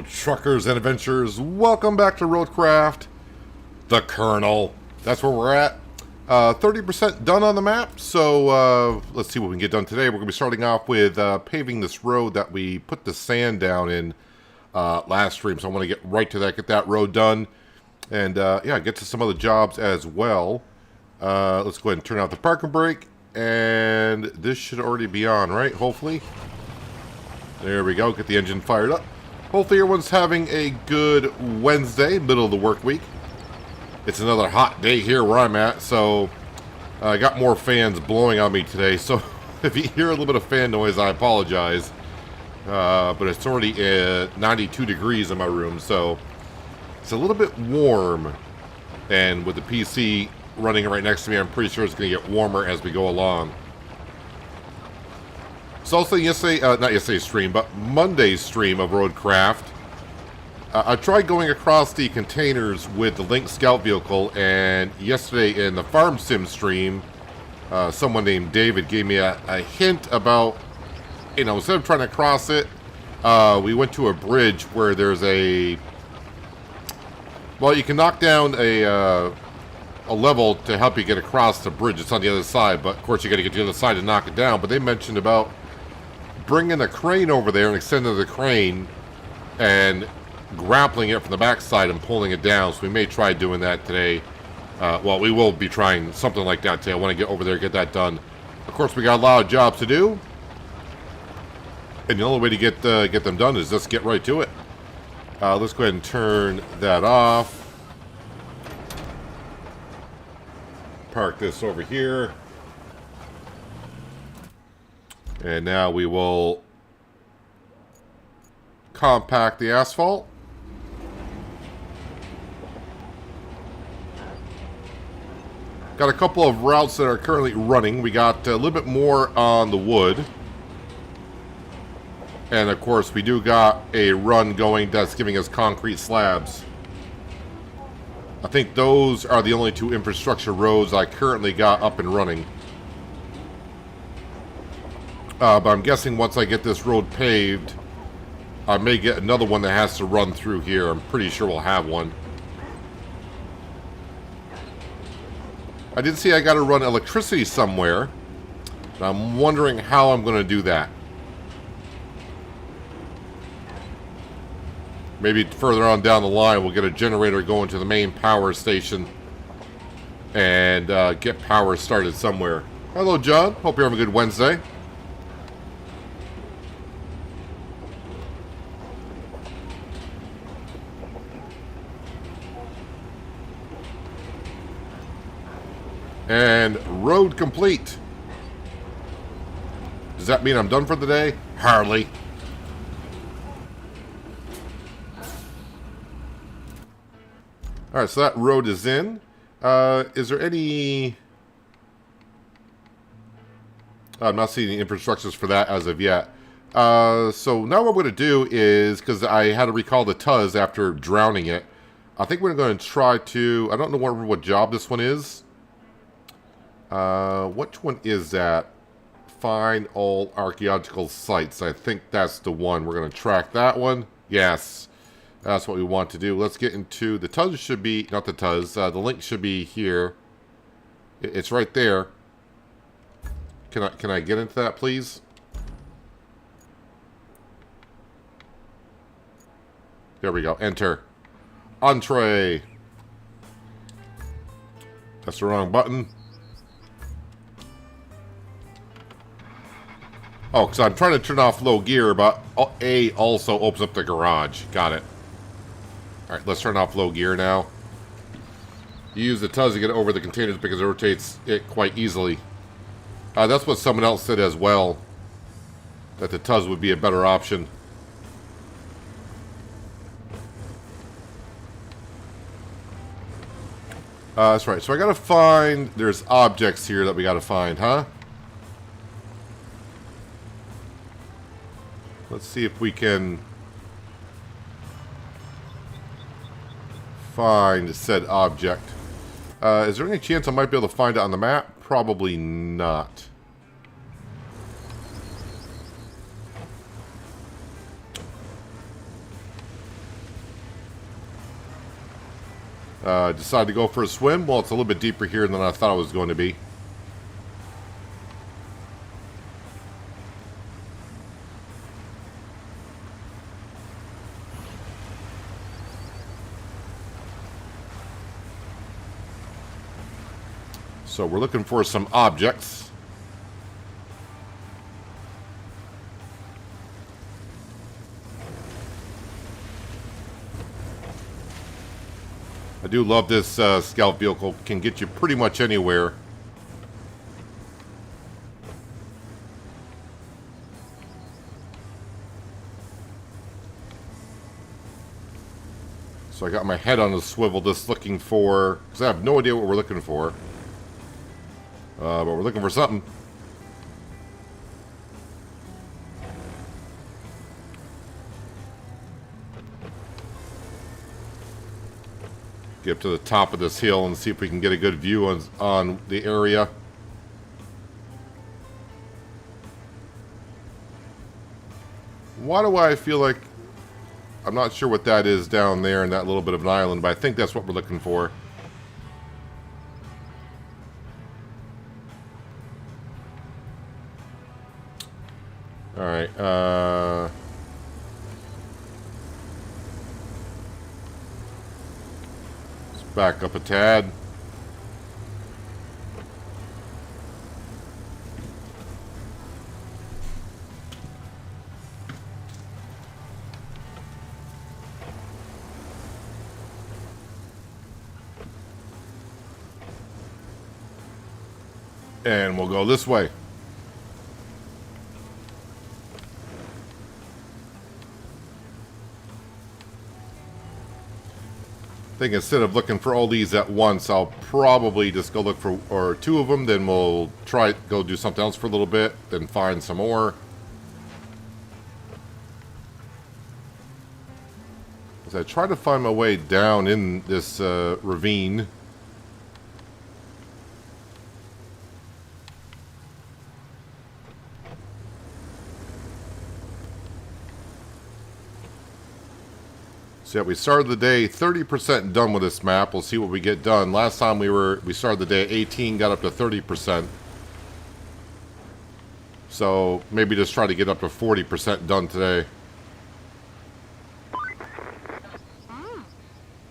truckers and adventurers, welcome back to RoadCraft, the kernel. That's where we're at. 30% done on the map, so let's see what we can get done today. We're going to be starting off with paving this road that we put the sand down in last stream. So I want to get right to that, get that road done, and yeah, get to some other jobs as well. Let's go ahead and turn out the parking brake, and this should already be on, right? Hopefully. There we go, get the engine fired up. Hopefully everyone's having a good Wednesday, middle of the work week. It's another hot day here where I'm at, so I got more fans blowing on me today. So if you hear a little bit of fan noise, I apologize. But it's already 92 degrees in my room, so it's a little bit warm. And with the PC running right next to me, I'm pretty sure it's going to get warmer as we go along. So also yesterday, not yesterday's stream, but Monday's stream of RoadCraft, I tried going across the containers with the Link Scout vehicle, and yesterday in the Farm Sim stream, someone named David gave me a hint about, you know, instead of trying to cross it, we went to a bridge where there's a, well, you can knock down a level to help you get across the bridge. It's on the other side, but of course you got to get to the other side to knock it down. But they mentioned about bringing a crane over there and extending the crane and grappling it from the backside and pulling it down. So we may try doing that today. Well, we will be trying something like that today. I want to get over there and get that done. Of course, we got a lot of jobs to do, and the only way to get them done is just get right to it. Let's go ahead and turn that off. Park this over here. And now we will compact the asphalt. Got a couple of routes that are currently running. We got a little bit more on the wood. And of course we do got a run going that's giving us concrete slabs. I think those are the only two infrastructure roads I currently got up and running. But I'm guessing once I get this road paved, I may get another one that has to run through here. I'm pretty sure we'll have one. I did see I got to run electricity somewhere. And I'm wondering how I'm going to do that. Maybe further on down the line, we'll get a generator going to the main power station and get power started somewhere. Hello, John. Hope you're having a good Wednesday. And road complete. Does that mean I'm done for the day? Hardly. Alright, so that road is in. Is there any... I'm not seeing any infrastructures for that as of yet. So now what I'm going to do is, because I had to recall the Tuz after drowning it, I think we're going to try to... I don't know what job this one is. Which one is that? Find all archaeological sites. I think that's the one. We're going to track that one. Yes. That's what we want to do. Let's get into... The Tuz should be... Not the Tuz. The link should be here. It's right there. Can I get into that, please? There we go. Enter. Entree. That's the wrong button. Oh, because I'm trying to turn off low gear, but A also opens up the garage. Got it. Alright, let's turn off low gear now. You use the Tuz to get over the containers because it rotates it quite easily. That's what someone else said as well. That the Tuz would be a better option. That's right. So I gotta find... There's objects here that we gotta find, huh? Let's see if we can find said object. Is there any chance I might be able to find it on the map? Probably not. Decided to go for a swim. Well, it's a little bit deeper here than I thought it was going to be. So we're looking for some objects. I do love this scout vehicle. Can get you pretty much anywhere. So I got my head on a swivel just looking for... because I have no idea what we're looking for. But we're looking for something. Get up to the top of this hill and see if we can get a good view on the area. Why do I feel like... I'm not sure what that is down there in that little bit of an island, but I think that's what we're looking for. Alright, let's back up a tad. And we'll go this way. I think instead of looking for all these at once, I'll probably just go look for two of them, then we'll go do something else for a little bit, then find some more. As I try to find my way down in this ravine. So yeah, we started the day 30% done with this map. We'll see what we get done. Last time we started the day at 18, got up to 30%. So maybe just try to get up to 40% done today.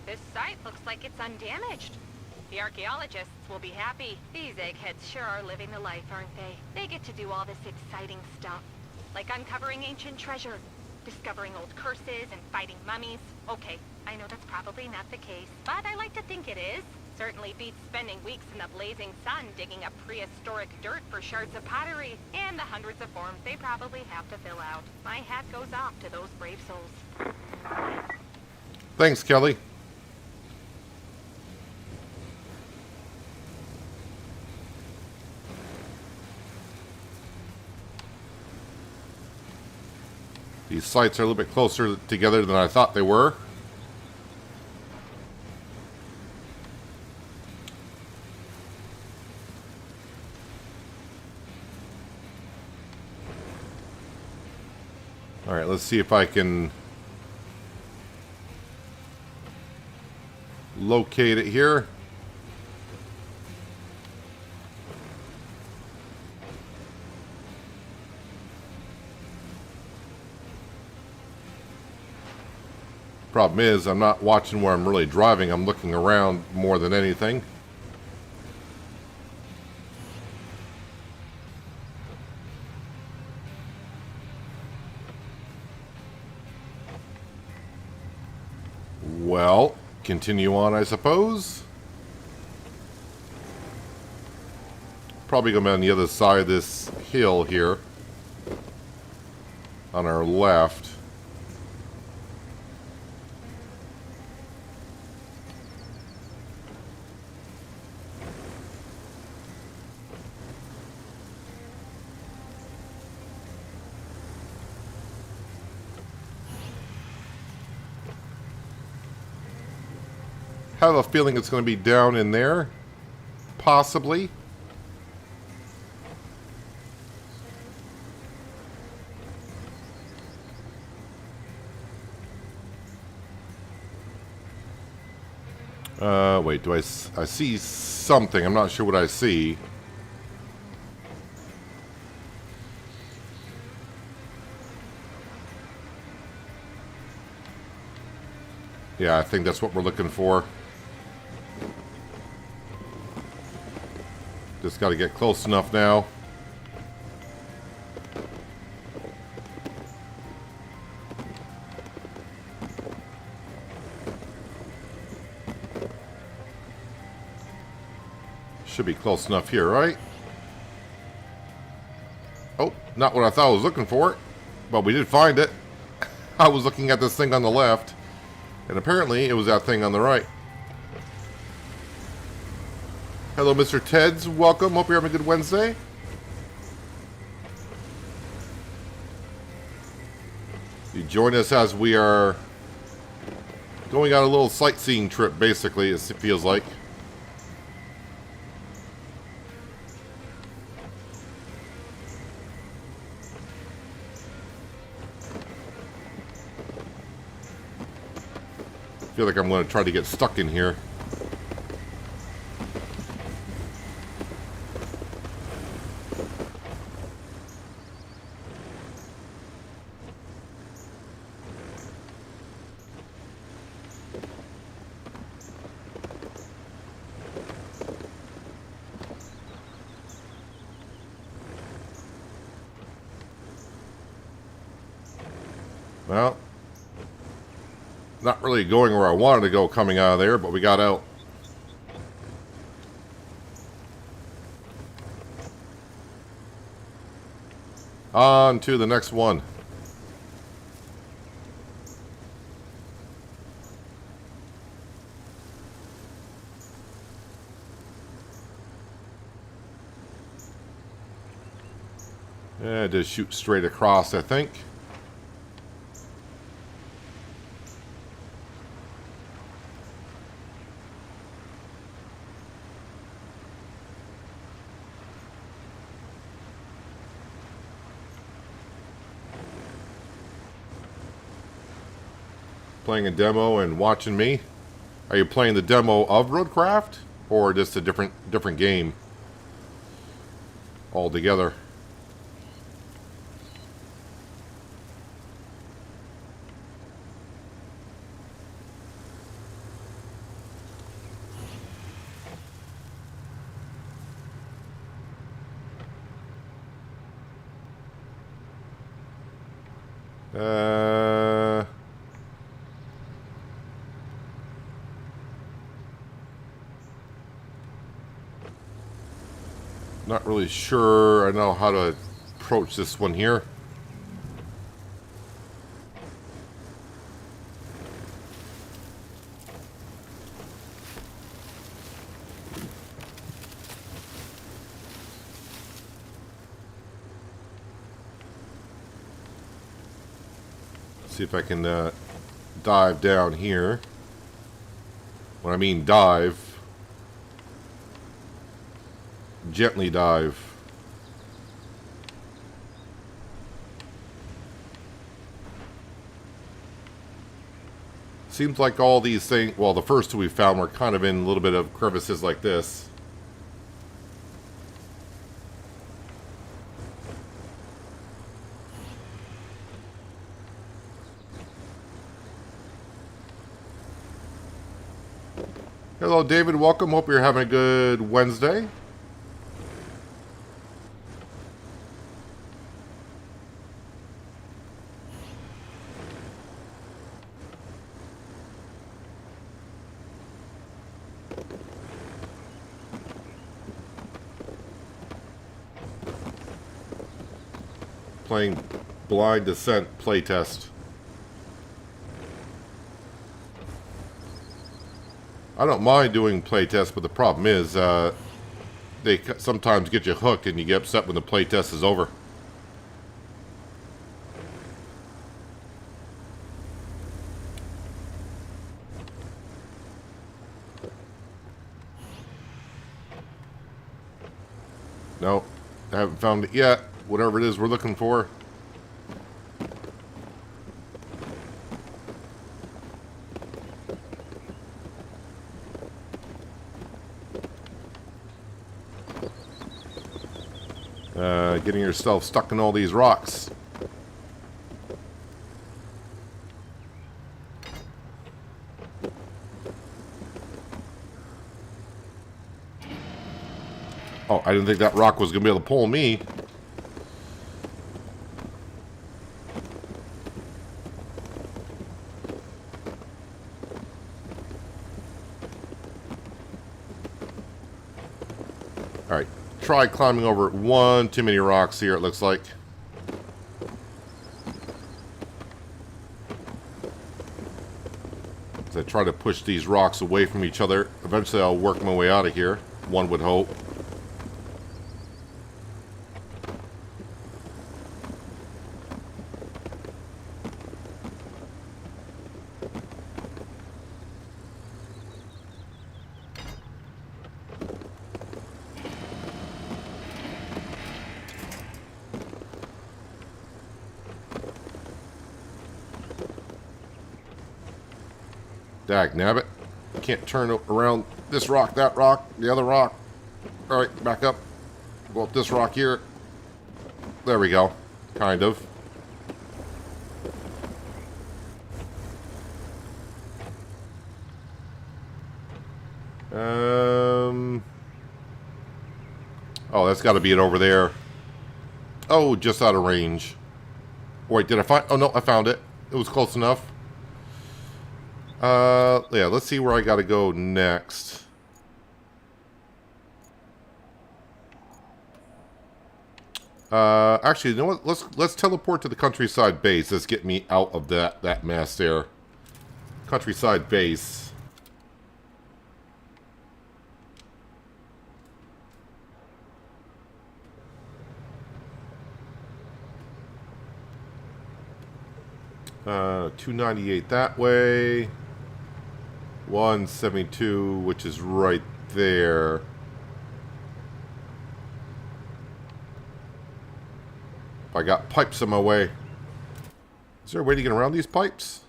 This site looks like it's undamaged. The archaeologists will be happy. These eggheads sure are living the life, aren't they? They get to do all this exciting stuff, like uncovering ancient treasure, discovering old curses, and fighting mummies. Okay, I know that's probably not the case, but I like to think it is. Certainly beats spending weeks in the blazing sun digging up prehistoric dirt for shards of pottery, and the hundreds of forms they probably have to fill out. My hat goes off to those brave souls. Thanks, Kelly. These sites are a little bit closer together than I thought they were. All right, let's see if I can locate it here. Problem is, I'm not watching where I'm really driving. I'm looking around more than anything. Well, continue on, I suppose. Probably going to be on the other side of this hill here. On our left. I have a feeling it's going to be down in there, possibly. Wait, I see something. I'm not sure what I see. Yeah, I think that's what we're looking for. Just got to get close enough now. Should be close enough here, right? Oh, not what I thought I was looking for. But we did find it. I was looking at this thing on the left. And apparently it was that thing on the right. Hello, Mr. Teds. Welcome. Hope you're having a good Wednesday. You join us as we are going on a little sightseeing trip, basically, it feels like. I feel like I'm going to try to get stuck in here. Well, not really going where I wanted to go coming out of there, but we got out. On to the next one. Yeah, just shoot straight across, I think. Playing a demo and watching me. Are you playing the demo of RoadCraft or just a different game altogether? Not really sure I know how to approach this one here. See if I can dive down here. When I mean dive, gently dive. Seems like all these things, well, the first two we found were kind of in a little bit of crevices like this. Hello, David. Welcome. Hope you're having a good Wednesday. Playing Blind Descent playtest. I don't mind doing playtests, but the problem is they sometimes get you hooked and you get upset when the playtest is over. No, I haven't found it yet. Whatever it is we're looking for. Getting yourself stuck in all these rocks. Oh, I didn't think that rock was going to be able to pull me. Alright, try climbing over one too many rocks here, it looks like. As I try to push these rocks away from each other, eventually I'll work my way out of here, one would hope. Dag nabbit. Can't turn around this rock, that rock, the other rock. Alright, back up. Go up this rock here. There we go. Kind of. Oh, that's got to be it over there. Oh, just out of range. Wait, did I find... Oh, no, I found it. It was close enough. Yeah, let's see where I gotta go next. Actually, you know what? Let's teleport to the countryside base. Let's get me out of that mess there. Countryside base. $298 that way. 172, which is right there. I got pipes in my way. Is there a way to get around these pipes?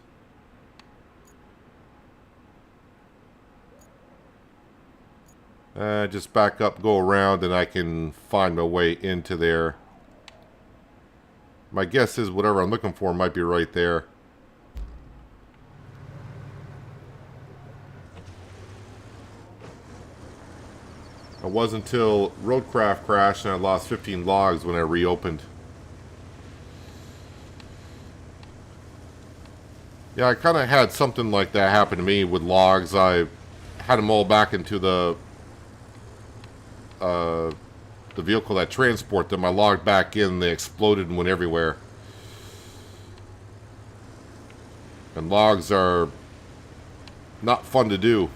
Just back up, go around, and I can find my way into there. My guess is whatever I'm looking for might be right there. It wasn't until RoadCraft crashed and I lost 15 logs when I reopened. Yeah, I kind of had something like that happen to me with logs. I had them all back into the vehicle that transport them. I logged back in, they exploded and went everywhere. And logs are not fun to do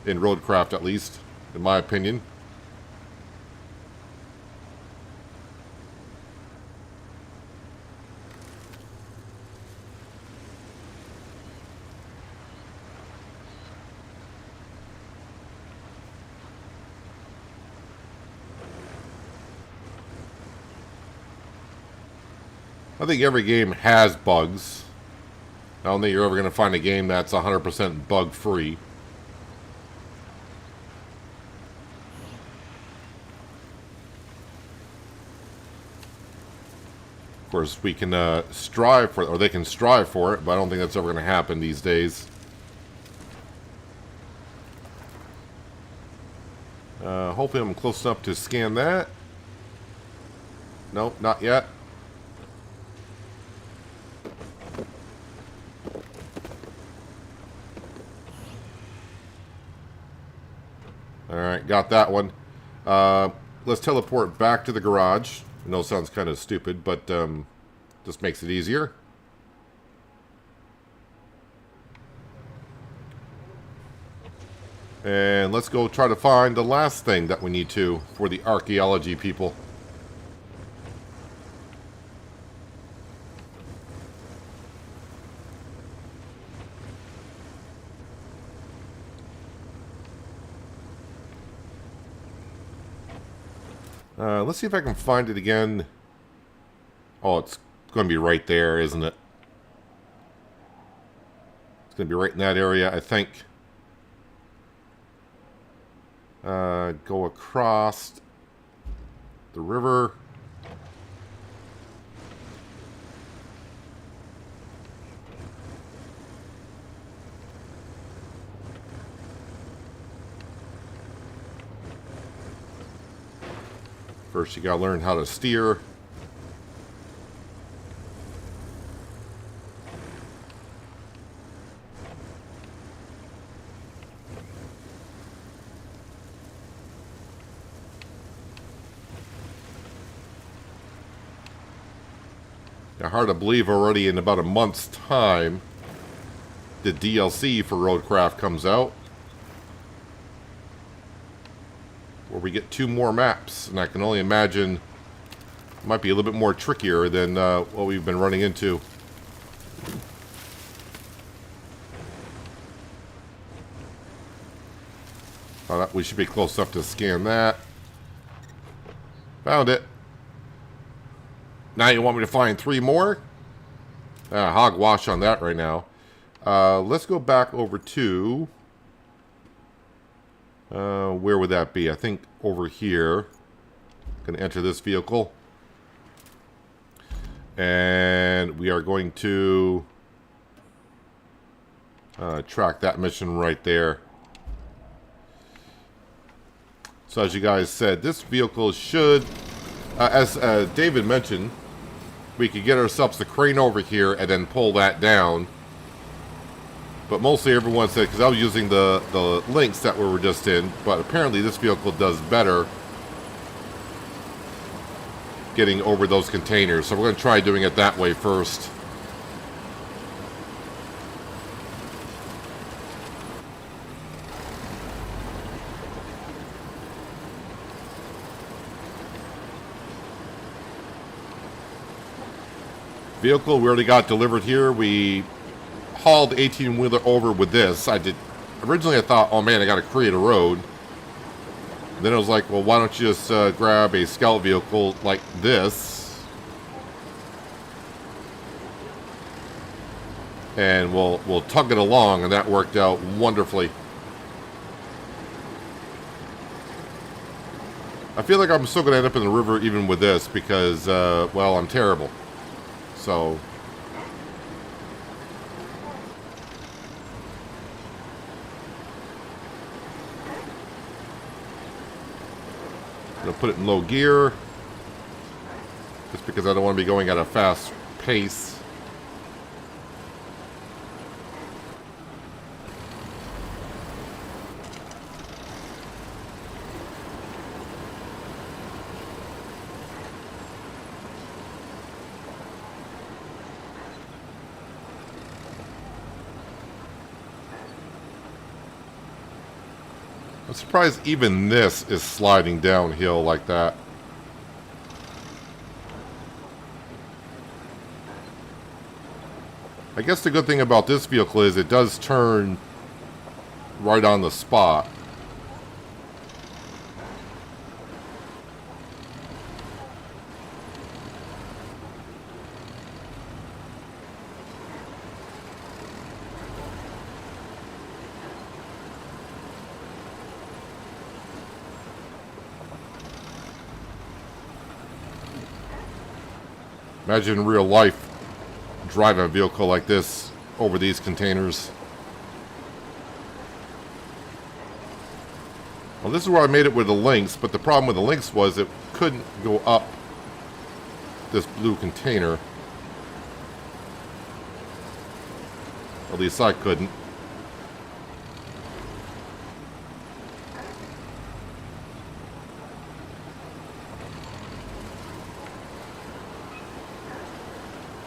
in RoadCraft, at least, in my opinion. I think every game has bugs. I don't think you're ever going to find a game that's 100% bug-free. Of course, we can strive for it, or they can strive for it, but I don't think that's ever going to happen these days. Hopefully I'm close enough to scan that. Nope, not yet. Alright, got that one. Let's teleport back to the garage. I know it sounds kind of stupid, but just makes it easier. And let's go try to find the last thing that we need to for the archaeology people. Let's see if I can find it again. Oh, it's going to be right there, isn't it? It's going to be right in that area, I think. Go across the river. First, you gotta learn how to steer. Now, hard to believe already in about a month's time, the DLC for RoadCraft comes out, where we get 2 more maps, and I can only imagine it might be a little bit more trickier than what we've been running into. We should be close enough to scan that. Found it. Now you want me to find 3 more? Hogwash on that right now. Let's go back over to... where would that be? I think over here. Going to enter this vehicle. And we are going to track that mission right there. So as you guys said, this vehicle should, as David mentioned, we could get ourselves a crane over here and then pull that down. But mostly everyone said, because I was using the links that we were just in, but apparently this vehicle does better getting over those containers. So we're going to try doing it that way first. Vehicle we already got delivered here. We hauled 18-wheeler over with this. Originally I thought, oh man, I got to create a road. And then I was like, well, why don't you just grab a scout vehicle like this, and we'll tug it along, and that worked out wonderfully. I feel like I'm still going to end up in the river even with this because, well, I'm terrible. So I'm going to put it in low gear just because I don't want to be going at a fast pace. I'm surprised even this is sliding downhill like that. I guess the good thing about this vehicle is it does turn right on the spot. Imagine in real life driving a vehicle like this over these containers. Well, this is where I made it with the links, but the problem with the links was it couldn't go up this blue container. At least I couldn't.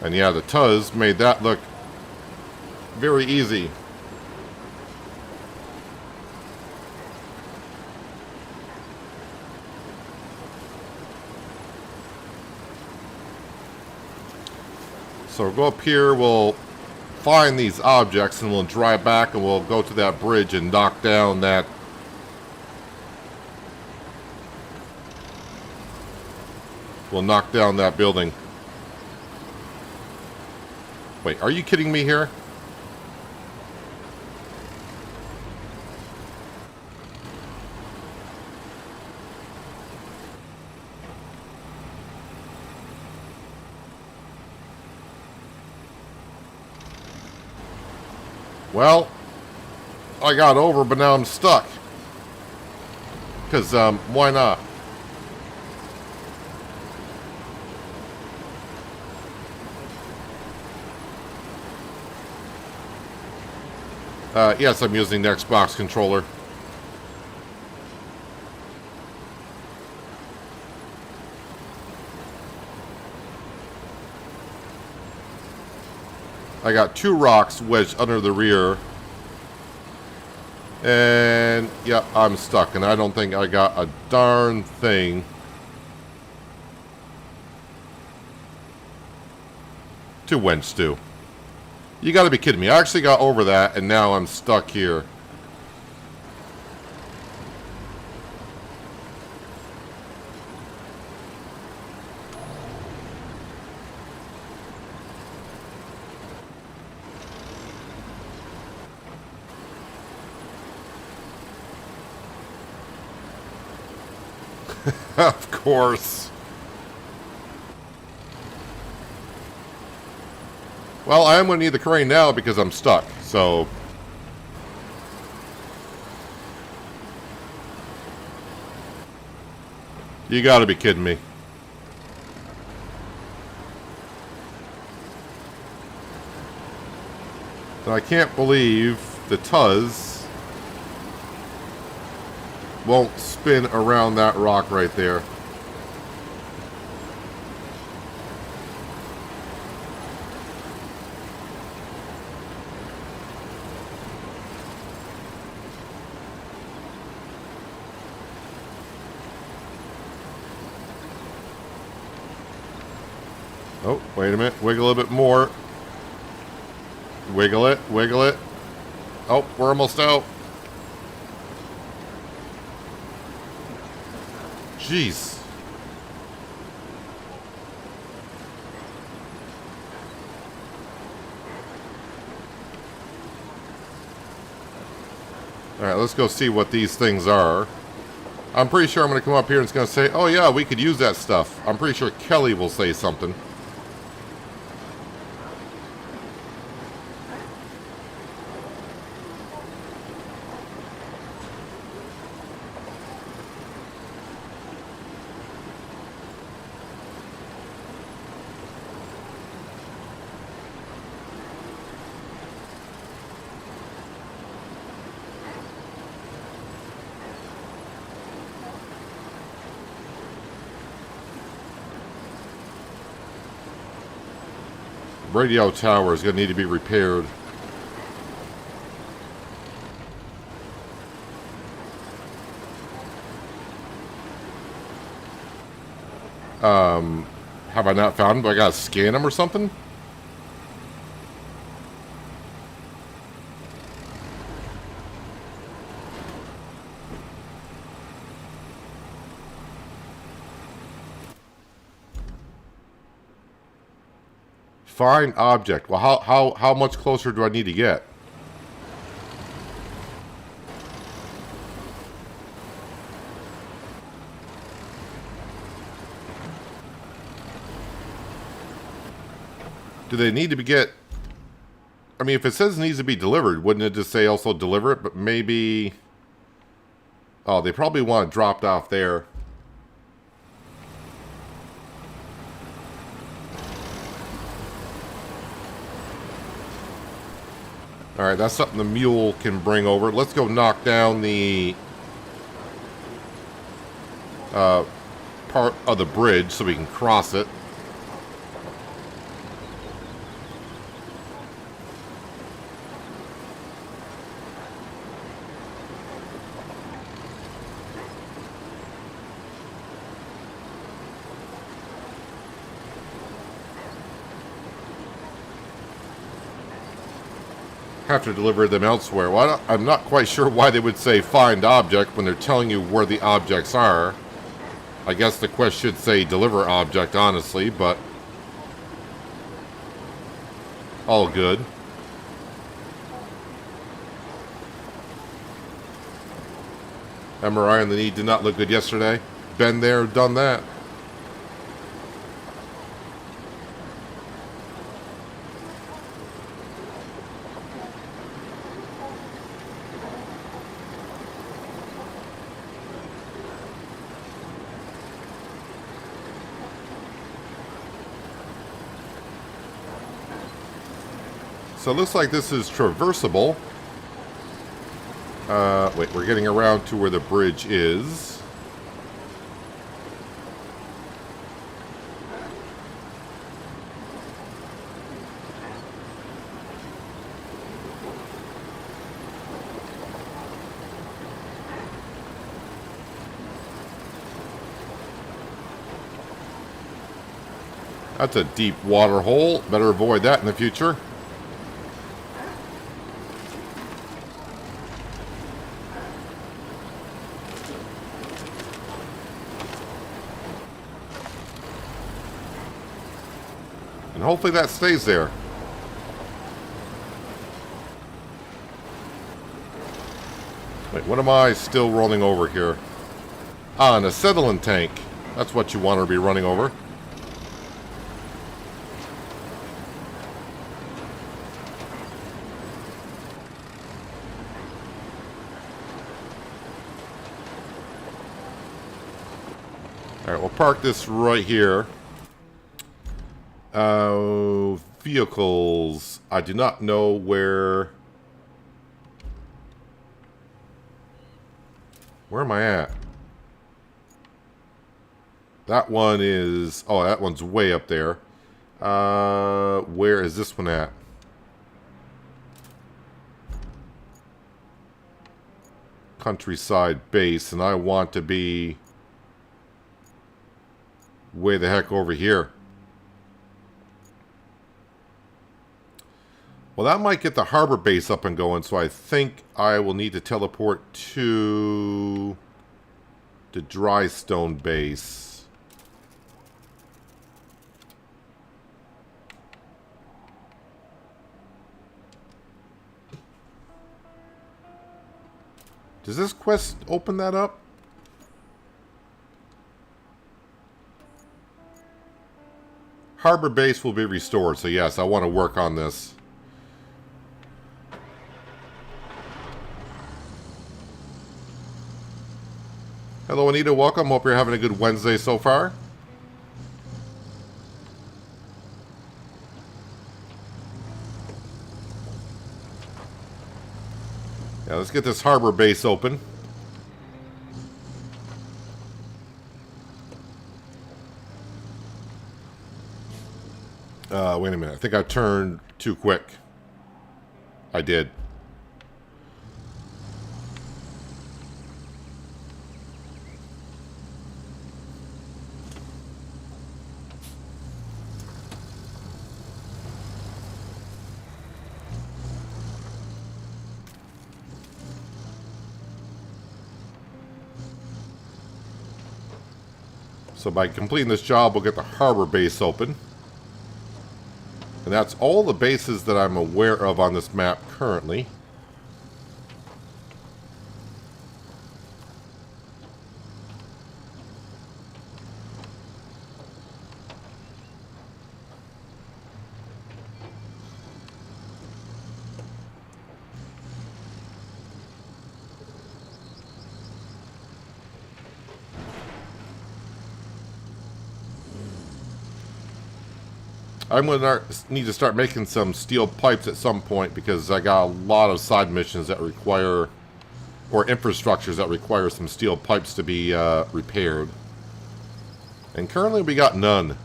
And yeah, the Tuz made that look very easy. So we'll go up here, we'll find these objects, and we'll drive back and we'll go to that bridge and knock down that building. Wait, are you kidding me here? Well, I got over, but now I'm stuck. Because, why not? Yes, I'm using the Xbox controller. I got 2 rocks wedged under the rear. And, yeah, I'm stuck. And I don't think I got a darn thing to wedge to. You gotta be kidding me. I actually got over that, and now I'm stuck here. Of course. Well, I am going to need the crane now because I'm stuck, so... You gotta be kidding me. And I can't believe the Tuz won't spin around that rock right there. Oh, wait a minute. Wiggle a bit more. Wiggle it. Wiggle it. Oh, we're almost out. Jeez. Alright, let's go see what these things are. I'm pretty sure I'm going to come up here and it's going to say, oh yeah, we could use that stuff. I'm pretty sure Kelly will say something. Radio tower is going to need to be repaired. Have I not found him? Do I gotta scan him or something? Find object. Well, how much closer do I need to get? Do they need to get... I mean, if it says it needs to be delivered, wouldn't it just say also deliver it? But maybe... Oh, they probably want it dropped off there. Alright, that's something the mule can bring over. Let's go knock down the part of the bridge so we can cross it. Have to deliver them elsewhere. Well, I'm not quite sure why they would say find object when they're telling you where the objects are. I guess the quest should say deliver object, honestly, but all good. MRI on the knee did not look good yesterday. Been there, done that. So it looks like this is traversable. Wait, we're getting around to where the bridge is. That's a deep water hole. Better avoid that in the future. And hopefully that stays there. Wait, what am I still rolling over here? Ah, an acetylene tank. That's what you want to be running over. Alright, we'll park this right here. Vehicles. I do not know where... Where am I at? That one is... Oh, that one's way up there. Where is this one at? Countryside base, and I want to be... way the heck over here. Well, that might get the harbor base up and going, so I think I will need to teleport to the Drystone base. Does this quest open that up? Harbor base will be restored, so yes, I want to work on this. Hello, Anita. Welcome. Hope you're having a good Wednesday so far. Yeah, let's get this harbor base open. Wait a minute. I think I turned too quick. I did. So by completing this job, we'll get the harbor base open. And that's all the bases that I'm aware of on this map currently. I'm going to need to start making some steel pipes at some point because I got a lot of side missions that require, or infrastructures that require some steel pipes to be repaired. And currently we got none.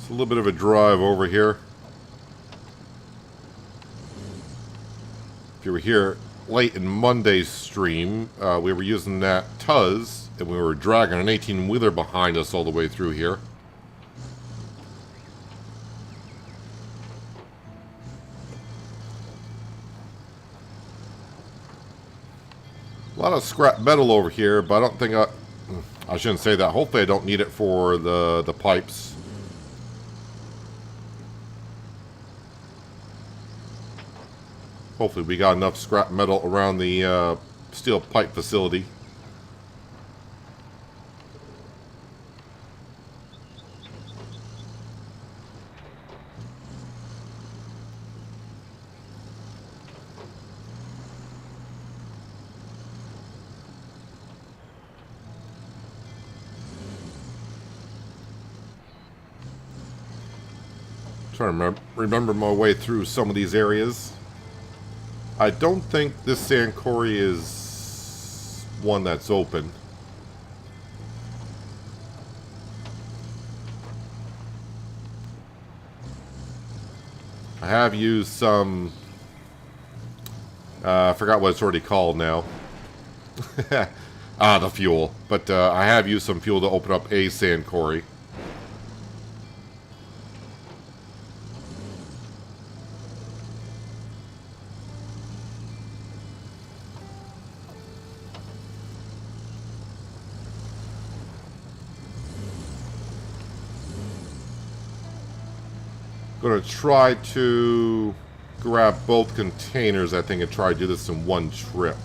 A little bit of a drive over here. If you were here late in Monday's stream, we were using that Tuz, and we were dragging an 18-wheeler behind us all the way through here. A lot of scrap metal over here, but I don't think I shouldn't say that. Hopefully I don't need it for the pipes. Hopefully we got enough scrap metal around the steel pipe facility. Trying to remember my way through some of these areas. I don't think this sand quarry is one that's open. I have used some... I forgot what it's already called now. The fuel. But I have used some fuel to open up a sand quarry. Going to try to grab both containers, I think, and try to do this in one trip.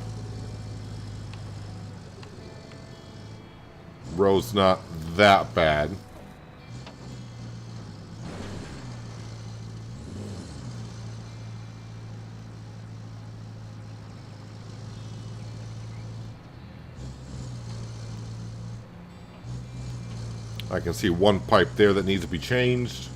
Road's not that bad. I can see one pipe there that needs to be changed.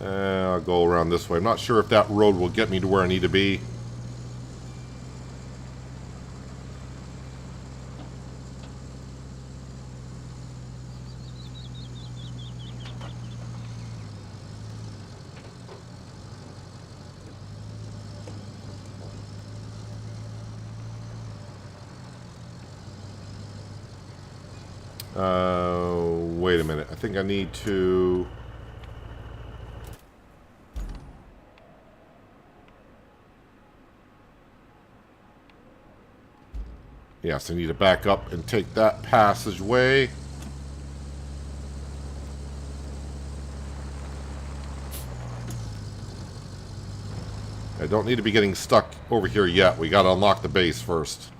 I'll go around this way. I'm not sure if that road will get me to where I need to be. Wait a minute. I think I need to... Yes, I need to back up and take that passageway. I don't need to be getting stuck over here yet. We got to unlock the base first.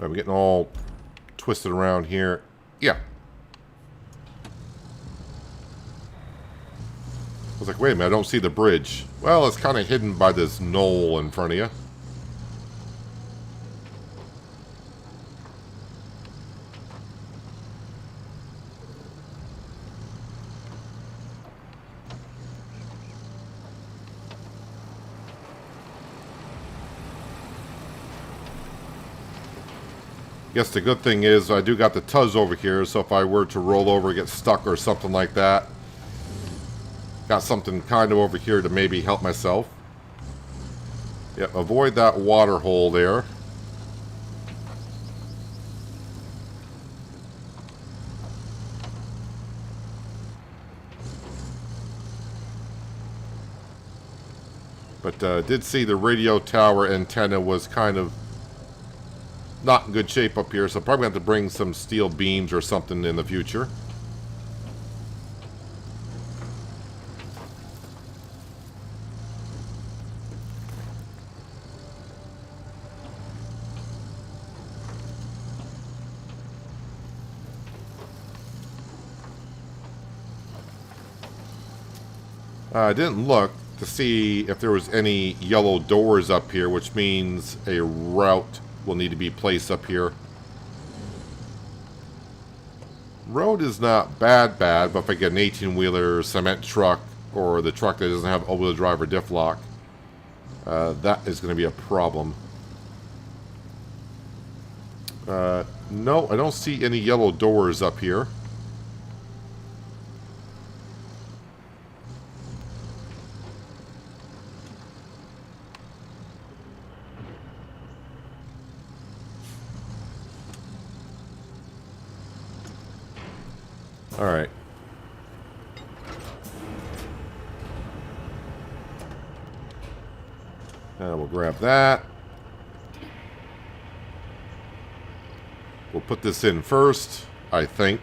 I'm getting all twisted around here. Yeah. I was like, wait a minute, I don't see the bridge. Well, it's kind of hidden by this knoll in front of you. Guess the good thing is I do got the tuz over here, so if I were to roll over, get stuck or something like that, got something kind of over here to maybe help myself. Yep, avoid that water hole there. But did see the radio tower antenna was kind of not in good shape up here, so probably have to bring some steel beams or something in the future. I didn't look to see if there was any yellow doors up here, which means a route will need to be placed up here. Road is not bad, but if I get an 18-wheeler cement truck or the truck that doesn't have all-wheel drive or diff lock, that is going to be a problem. No, I don't see any yellow doors up here. Alright. We'll grab that. We'll put this in first, I think.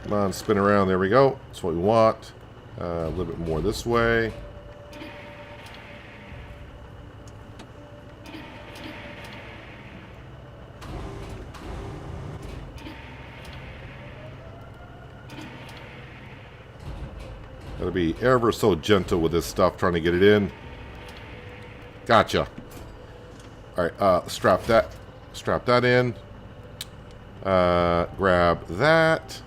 Come on, spin around. There we go. That's what we want. A little bit more this way. Gotta be ever so gentle with this stuff, trying to get it in. Gotcha. Alright, strap that in. Grab that.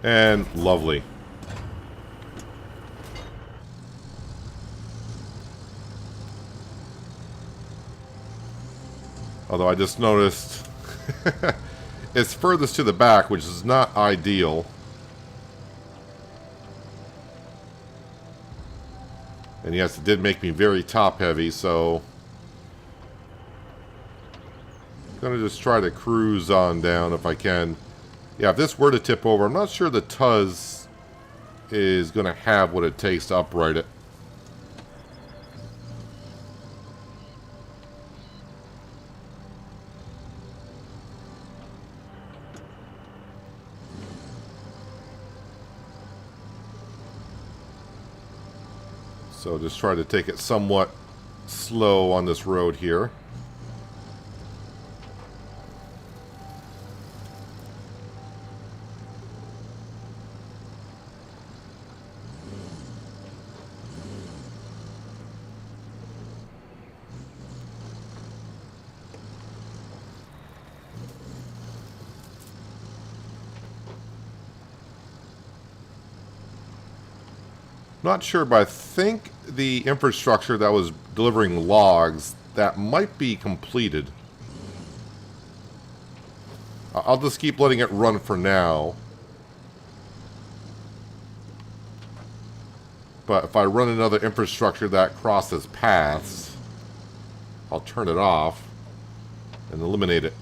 And lovely. Although I just noticed it's furthest to the back, which is not ideal. And yes, it did make me very top heavy, so I'm gonna just try to cruise on down if I can. Yeah, if this were to tip over, I'm not sure the Tuz is going to have what it takes to upright it. So just try to take it somewhat slow on this road here. Not sure, but I think the infrastructure that was delivering logs, that might be completed. I'll just keep letting it run for now. But if I run another infrastructure that crosses paths, I'll turn it off and eliminate it.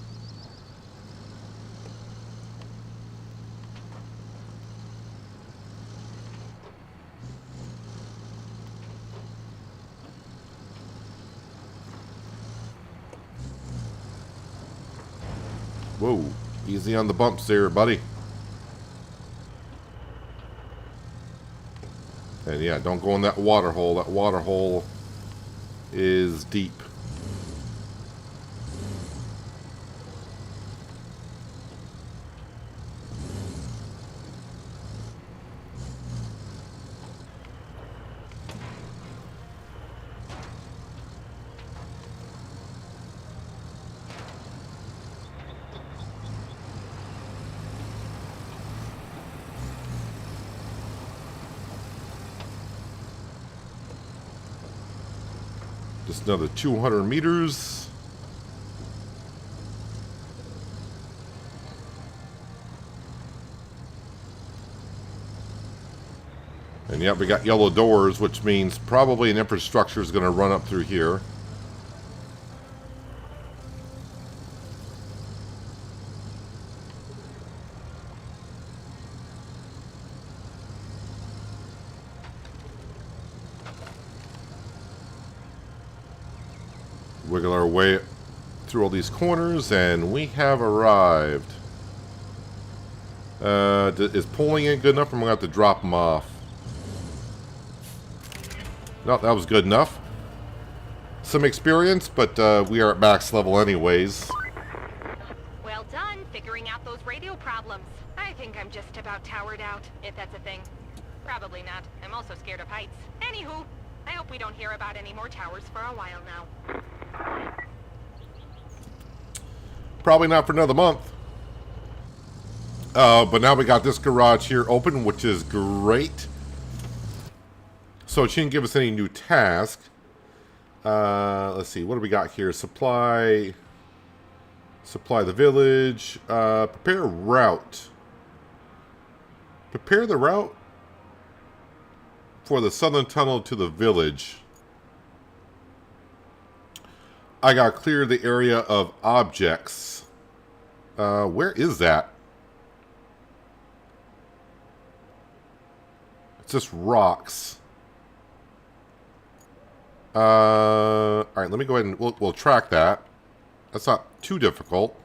Whoa, easy on the bumps there, buddy. And yeah, don't go in that water hole. That water hole is deep. Just another 200 meters. And yep, we got yellow doors, which means probably an infrastructure is going to run up through here. Wiggle our way through all these corners, and we have arrived. Is pulling in good enough, or am I going to have to drop them off? No, that was good enough. Some experience, but we are at max level anyways. Well done figuring out those radio problems. I think I'm just about towered out, if that's a thing. Probably not. I'm also scared of heights. Anywho, I hope we don't hear about any more towers for a while now. Probably not for another month. But now we got this garage here open, which is great. So she didn't give us any new task. Let's see, what do we got here? Supply the village. Prepare route. Prepare the route for the southern tunnel to the village. I got to clear the area of objects. Where is that? It's just rocks. All right, let me go ahead and we'll track that. That's not too difficult.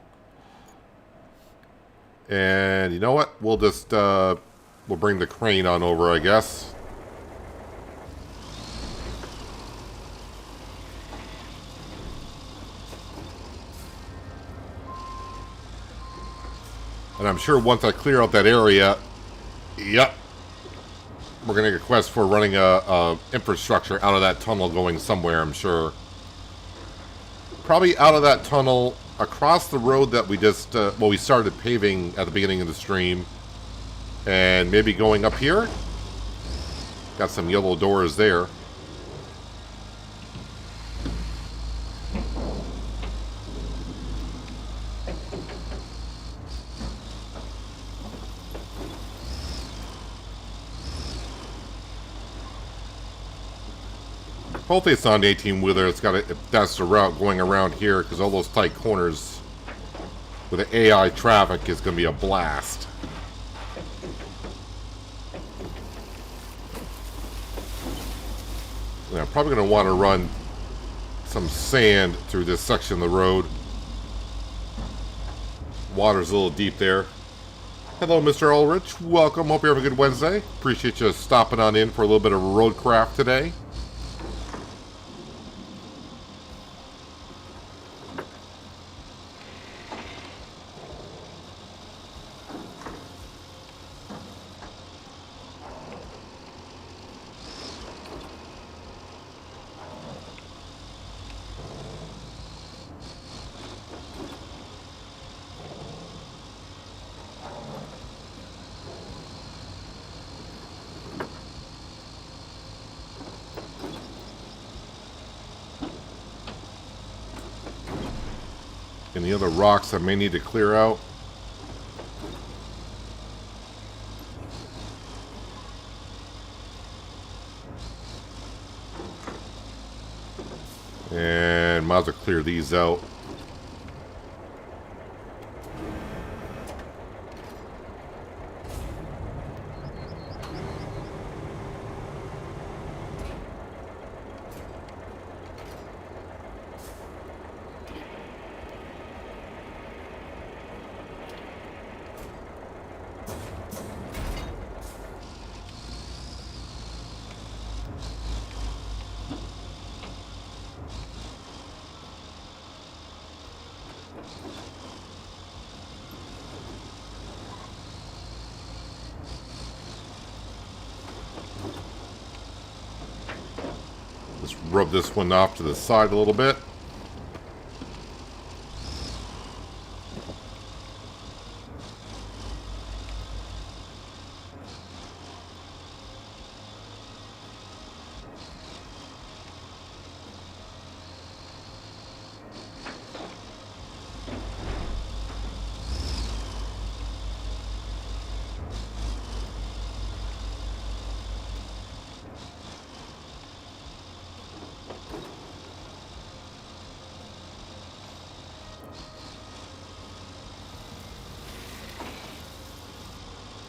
And you know what? We'll just we'll bring the crane on over, I guess. And I'm sure once I clear out that area, yep, we're going to get a quest for running a infrastructure out of that tunnel going somewhere, I'm sure. Probably out of that tunnel, across the road that we just, well, we started paving at the beginning of the stream. And maybe going up here. Got some yellow doors there. Hopefully it's not an 18-wheeler. It's got if that's the route going around here, because all those tight corners with the AI traffic is going to be a blast. Yeah, I'm probably going to want to run some sand through this section of the road. Water's a little deep there. Hello, Mr. Ulrich. Welcome. Hope you have a good Wednesday. Appreciate you stopping on in for a little bit of RoadCraft today. Any other rocks I may need to clear out? And might as well clear these out. Let's rub this one off to the side a little bit.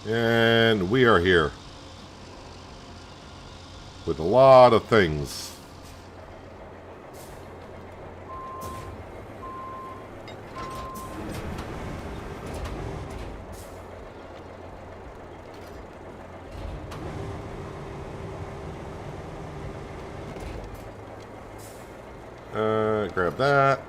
And we are here with a lot of things. Grab that.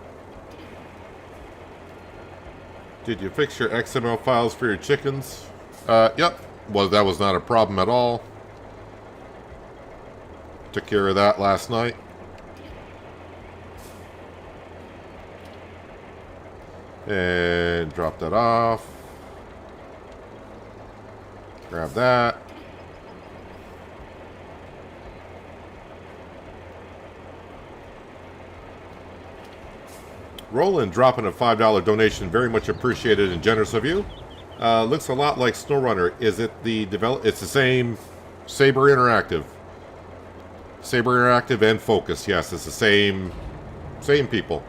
Did you fix your XML files for your chickens? Yep. Well, that was not a problem at all. Took care of that last night. And drop that off. Grab that. Roland dropping a $5 donation. Very much appreciated and generous of you. Looks a lot like SnowRunner. Is it the It's the same Saber Interactive. Saber Interactive and Focus. Yes, it's the same people.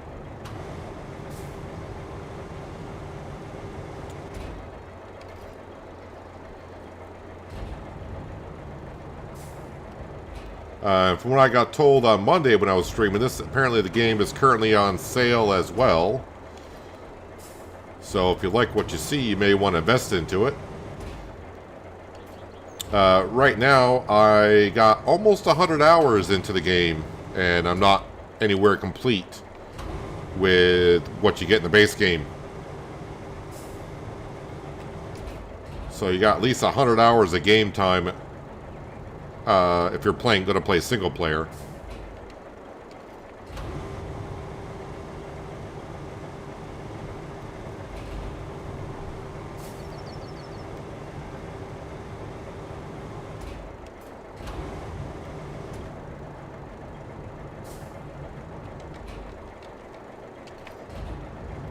From what I got told on Monday when I was streaming this, apparently the game is currently on sale as well. So if you like what you see, you may want to invest into it. Right now, I got almost 100 hours into the game, and I'm not anywhere complete with what you get in the base game. So you got at least 100 hours of game time if you're going to play single player.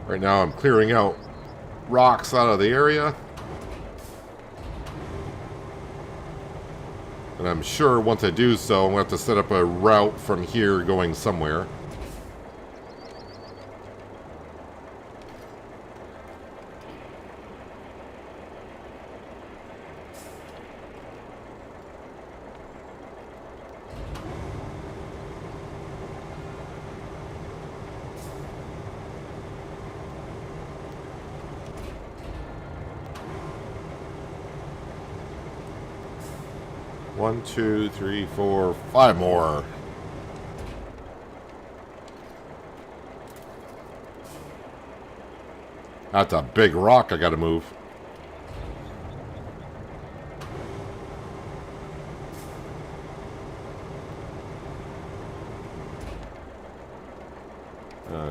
Right now I'm clearing out rocks out of the area. And I'm sure once I do so, I'm going to have to set up a route from here going somewhere. One, two, three, four, 5 more. That's a big rock I gotta move.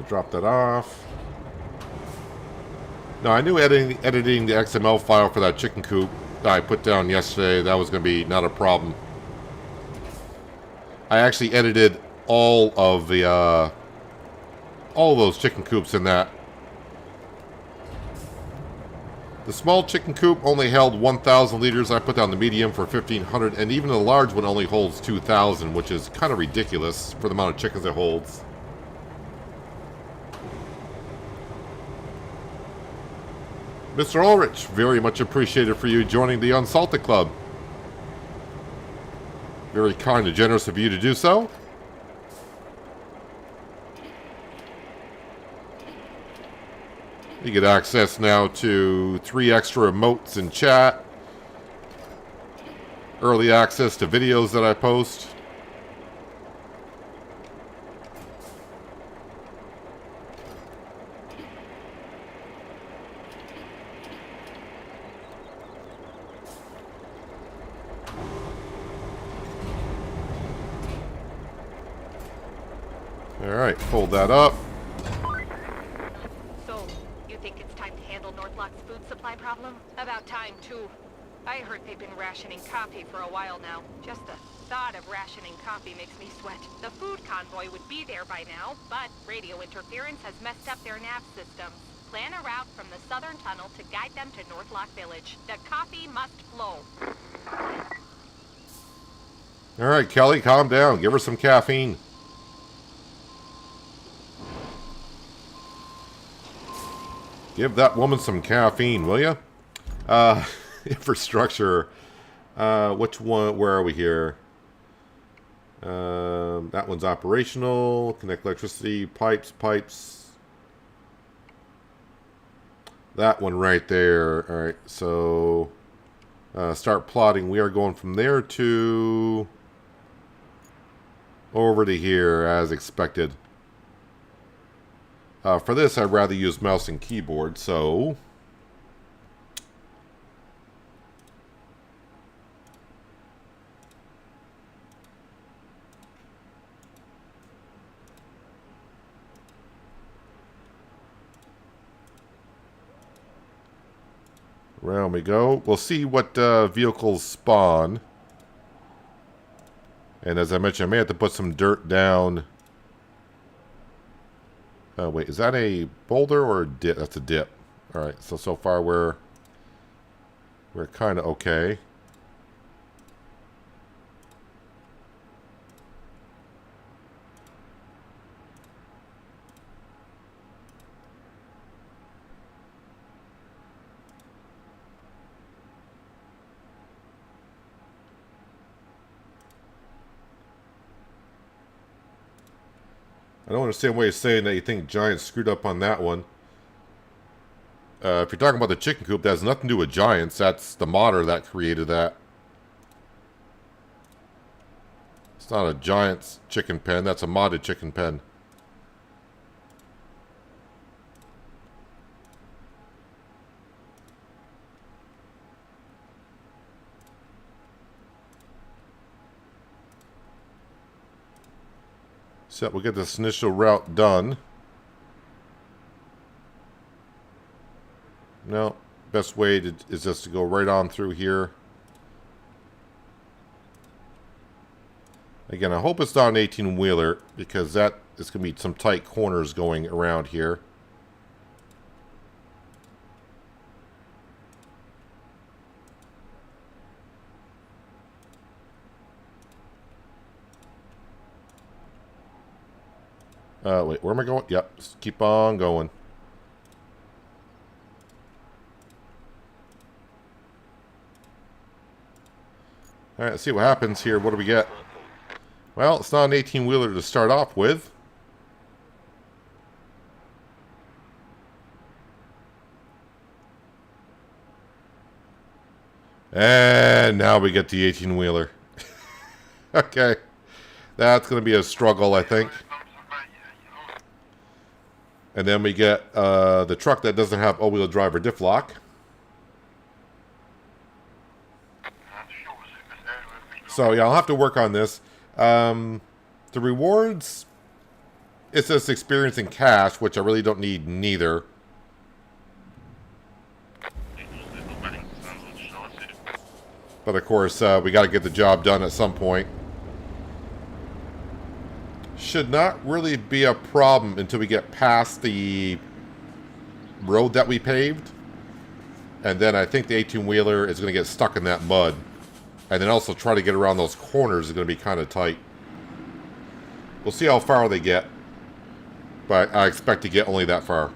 Drop that off. No, I knew editing the XML file for that chicken coop that I put down yesterday, that was going to be not a problem. I actually edited all of those chicken coops in that. The small chicken coop only held 1,000 liters. I put down the medium for 1,500, and even the large one only holds 2,000, which is kind of ridiculous for the amount of chickens it holds. Mr. Ulrich, very much appreciated for you joining the Unsalted Club. Very kind and generous of you to do so. You get access now to 3 extra emotes in chat. Early access to videos that I post. Alright, fold that up. So, you think it's time to handle Northlock's food supply problem? About time, too. I heard they've been rationing coffee for a while now. Just the thought of rationing coffee makes me sweat. The food convoy would be there by now, but radio interference has messed up their nav systems. Plan a route from the southern tunnel to guide them to Northlock Village. The coffee must flow. Alright, Kelly, calm down. Give her some caffeine. Give that woman some caffeine, will you? Infrastructure. Which one? Where are we here? That one's operational. Connect electricity. Pipes. That one right there. Alright, so... start plotting. We are going from there to... over to here, as expected. For this, I'd rather use mouse and keyboard, so... Around we go. We'll see what vehicles spawn. And as I mentioned, I may have to put some dirt down. Oh, wait. Is that a boulder or a dip? That's a dip. Alright, so far we're kind of okay. I don't understand why you're saying that you think Giants screwed up on that one. If you're talking about the chicken coop, that has nothing to do with Giants. That's the modder that created that. It's not a Giants chicken pen. That's a modded chicken pen. So we'll get this initial route done. No, best way is just to go right on through here. Again, I hope it's not an 18-wheeler because that is going to be some tight corners going around here. Wait, where am I going? Yep, just keep on going. Alright, let's see what happens here. What do we get? Well, it's not an 18-wheeler to start off with. And now we get the 18-wheeler. Okay. That's going to be a struggle, I think. And then we get the truck that doesn't have all-wheel drive or diff lock. So, yeah, I'll have to work on this. The rewards, it's just experience in cash, which I really don't need neither. But, of course, we got to get the job done at some point. Should not really be a problem until we get past the road that we paved. And then I think the 18-wheeler is going to get stuck in that mud. And then also try to get around those corners is going to be kind of tight. We'll see how far they get. But I expect to get only that far.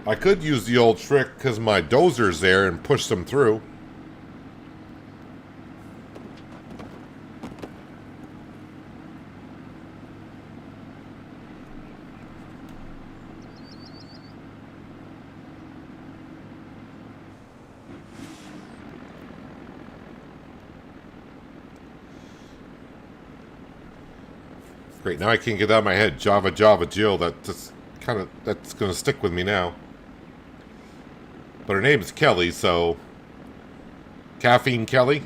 I could use the old trick because my dozer's there and push them through. Great, now I can't get out of my head. Java, Jill. That's going to stick with me now. But her name is Kelly, so... Caffeine Kelly?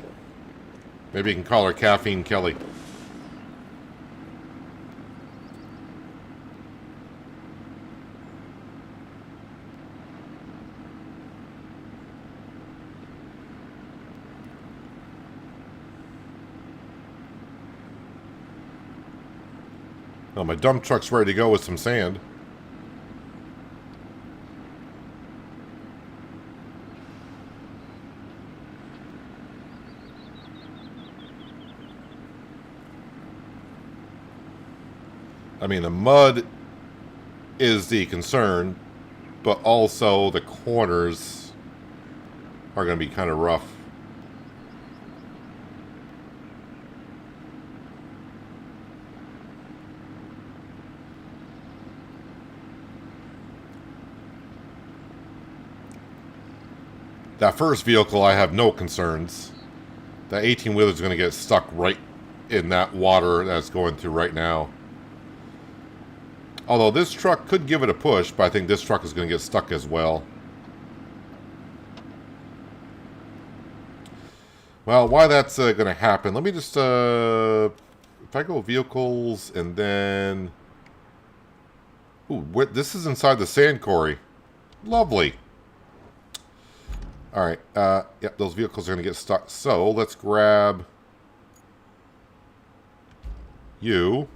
Maybe you can call her Caffeine Kelly. Oh, my dump truck's ready to go with some sand. I mean, the mud is the concern, but also the corners are going to be kind of rough. That first vehicle, I have no concerns. That 18-wheeler is going to get stuck right in that water that's going through right now. Although this truck could give it a push, but I think this truck is going to get stuck as well. Well, why that's going to happen, let me just, if I go vehicles and then... Ooh, this is inside the sand quarry. Lovely. All right, yep, those vehicles are going to get stuck. So let's grab you.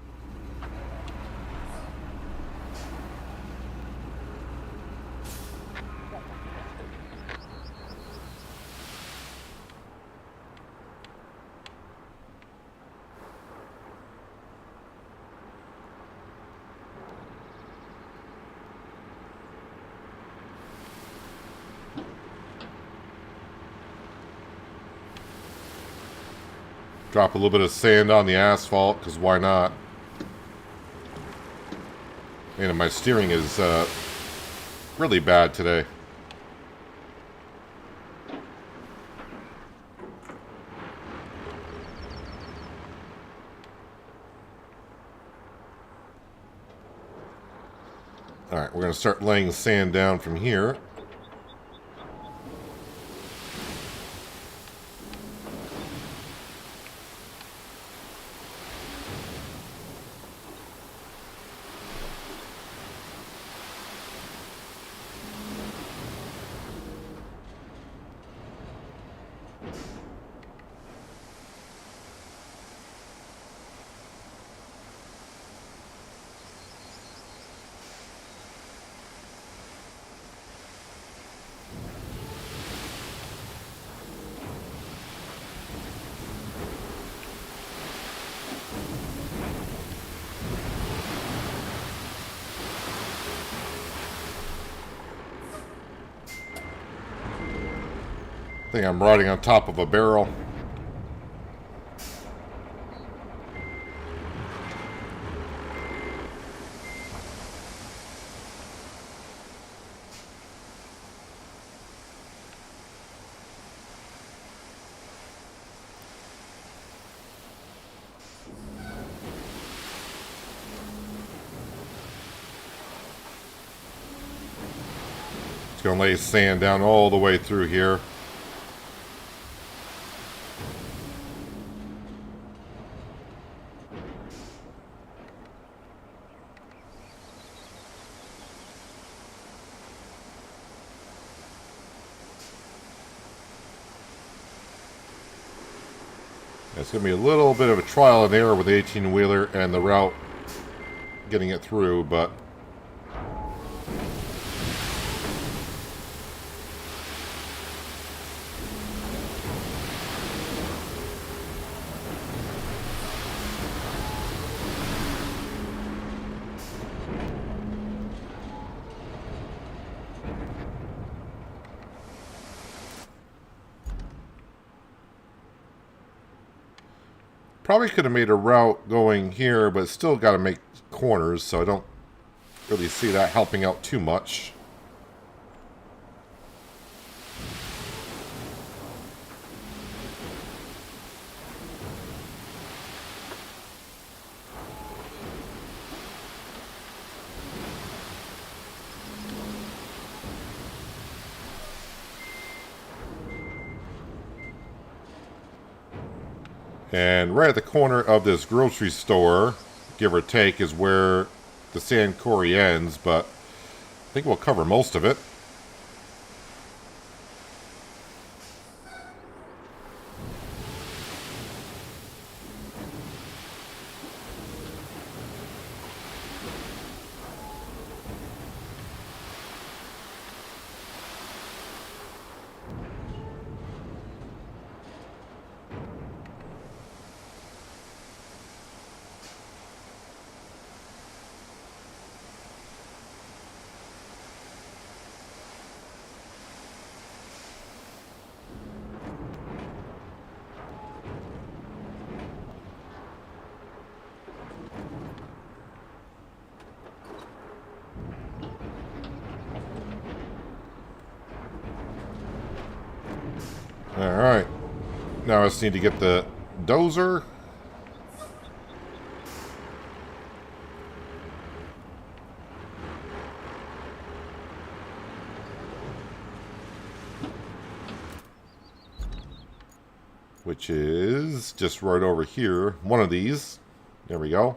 Drop a little bit of sand on the asphalt, because why not? Man, my steering is really bad today. Alright, we're going to start laying sand down from here. I think I'm riding on top of a barrel. It's going to lay sand down all the way through here. It's going to be a little bit of a trial and error with the 18-wheeler and the route getting it through, but... Probably could have made a route going here, but still got to make corners, so I don't really see that helping out too much. And right at the corner of this grocery store, give or take, is where the sand quarry ends, but I think we'll cover most of it. Alright. Now I just need to get the dozer. which is just right over here. One of these. There we go.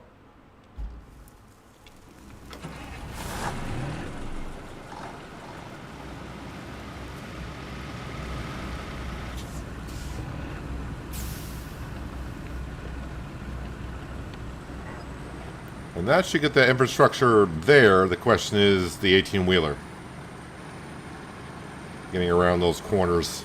And that should get the infrastructure there. The question is the 18-wheeler. Getting around those corners.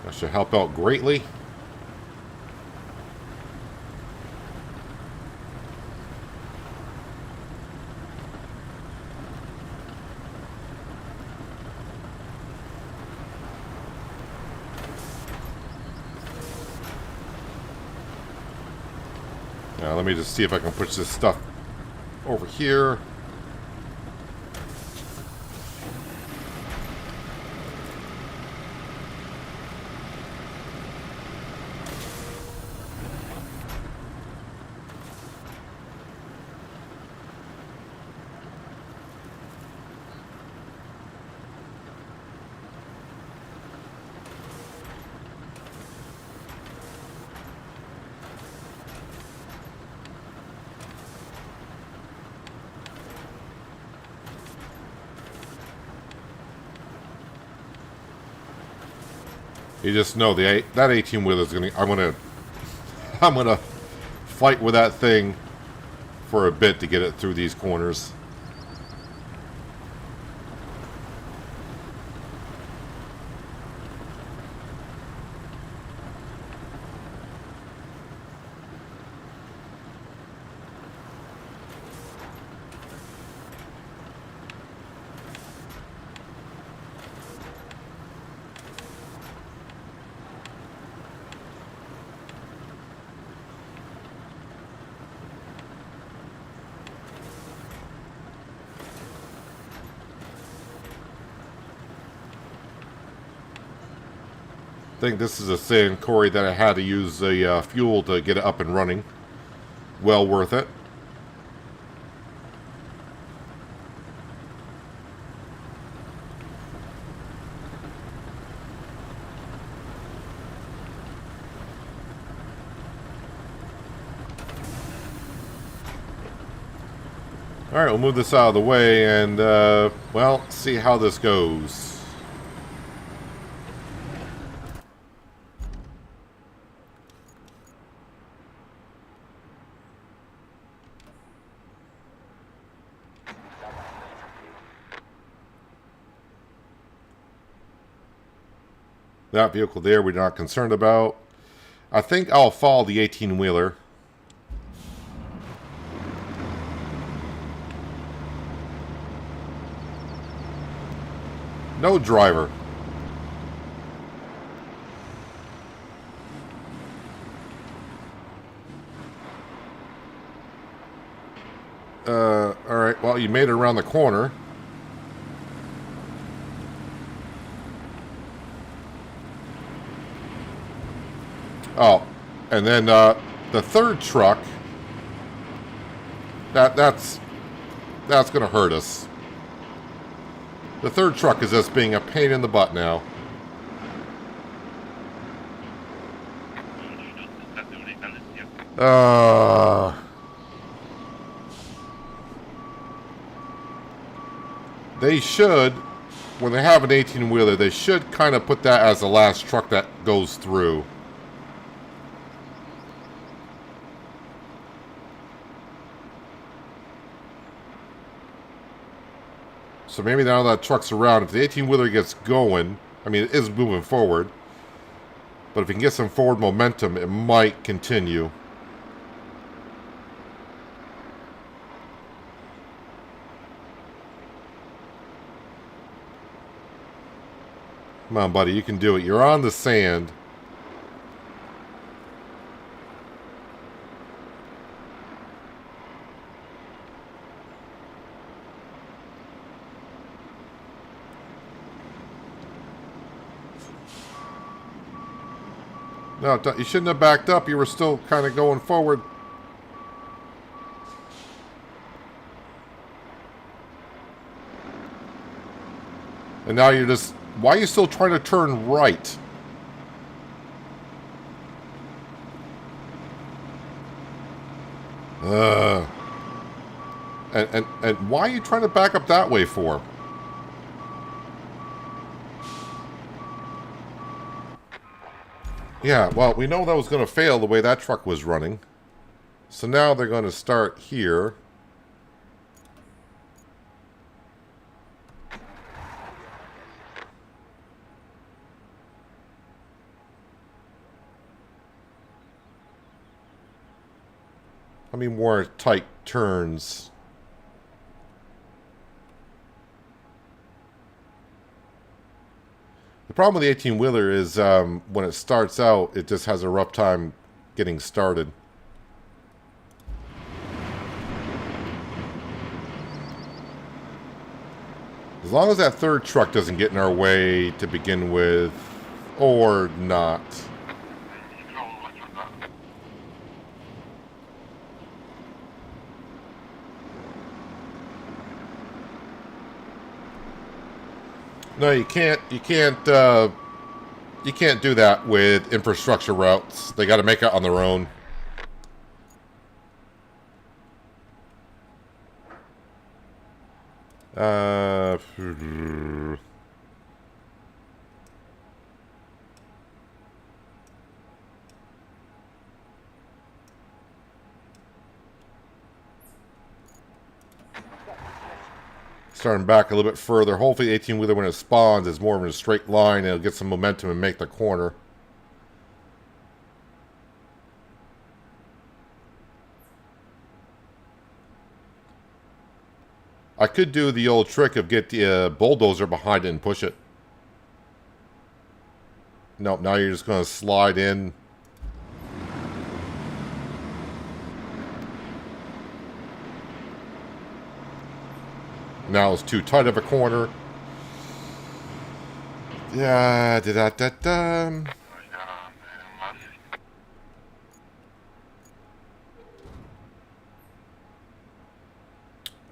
That should help out greatly. Now let me just see if I can push this stuff over here. You just know that 18-wheeler is gonna. I'm gonna fight with that thing for a bit to get it through these corners. I think this is a sand quarry that I had to use the fuel to get it up and running. Well worth it. Alright, we'll move this out of the way and, well, see how this goes. That vehicle there we're not concerned about. I think I'll follow the 18-wheeler. No driver. Alright, well, you made it around the corner. Oh, and then the third truck, that's going to hurt us. The third truck is just being a pain in the butt now. They should, when they have an 18-wheeler, they should kind of put that as the last truck that goes through. So maybe now that truck's around, if the 18-wheeler gets going, I mean, it is moving forward. But if we can get some forward momentum, it might continue. Come on, buddy, you can do it. You're on the sand. No, you shouldn't have backed up. You were still kind of going forward. And now you're just... Why are you still trying to turn right? And why are you trying to back up that way for? Yeah, well, we know that was going to fail the way that truck was running. So now they're going to start here. How many more tight turns? The problem with the 18-wheeler is when it starts out, it just has a rough time getting started. As long as that third truck doesn't get in our way to begin with, or not. No, you can't do that with infrastructure routes. They got to make it on their own. Starting back a little bit further. Hopefully 18-wheeler when it spawns is more of a straight line and it'll get some momentum and make the corner. I could do the old trick of get the bulldozer behind it and push it. Nope, now you're just going to slide in. Now it's too tight of a corner. Yeah, da-da-da-da.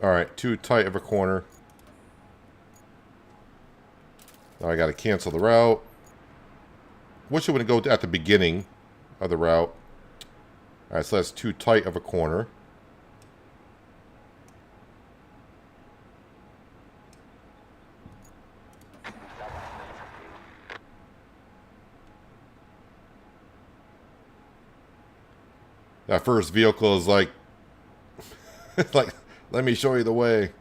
Alright, too tight of a corner. Now I gotta cancel the route. Wish it would go at the beginning of the route. Alright, so that's too tight of a corner. That first vehicle is like, it's like, let me show you the way.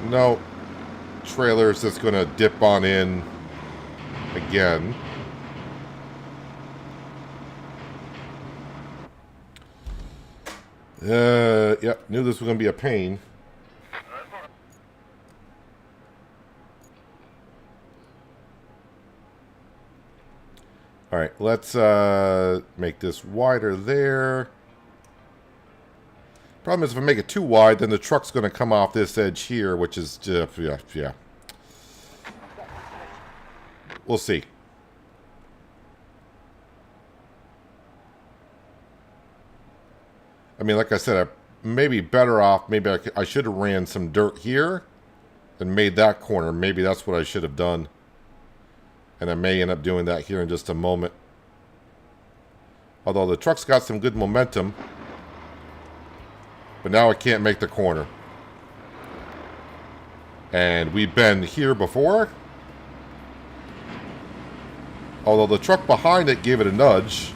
No, trailer's just gonna dip on in again. Yep, knew this was going to be a pain. Alright, let's make this wider there. Problem is if I make it too wide, then the truck's going to come off this edge here, which is just, yeah. We'll see. I mean, like I said, I may be better off. Maybe I should have ran some dirt here and made that corner. Maybe that's what I should have done. And I may end up doing that here in just a moment. Although the truck's got some good momentum. But now I can't make the corner. And we've been here before. Although the truck behind it gave it a nudge.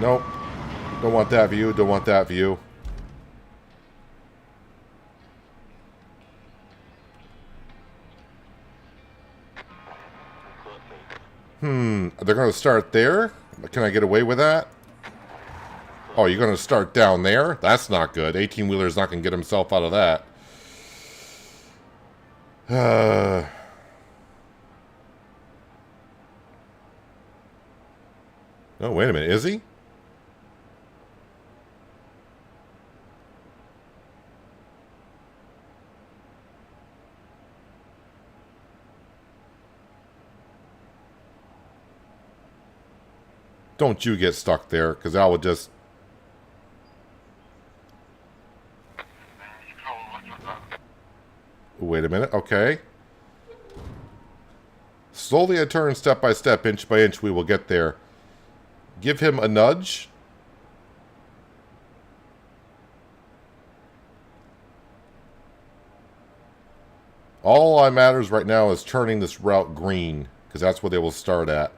Nope. Don't want that view. Don't want that view. They're going to start there? Can I get away with that? Oh, you're going to start down there? That's not good. 18-wheeler's not going to get himself out of that. Oh, wait a minute. Is he? Don't you get stuck there, because I would just... Wait a minute. Okay. Slowly I turn, step by step, inch by inch, we will get there. Give him a nudge. All that matters right now is turning this route green, because that's where they will start at.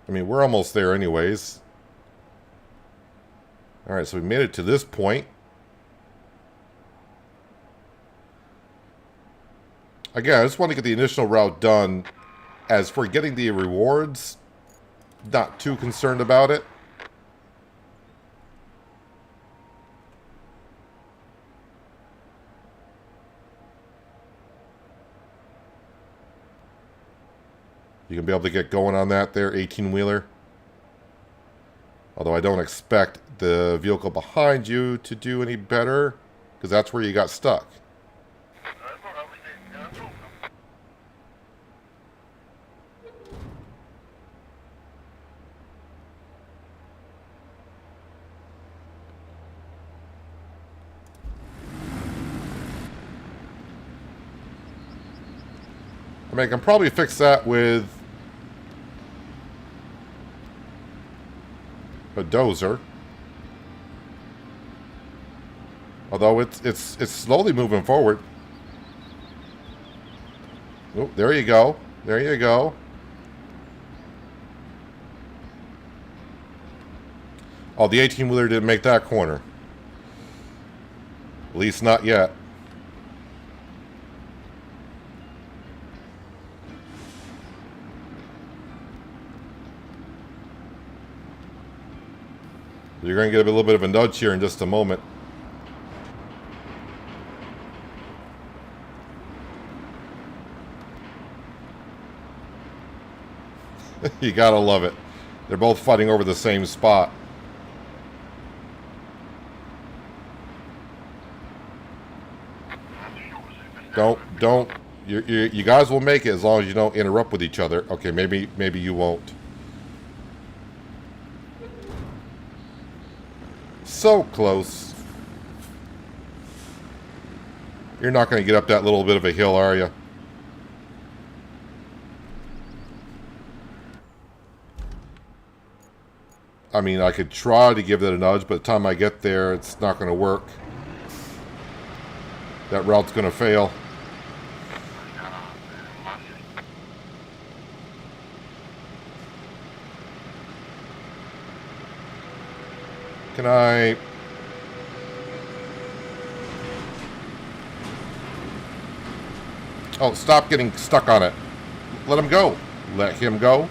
I mean, we're almost there anyways. Alright, so we made it to this point. Again, I just want to get the initial route done. As for getting the rewards, not too concerned about it. You can be able to get going on that there, 18-wheeler. Although I don't expect the vehicle behind you to do any better, because that's where you got stuck. I mean, I can probably fix that with a dozer. Although it's slowly moving forward. Oh, there you go. There you go. Oh, the 18-wheeler didn't make that corner. At least not yet. You're going to get a little bit of a nudge here in just a moment. You gotta love it. They're both fighting over the same spot. Don't. You guys will make it as long as you don't interrupt with each other. Okay, maybe you won't. So close. You're not going to get up that little bit of a hill, are you? I mean, I could try to give it a nudge, but by the time I get there, it's not going to work. That route's going to fail. Can I... Oh, stop getting stuck on it. Let him go. Let him go.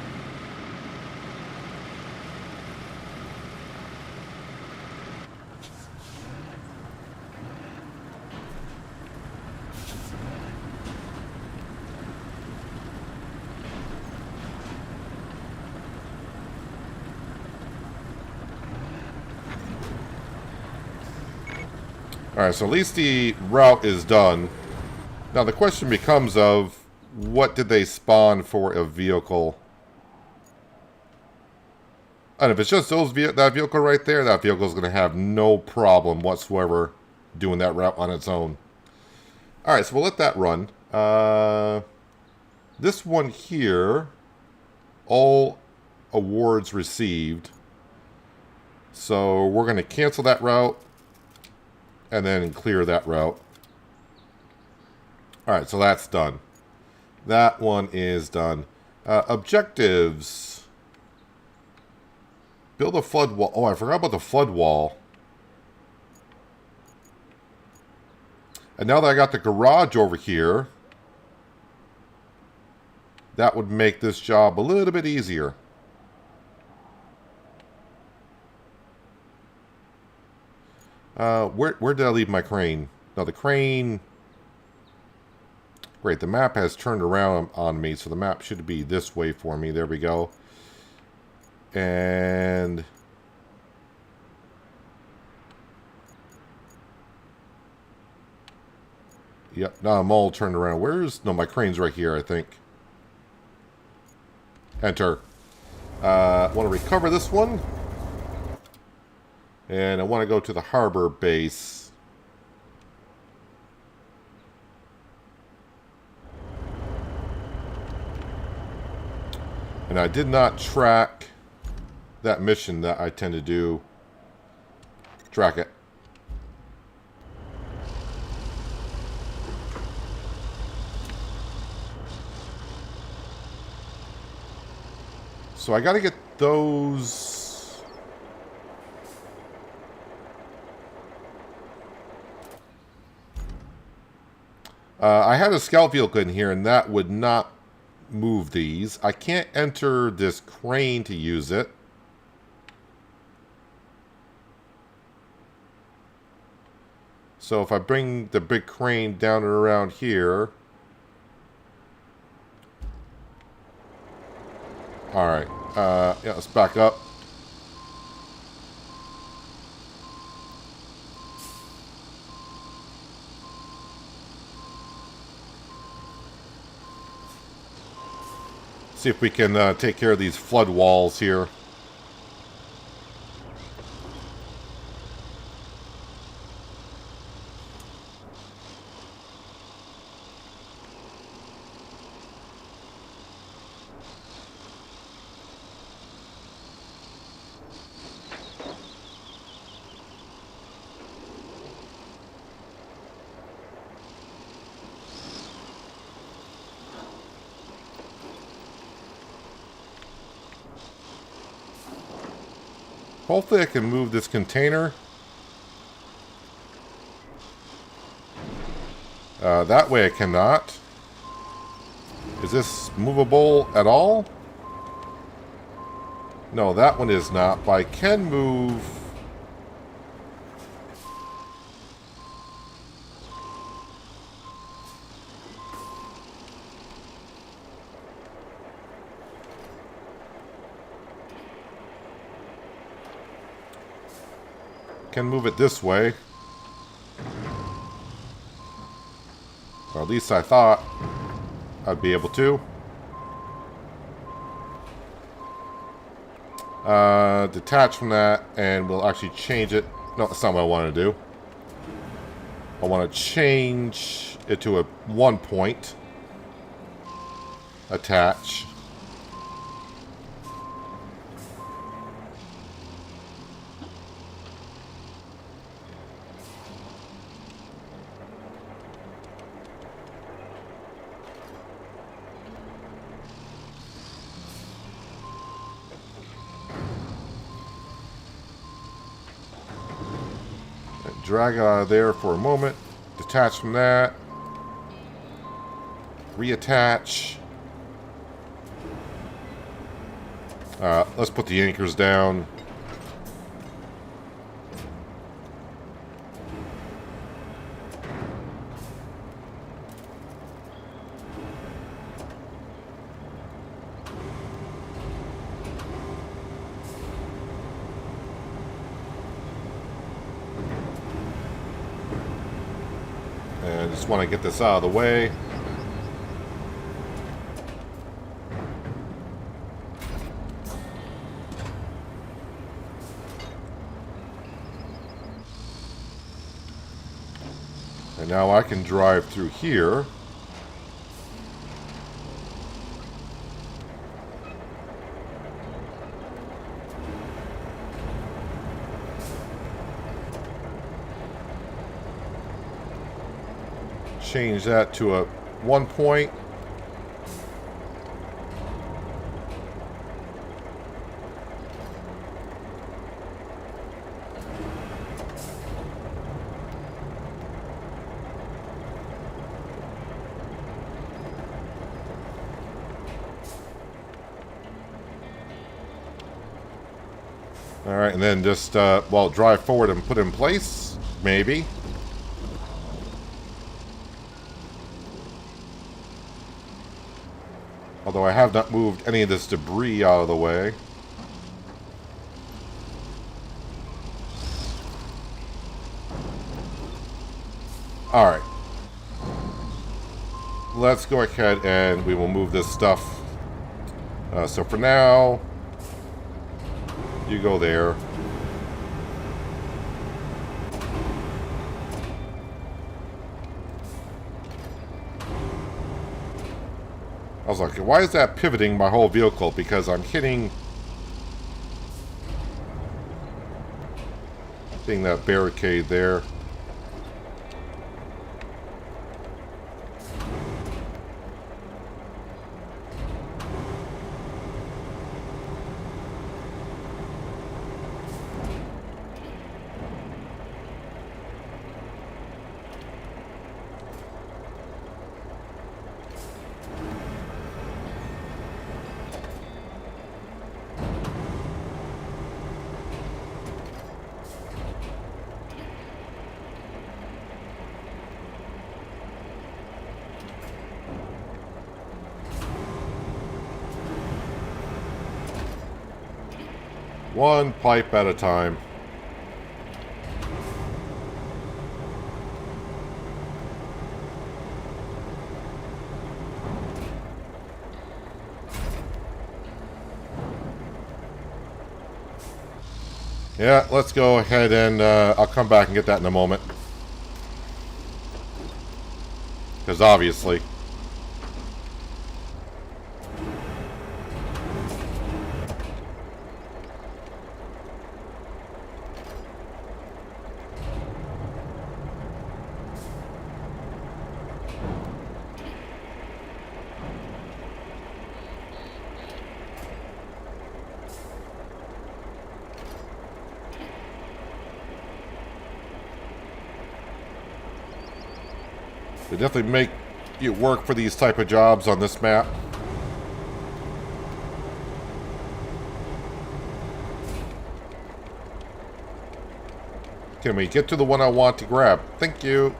Alright, so at least the route is done. Now the question becomes of, what did they spawn for a vehicle? And if it's just that vehicle right there, that vehicle is going to have no problem whatsoever doing that route on its own. All right, so we'll let that run. This one here, all awards received. So we're going to cancel that route and then clear that route. All right, so that's done. That one is done. Objectives. Build a flood wall. Oh, I forgot about the flood wall. And now that I got the garage over here, that would make this job a little bit easier. Where did I leave my crane? No, the crane... Great, the map has turned around on me, so the map should be this way for me. There we go. And... Yep, now I'm all turned around. Where's... No, my crane's right here, I think. Enter. I want to recover this one. And I want to go to the harbor base. And I did not track that mission that I tend to do. Track it. So I got to get those... I had a scout vehicle in here, and that would not move these. I can't enter this crane to use it. So if I bring the big crane down and around here... Alright, yeah, let's back up. See if we can take care of these flood walls here. Hopefully I can move this container. That way I cannot. Is this movable at all? No, that one is not, but I can move... Can move it this way. Or at least I thought I'd be able to. Detach from that, and we'll actually change it. No, that's not what I want to do. I want to change it to a 1 point. Attach. Drag it out of there for a moment. Detach from that. Reattach. Let's put the anchors down. And just want to get this out of the way. And now I can drive through here. Change that to a 1 point. Alright, and then just, well, drive forward and put in place, maybe. Although I have not moved any of this debris out of the way. Alright. Let's go ahead and we will move this stuff. So for now, you go there. I was like, why is that pivoting my whole vehicle? Because I'm hitting that barricade there. One pipe at a time. Yeah, let's go ahead and I'll come back and get that in a moment. Because obviously... They definitely make it work for these type of jobs on this map. Can we get to the one I want to grab? Thank you.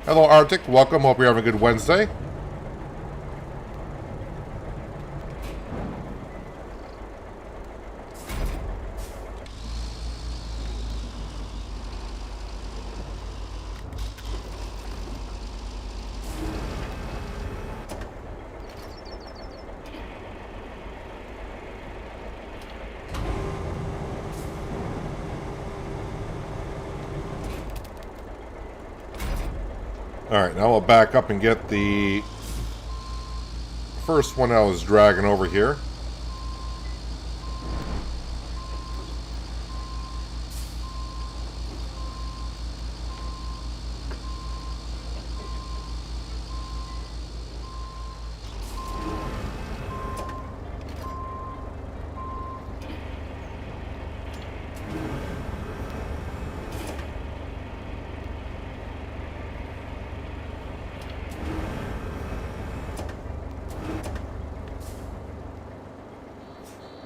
Hello, Arctic. Welcome. Hope you're having a good Wednesday. Alright, now I'll back up and get the first one I was dragging over here.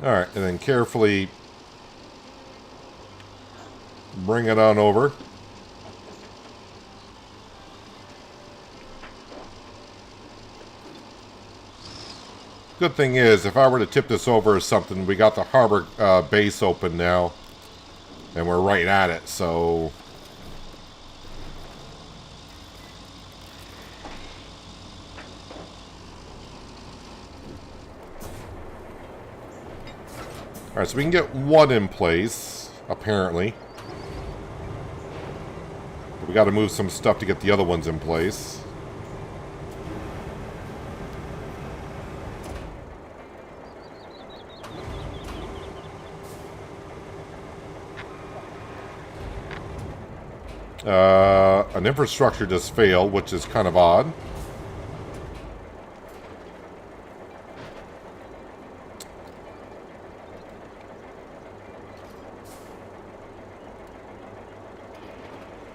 Alright, and then carefully bring it on over. Good thing is, if I were to tip this over or something, we got the harbor base open now. And we're right at it, so... Alright, so we can get one in place, apparently. We got to move some stuff to get the other ones in place. An infrastructure just failed, which is kind of odd.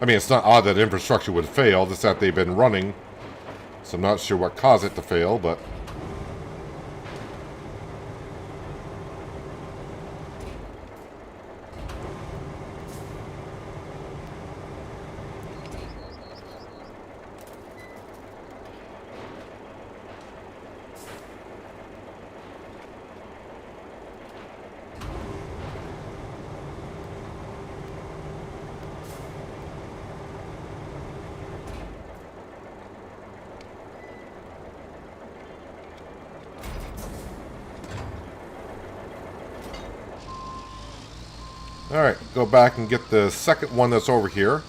I mean, it's not odd that infrastructure would fail, just that they've been running. So I'm not sure what caused it to fail, but... Alright, go back and get the second one that's over here.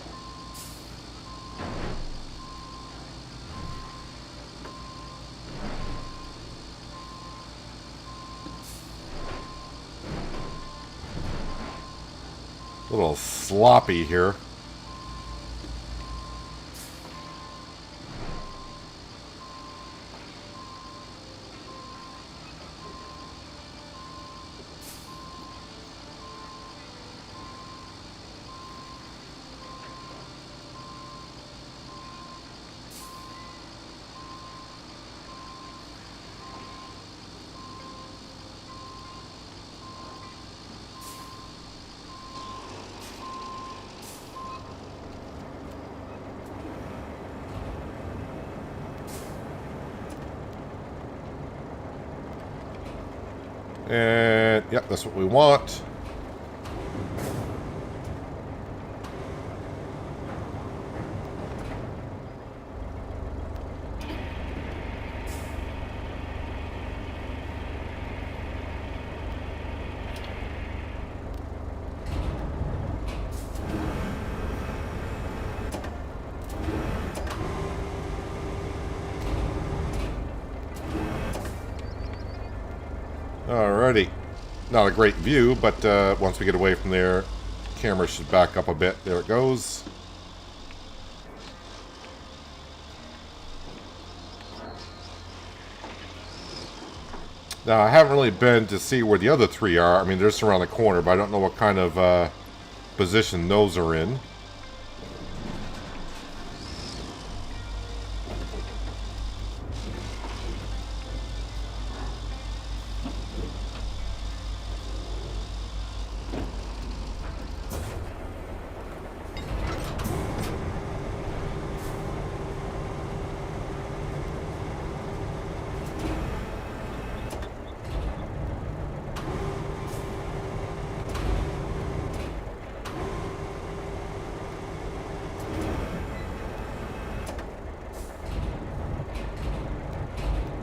A little sloppy here. And, yep, that's what we want. Alrighty. Not a great view, but once we get away from there, camera should back up a bit. There it goes. Now, I haven't really been to see where the other three are. I mean, they're just around the corner, but I don't know what kind of position those are in.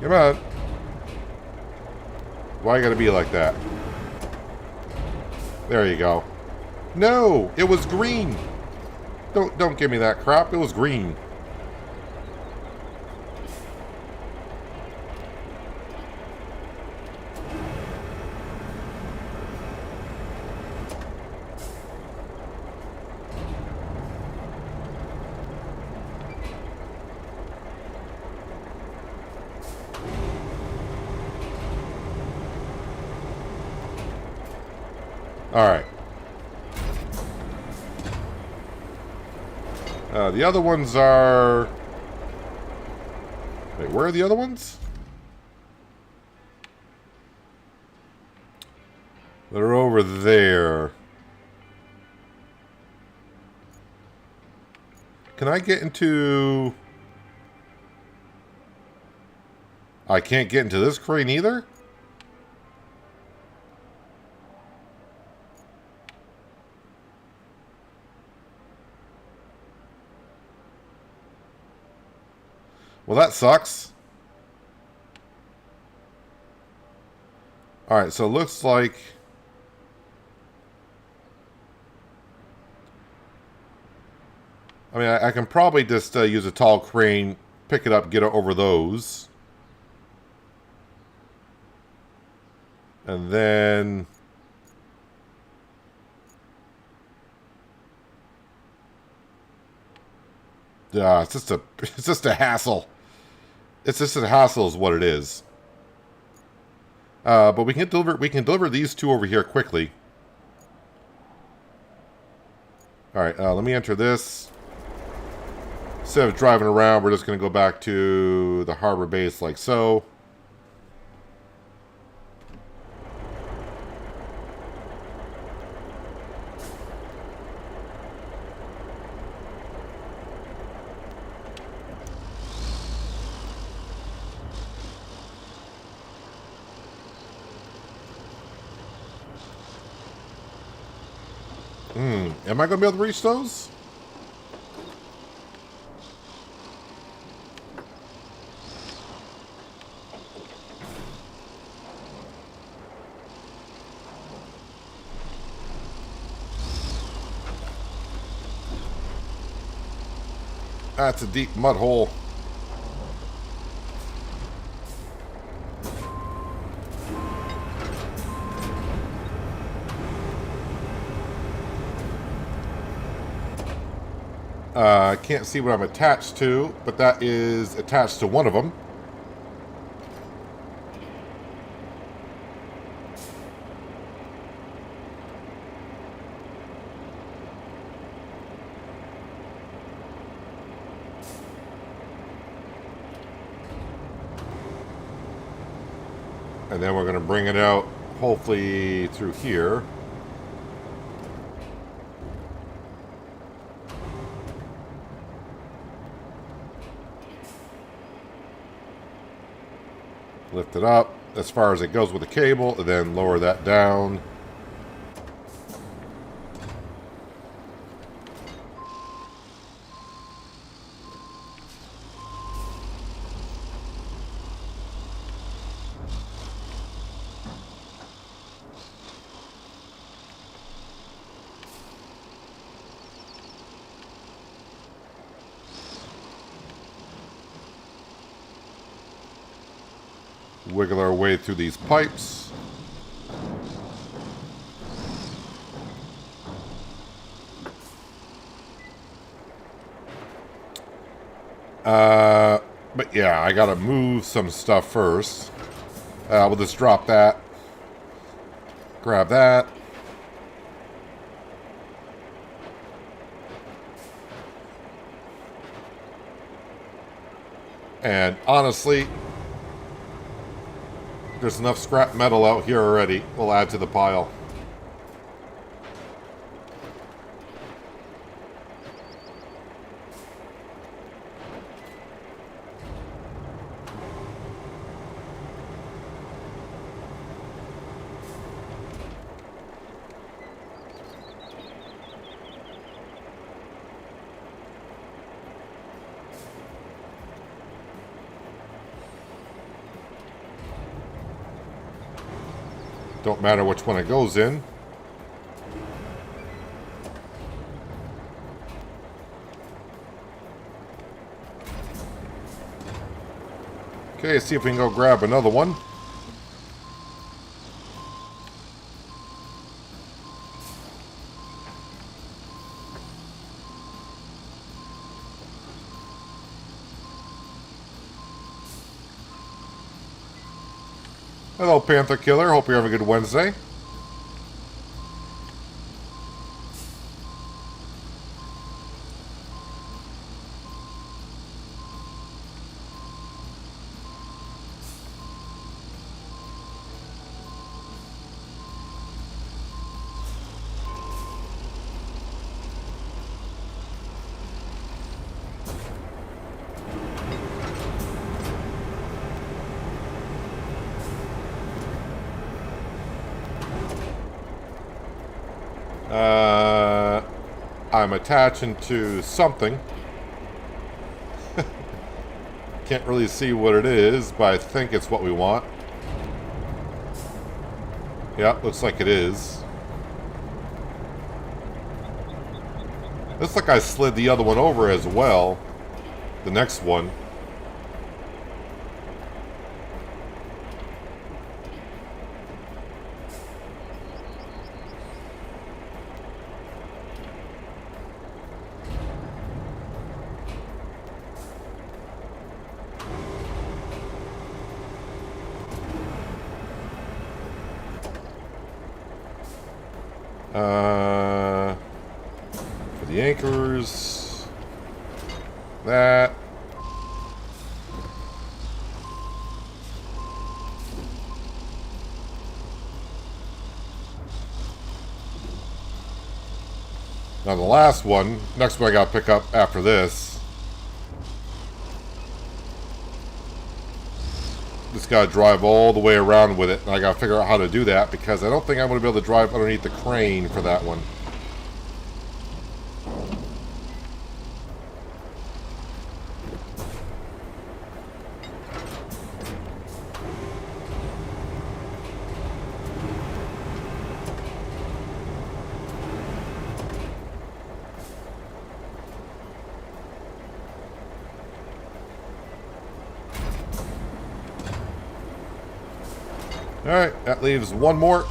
Come on. Why you gotta be like that? There you go. No! It was green! Don't give me that crap. It was green. Alright. The other ones are... Wait, where are the other ones? They're over there. Can I get into... I can't get into this crane either? Well, that sucks. Alright, so it looks like... I mean, I can probably just use a tall crane, pick it up, get it over those. And then... it's just a hassle. It's just a hassle is what it is. But we can deliver these two over here quickly. Alright, let me enter this. Instead of driving around, we're just going to go back to the harbor base like so. Am I going to be able to reach those? That's a deep mud hole. I can't see what I'm attached to, but that is attached to one of them. And then we're going to bring it out, hopefully, through here. Lift it up as far as it goes with the cable, and then lower that down. Wiggle our way through these pipes. But yeah, I gotta move some stuff first. We'll just drop that. Grab that. And honestly, there's enough scrap metal out here already. We'll add to the pile. Don't matter which one it goes in. Okay, see if we can go grab another one. Hello, Panther Killer. Hope you're having a good Wednesday. I'm attaching to something. Can't really see what it is, but I think it's what we want. Yeah, looks like it is. Looks like I slid the other one over as well. The next one. For the anchors, that. Now the last one, next one I gotta pick up after this. Just gotta drive all the way around with it, and I gotta figure out how to do that because I don't think I'm gonna be able to drive underneath the crane for that one. Alright, that leaves one more.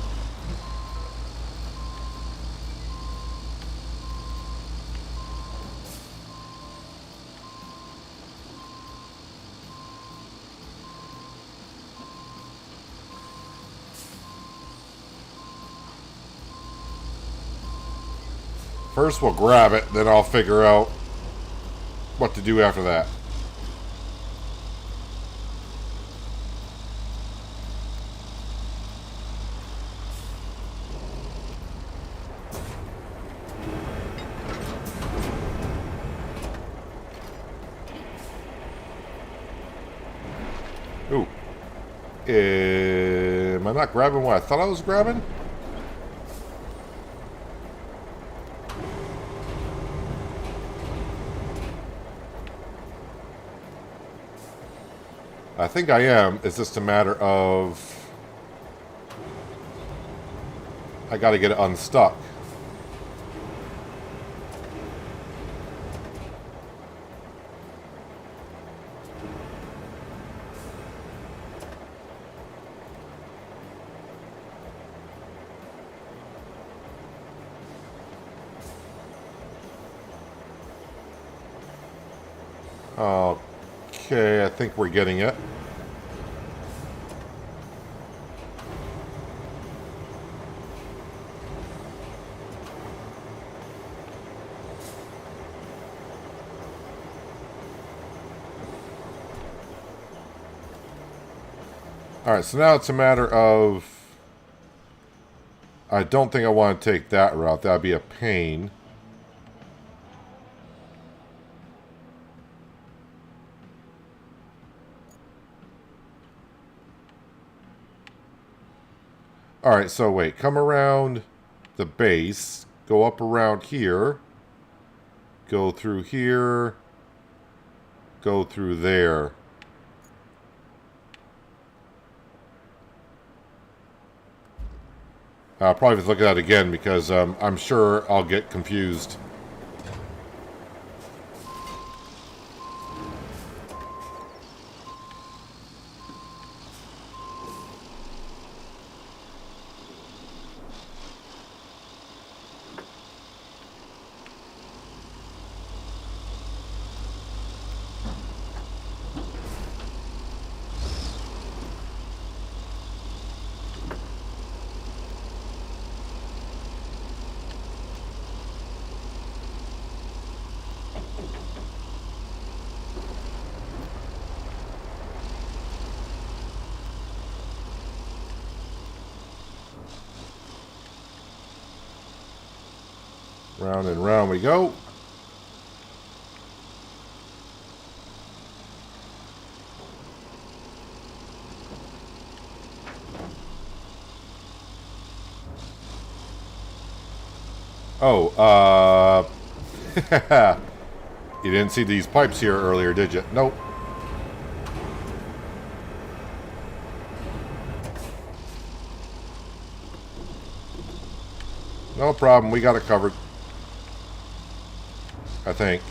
First we'll grab it, then I'll figure out what to do after that. Ooh. Am I not grabbing what I thought I was grabbing? I think I am. It's just a matter of... I gotta get it unstuck. Okay, I think we're getting it. Alright, so now it's a matter of... I don't think I want to take that route. That'd be a pain. Alright, so wait. Come around the base. Go up around here. Go through here. Go through there. I'll probably have to look at that again because I'm sure I'll get confused. Round and round we go. Oh, you didn't see these pipes here earlier, did you? Nope. No problem, we got it covered. I think.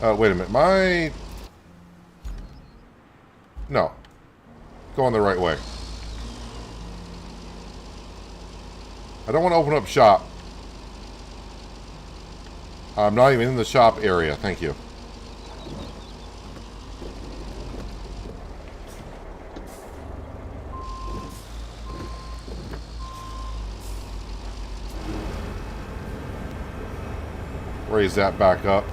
Wait a minute. No. Going the right way. I don't want to open up shop. I'm not even in the shop area. Thank you. Raise that back up.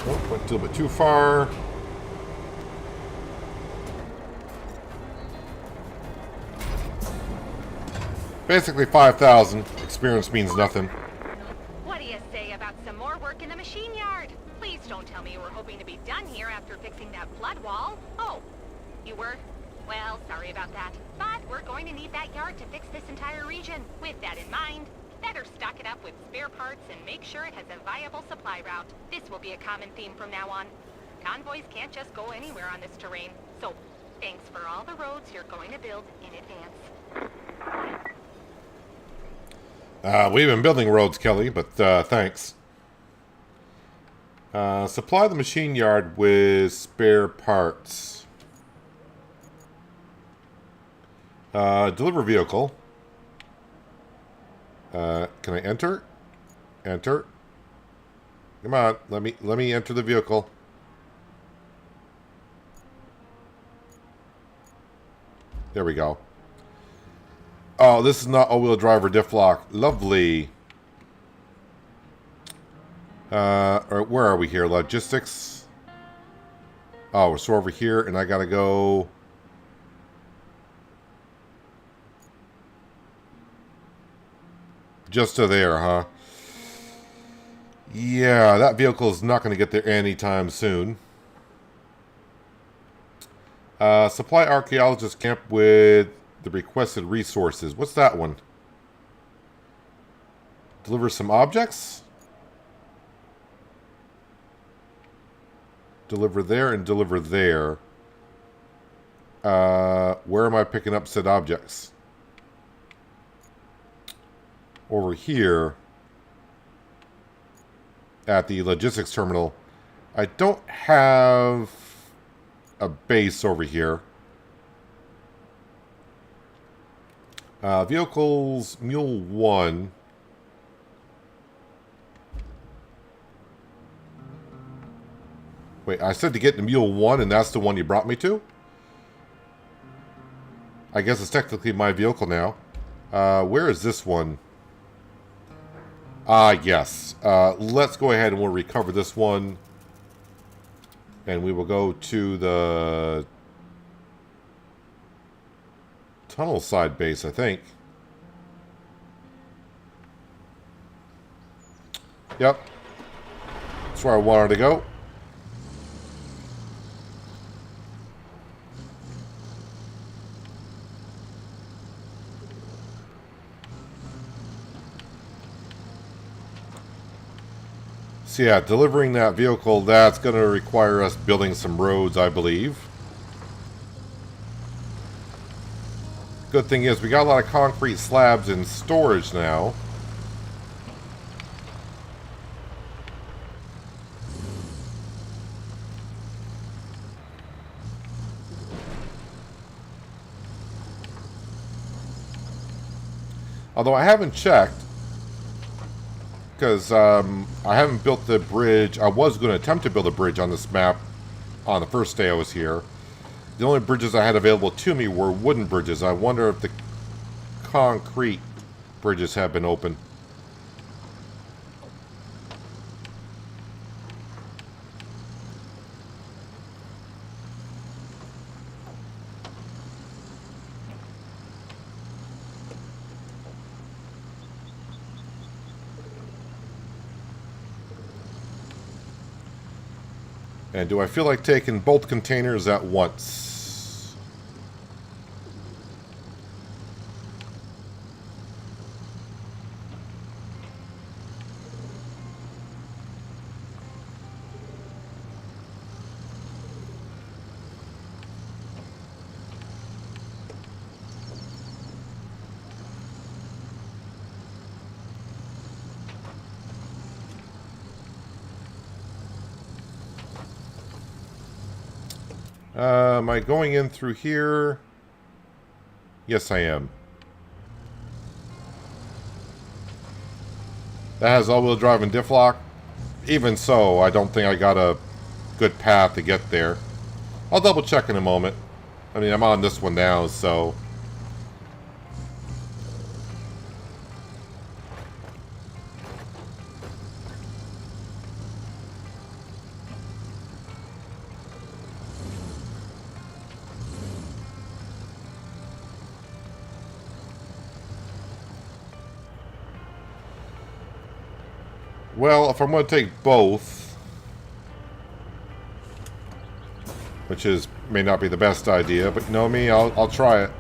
Oh, went a little bit too far. Basically 5,000. Experience means nothing. What do you say about some more work in the machine yard? Please don't tell me you were hoping to be done here after fixing that flood wall. Oh, you were? Well, sorry about that. But we're going to need that yard to fix this entire region. With that in mind, better stock it up with spare parts and make sure it has a viable supply route. This will be a common theme from now on. Convoys can't just go anywhere on this terrain. So, thanks for all the roads you're going to build in advance. We've been building roads, Kelly, but thanks. Supply the machine yard with spare parts. Deliver vehicle. Can I enter? Enter. Come on, let me enter the vehicle. There we go. Oh, this is not all-wheel drive or diff lock. Lovely. Or where are we here? Logistics. Oh, so over here, and I gotta go. Just to there, huh? Yeah, that vehicle is not going to get there anytime soon. Supply Archaeologist camp with the requested resources. What's that one? Deliver some objects? Deliver there and deliver there. Where am I picking up said objects? Over here at the logistics terminal. I don't have a base over here. Vehicles, Mule 1. Wait, I said to get to Mule 1 and that's the one you brought me to? I guess it's technically my vehicle now. Where is this one? Yes. Let's go ahead and we'll recover this one. And we will go to the tunnel side base, I think. Yep. That's where I wanted to go. So yeah, delivering that vehicle, that's going to require us building some roads, I believe. Good thing is we got a lot of concrete slabs in storage now. Although I haven't checked. Because I haven't built the bridge. I was going to attempt to build a bridge on this map on the first day I was here. The only bridges I had available to me were wooden bridges. I wonder if the concrete bridges have been open. And do I feel like taking both containers at once? Am I going in through here? Yes, I am. That has all-wheel drive and diff lock. Even so, I don't think I got a good path to get there. I'll double check in a moment. I mean, I'm on this one now, so... Well, if I'm going to take both, which is may not be the best idea, but you know me, I'll try it.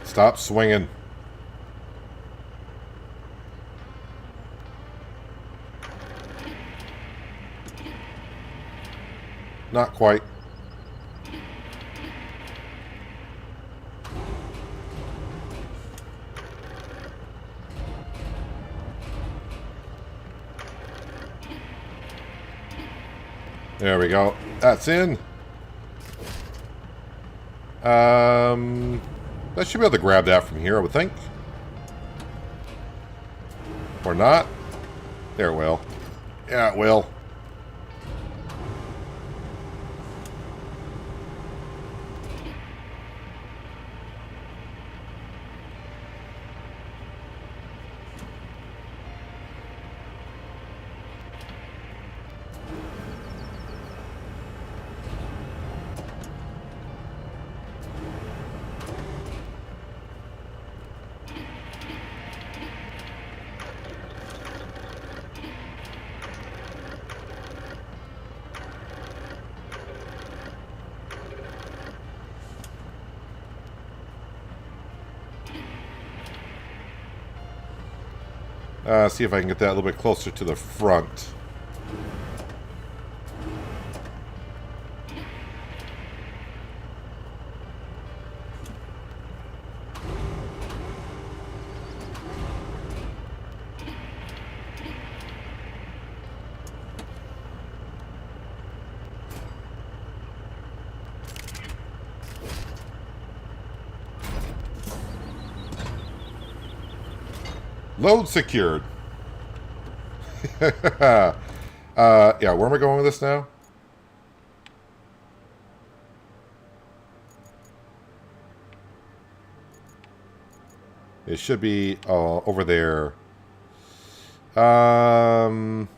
Stop swinging. Not quite. There we go. That's in. I should be able to grab that from here, I would think. Or not. There it will. Yeah, it will. See if I can get that a little bit closer to the front. Load secured. Yeah, where am I going with this now? It should be over there. Alright,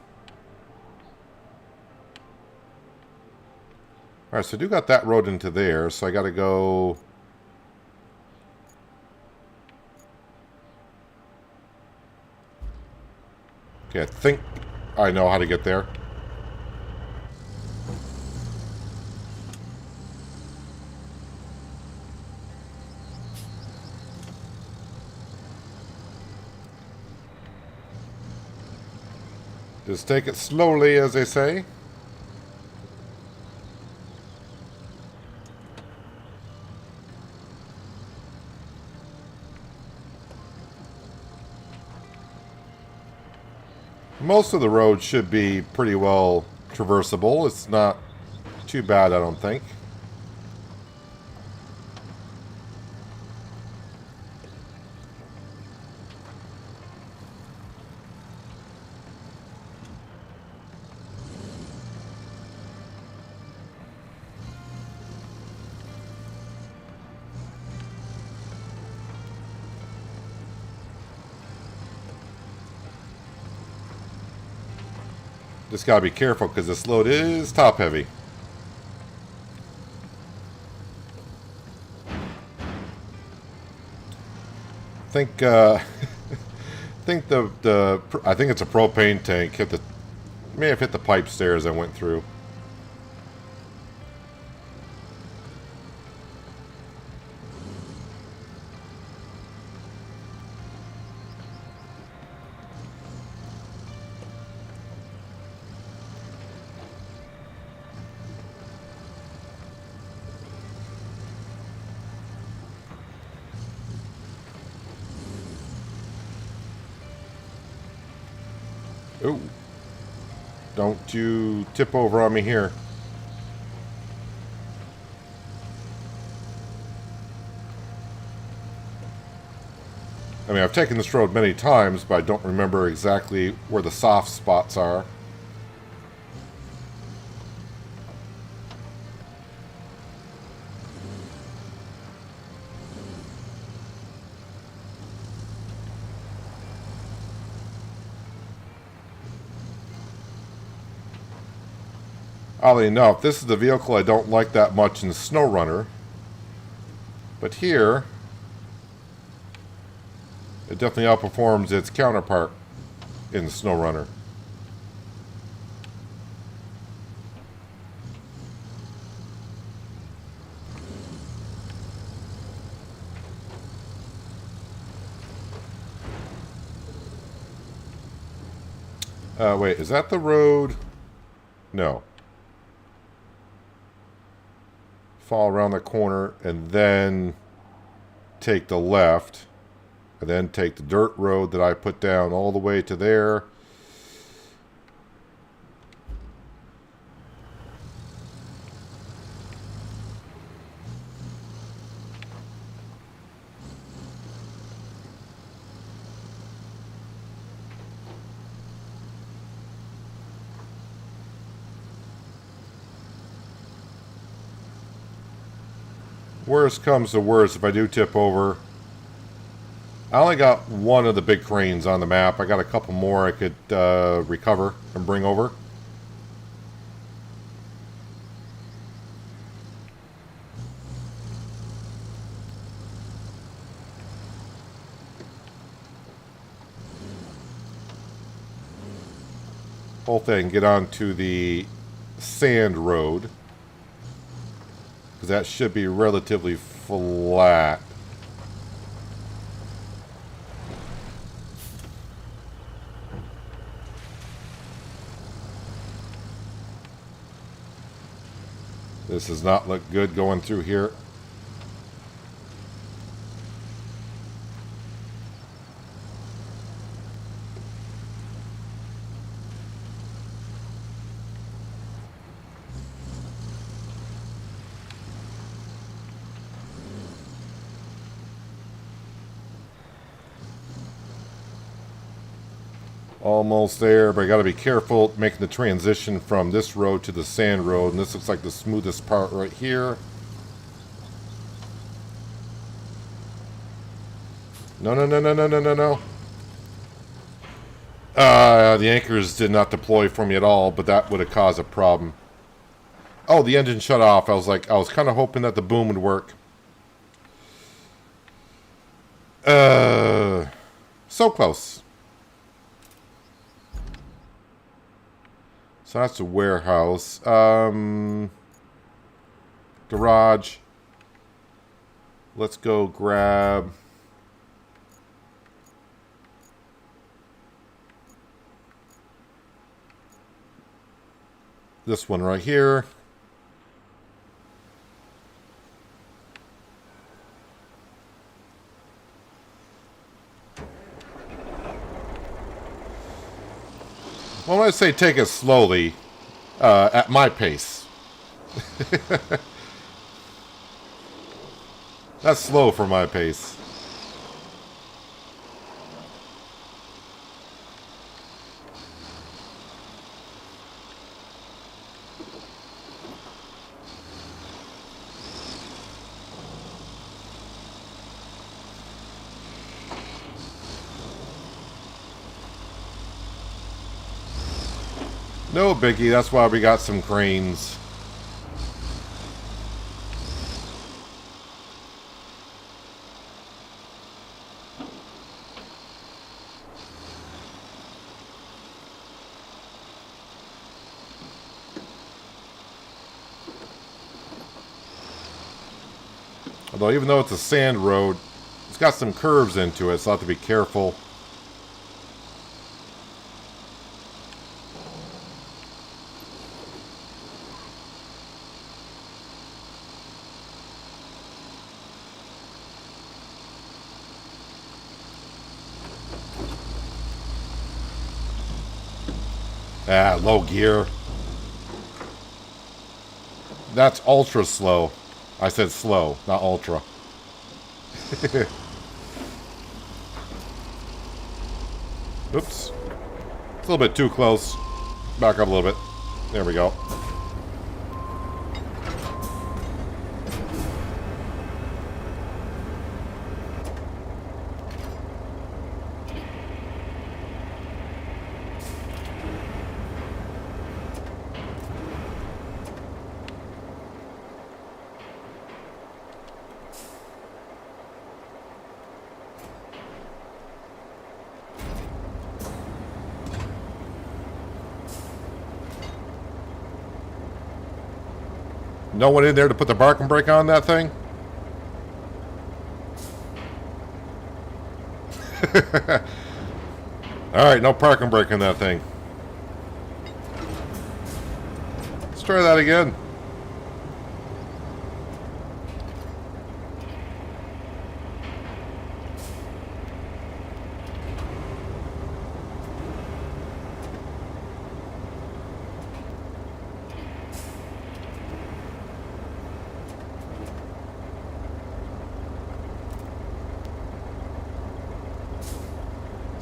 so I do got that road into there, so I gotta go... Okay, I think I know how to get there. Just take it slowly, as they say. Most of the road should be pretty well traversable. It's not too bad, I don't think. Just gotta be careful because this load is top heavy. I think I think it's a propane tank hit the may have hit the pipe stairs I went through. Ooh. Don't you tip over on me here. I mean, I've taken this road many times, but I don't remember exactly where the soft spots are. Oddly enough, this is the vehicle I don't like that much in SnowRunner. But here, it definitely outperforms its counterpart in SnowRunner. Wait, is that the road? No. Fall around the corner and then take the left and then take the dirt road that I put down all the way to there. Worst comes to worst, if I do tip over, I only got one of the big cranes on the map. I got a couple more I could recover and bring over. Hopefully I can get onto the sand road, because that should be relatively flat. This does not look good going through here. Almost there, but I got to be careful making the transition from this road to the sand road, and this looks like the smoothest part right here. No, no, no, no, no, no, no, no. The anchors did not deploy for me at all, but that would have caused a problem. Oh, the engine shut off. I was kind of hoping that the boom would work. So close. So that's a warehouse. Garage. Let's go grab this one right here. Well, when I say take it slowly, at my pace. That's slow for my pace. No biggie, that's why we got some cranes. Although even though it's a sand road, it's got some curves into it, so I'll have to be careful. Ah, low gear. That's ultra slow. I said slow, not ultra. Oops. It's a little bit too close. Back up a little bit. There we go. No one in there to put the parking brake on that thing? Alright, no parking brake on that thing. Let's try that again.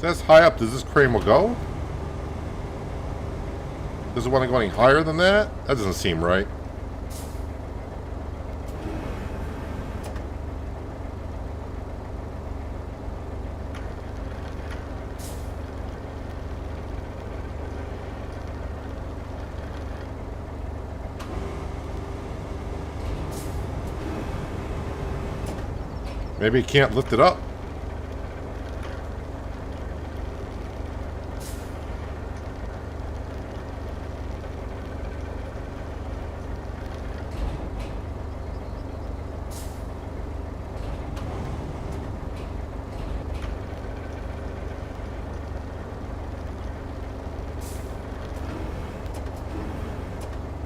That's high up. Does this crane will go? Does it want to go any higher than that? That doesn't seem right. Maybe it can't lift it up.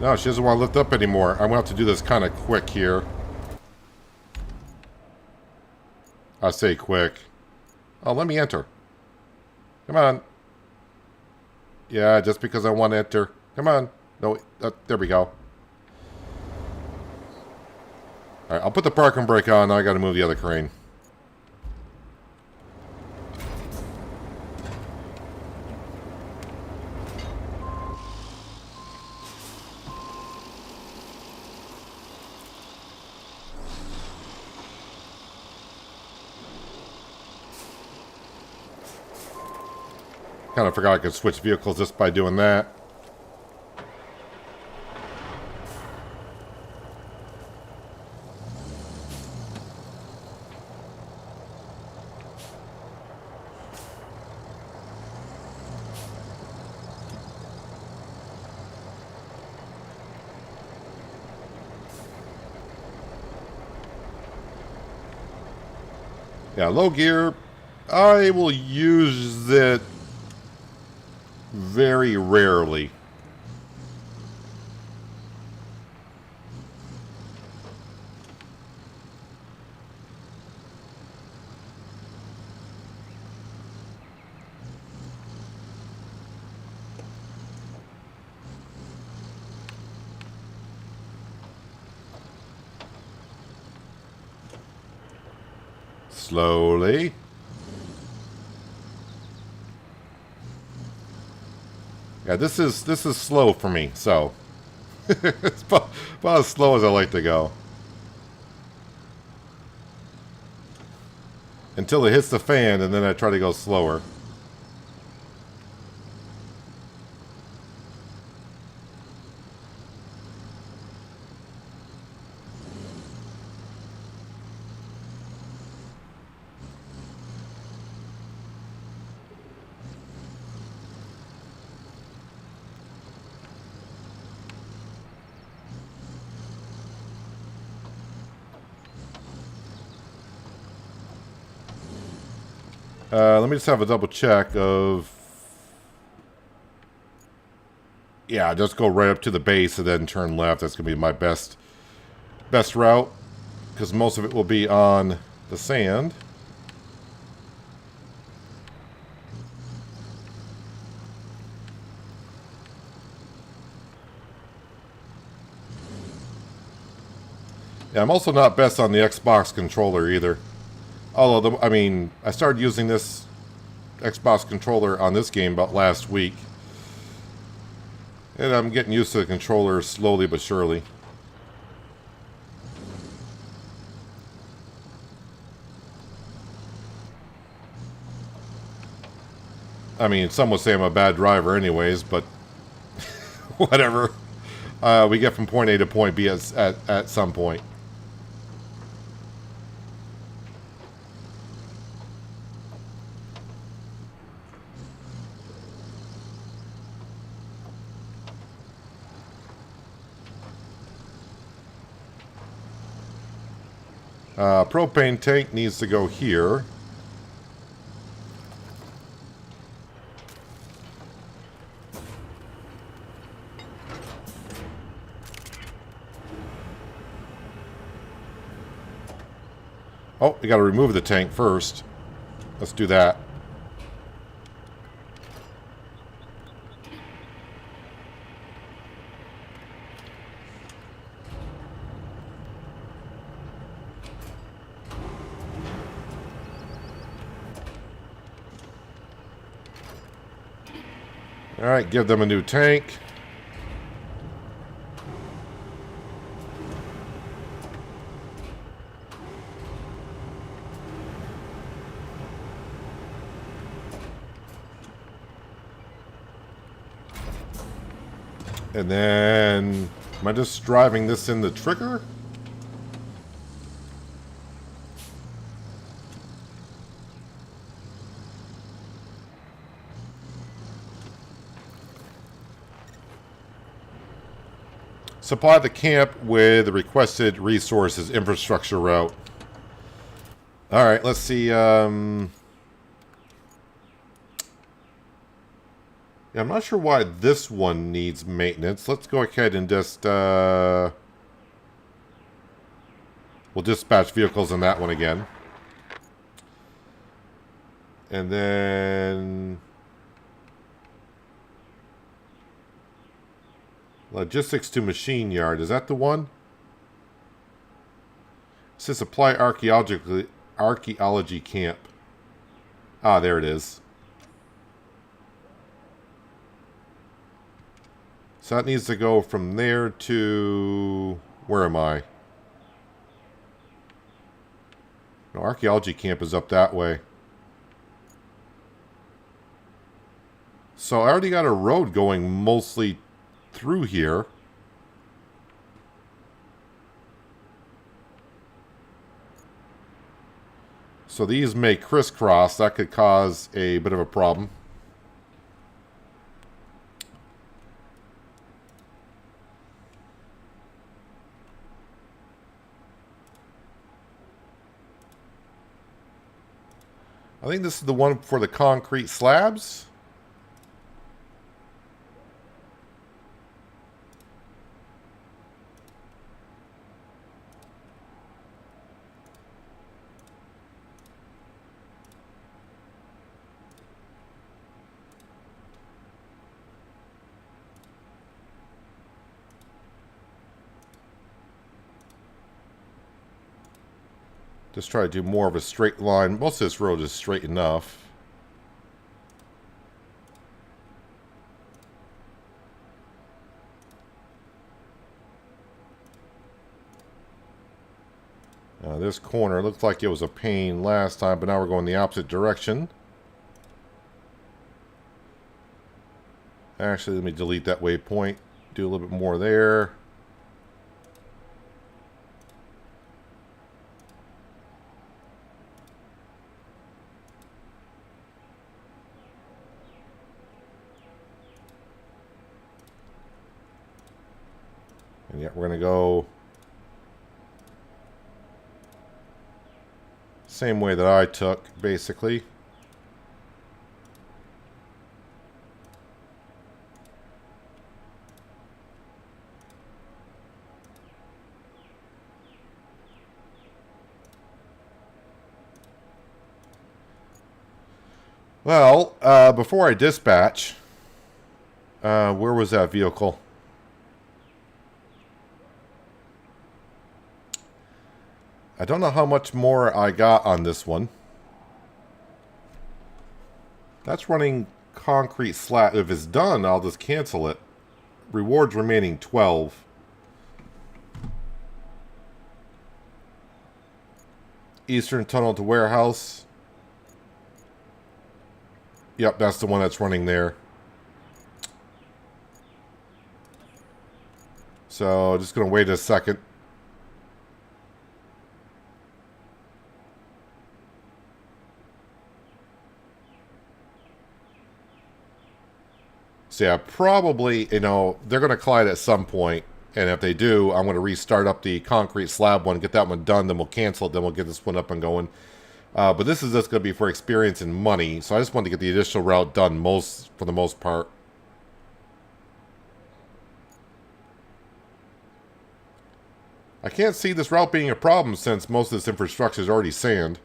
No, she doesn't want to lift up anymore. I'm going to have to do this kind of quick here. I say quick. Oh, let me enter. Come on. Yeah, just because I want to enter. Come on. No, there we go. Alright, I'll put the parking brake on. Now I got to move the other crane. Kind of forgot I could switch vehicles just by doing that. Yeah, low gear, I will use it very rarely. Slowly. Yeah, this is slow for me, so it's about as slow as I like to go. Until it hits the fan, and then I try to go slower. Let me just have a double check of... Yeah, just go right up to the base and then turn left. That's going to be my best route, because most of it will be on the sand. Yeah, I'm also not best on the Xbox controller either. Although, I mean, I started using this Xbox controller on this game about last week. And I'm getting used to the controller slowly but surely. I mean, some would say I'm a bad driver anyways, but whatever. We get from point A to point B at some point. Propane tank needs to go here. Oh, we got to remove the tank first. Let's do that. Alright, give them a new tank. And then, am I just driving this in the trigger? Supply the camp with the requested resources infrastructure route. Alright, let's see. Yeah, I'm not sure why this one needs maintenance. Let's go ahead and just... we'll dispatch vehicles in that one again. And then... Logistics to machine yard. Is that the one? It says supply archaeology camp. Ah, there it is. So that needs to go from there to... Where am I? No, archaeology camp is up that way. So I already got a road going mostly through here. So these may crisscross. That could cause a bit of a problem. I think this is the one for the concrete slabs. Just try to do more of a straight line. Most of this road is straight enough. This corner looked like it was a pain last time, but now we're going the opposite direction. Actually, let me delete that waypoint. Do a little bit more there. And yet we're going to go same way that I took, basically. Well, before I dispatch, where was that vehicle? I don't know how much more I got on this one. That's running concrete slab. If it's done, I'll just cancel it. Rewards remaining 12. Eastern Tunnel to Warehouse. Yep, that's the one that's running there. So, just going to wait a second. So yeah, probably, you know, they're going to collide at some point. And if they do, I'm going to restart up the concrete slab one, get that one done, then we'll cancel it, then we'll get this one up and going. But this is just going to be for experience and money. So I just wanted to get the additional route done for the most part. I can't see this route being a problem since most of this infrastructure is already sand.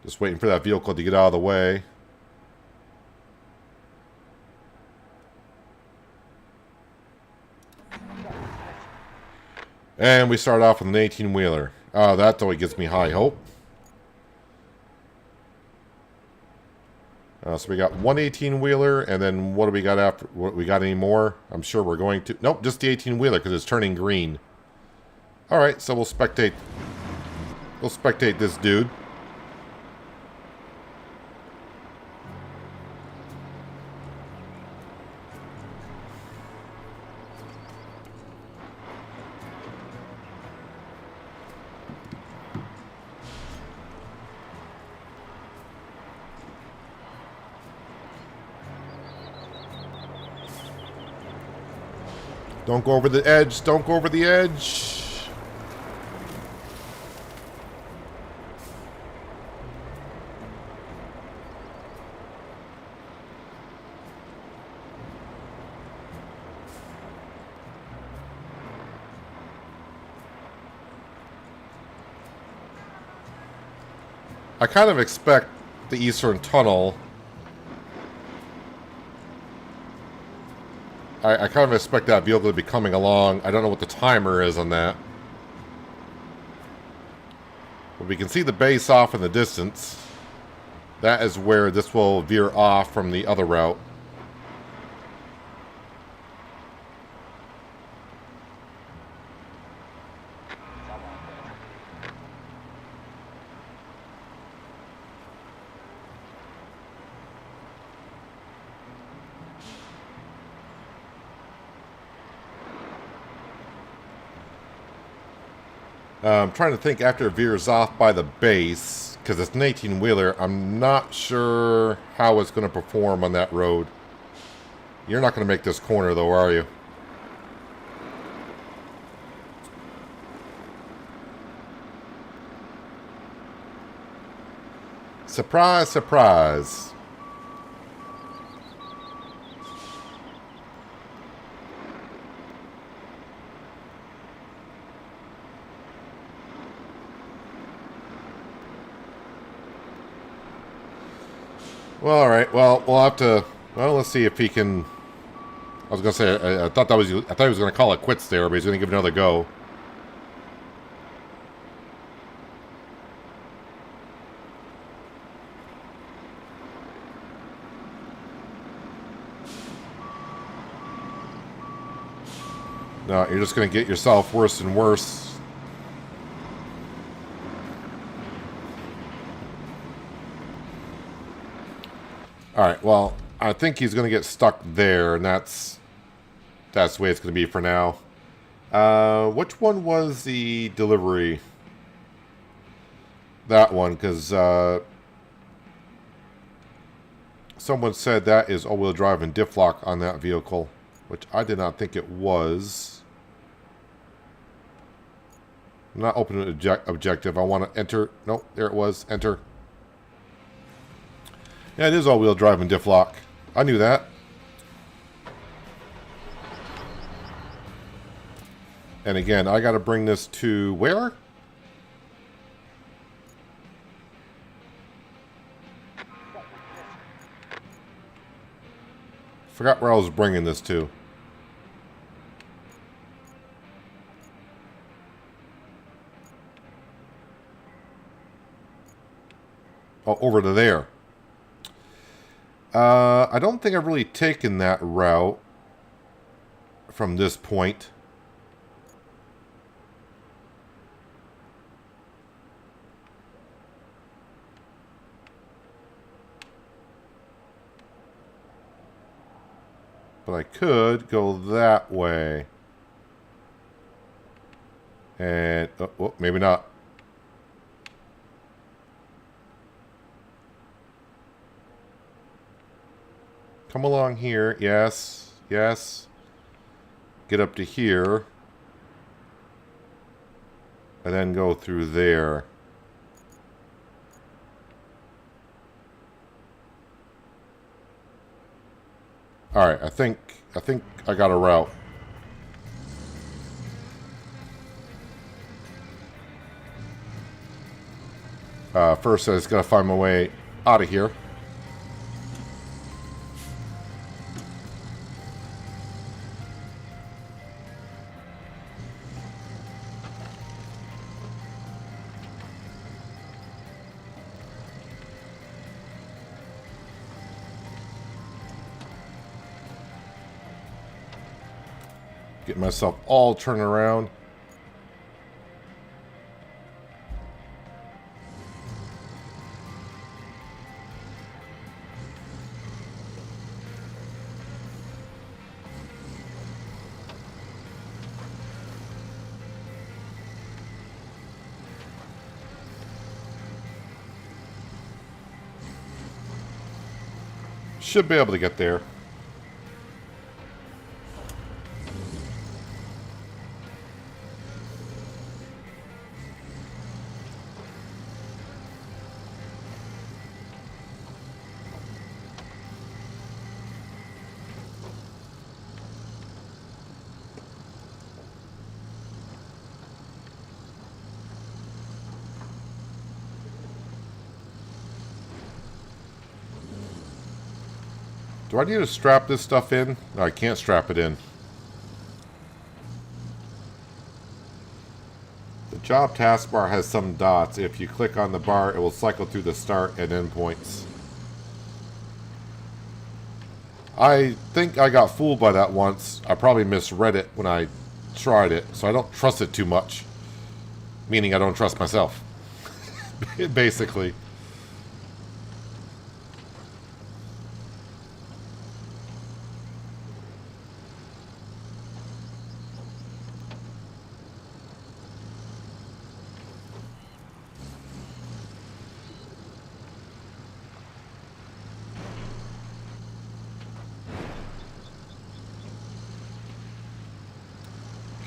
Just waiting for that vehicle to get out of the way. And we start off with an 18-wheeler. That always gives me high hope. So we got one 18-wheeler, and then what do we got after? What, we got any more? I'm sure we're going to... Nope, just the 18-wheeler, because it's turning green. Alright, so we'll spectate... We'll spectate this dude. Don't go over the edge. Don't go over the edge. I kind of expect the Eastern Tunnel... I kind of expect that vehicle to be coming along. I don't know what the timer is on that. But we can see the base off in the distance. That is where this will veer off from the other route. I'm trying to think after it veers off by the base, because it's an 18-wheeler, I'm not sure how it's going to perform on that road. You're not going to make this corner, though, are you? Surprise, surprise. Well, alright. Well, we'll have to... Well, let's see if he can... I was going to say, I thought he was going to call it quits there, but he's going to give it another go. No, you're just going to get yourself worse and worse. Alright, well, I think he's going to get stuck there, and that's the way it's going to be for now. Which one was the delivery? That one, because someone said that is all-wheel drive and diff lock on that vehicle, which I did not think it was. I'm not opening objective. I want to enter. Nope, there it was. Enter. Yeah, it is all-wheel drive and diff lock. I knew that. And again, I got to bring this to where? Forgot where I was bringing this to. Oh, over to there. I don't think I've really taken that route from this point. But I could go that way. And, oh, maybe not. Come along here. Yes. Yes. Get up to here. And then go through there. Alright, I think I got a route. First I just gotta find my way out of here. Get myself all turned around. Should be able to get there. Do I need to strap this stuff in? No, I can't strap it in. The job taskbar has some dots. If you click on the bar, it will cycle through the start and end points. I think I got fooled by that once. I probably misread it when I tried it, so I don't trust it too much. Meaning I don't trust myself. Basically.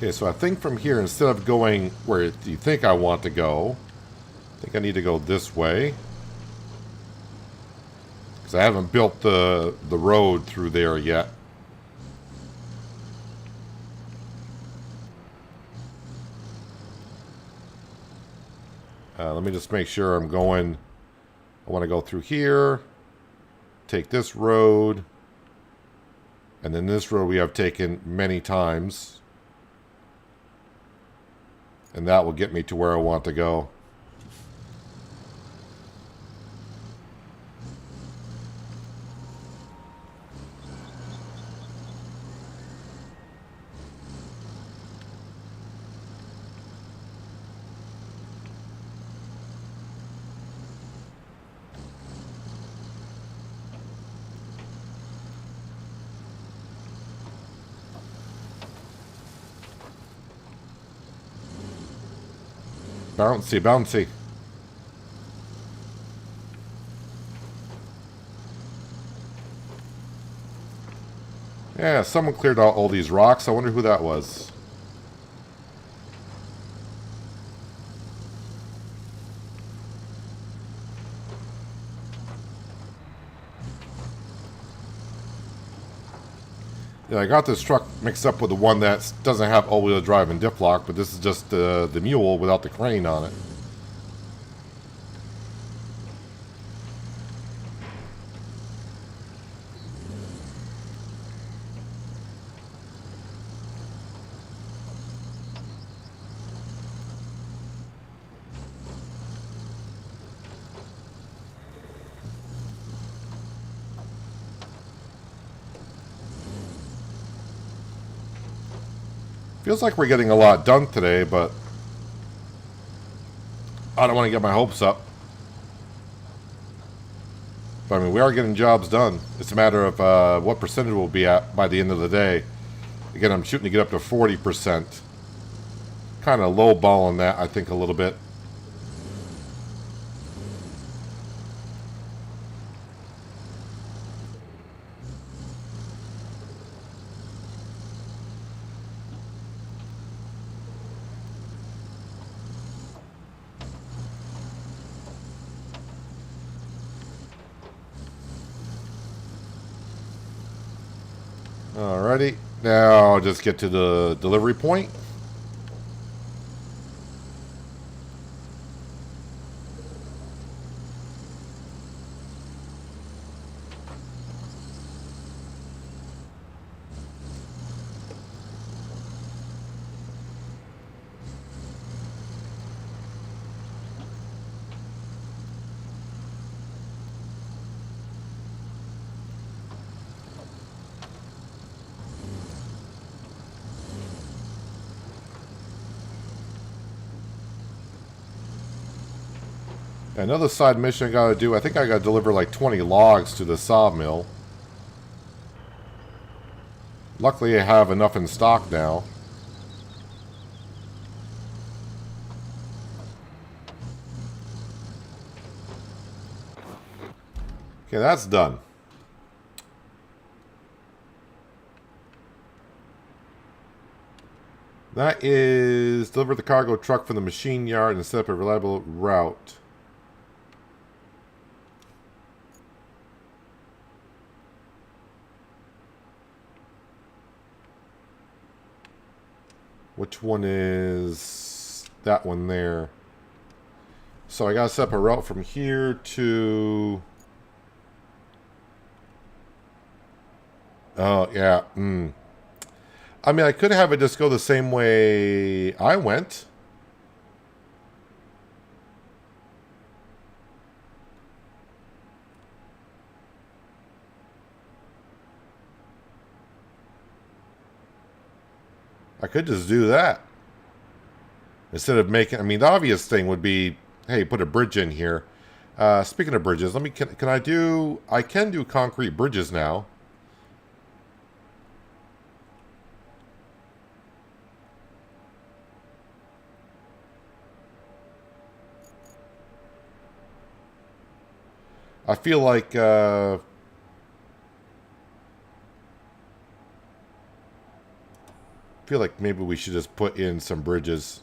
Okay, so I think from here, instead of going where you think I want to go, I think I need to go this way. Because I haven't built the road through there yet. Let me just make sure I'm going. I want to go through here, take this road, and then this road we have taken many times. And that will get me to where I want to go. Bouncy, bouncy. Yeah, someone cleared out all these rocks. I wonder who that was. Yeah, I got this truck mixed up with the one that doesn't have all-wheel drive and diff lock, but this is just the mule without the crane on it. Feels like we're getting a lot done today, but I don't want to get my hopes up. But I mean, we are getting jobs done. It's a matter of what percentage we'll be at by the end of the day. Again, I'm shooting to get up to 40%. Kind of lowballing that, I think, a little bit. Alrighty, now I'll just get to the delivery point. Another side mission I gotta do, I think I gotta deliver like 20 logs to the sawmill. Luckily I have enough in stock now. Okay, that's done. That is deliver the cargo truck from the machine yard and set up a reliable route. Which one is that one there? So I gotta set up a route from here to... Oh, yeah. I mean, I could have it just go the same way I went. I could just do that. Instead of making... I mean, the obvious thing would be, hey, put a bridge in here. Speaking of bridges, let me... Can I do... I can do concrete bridges now. I feel like... I feel like maybe we should just put in some bridges.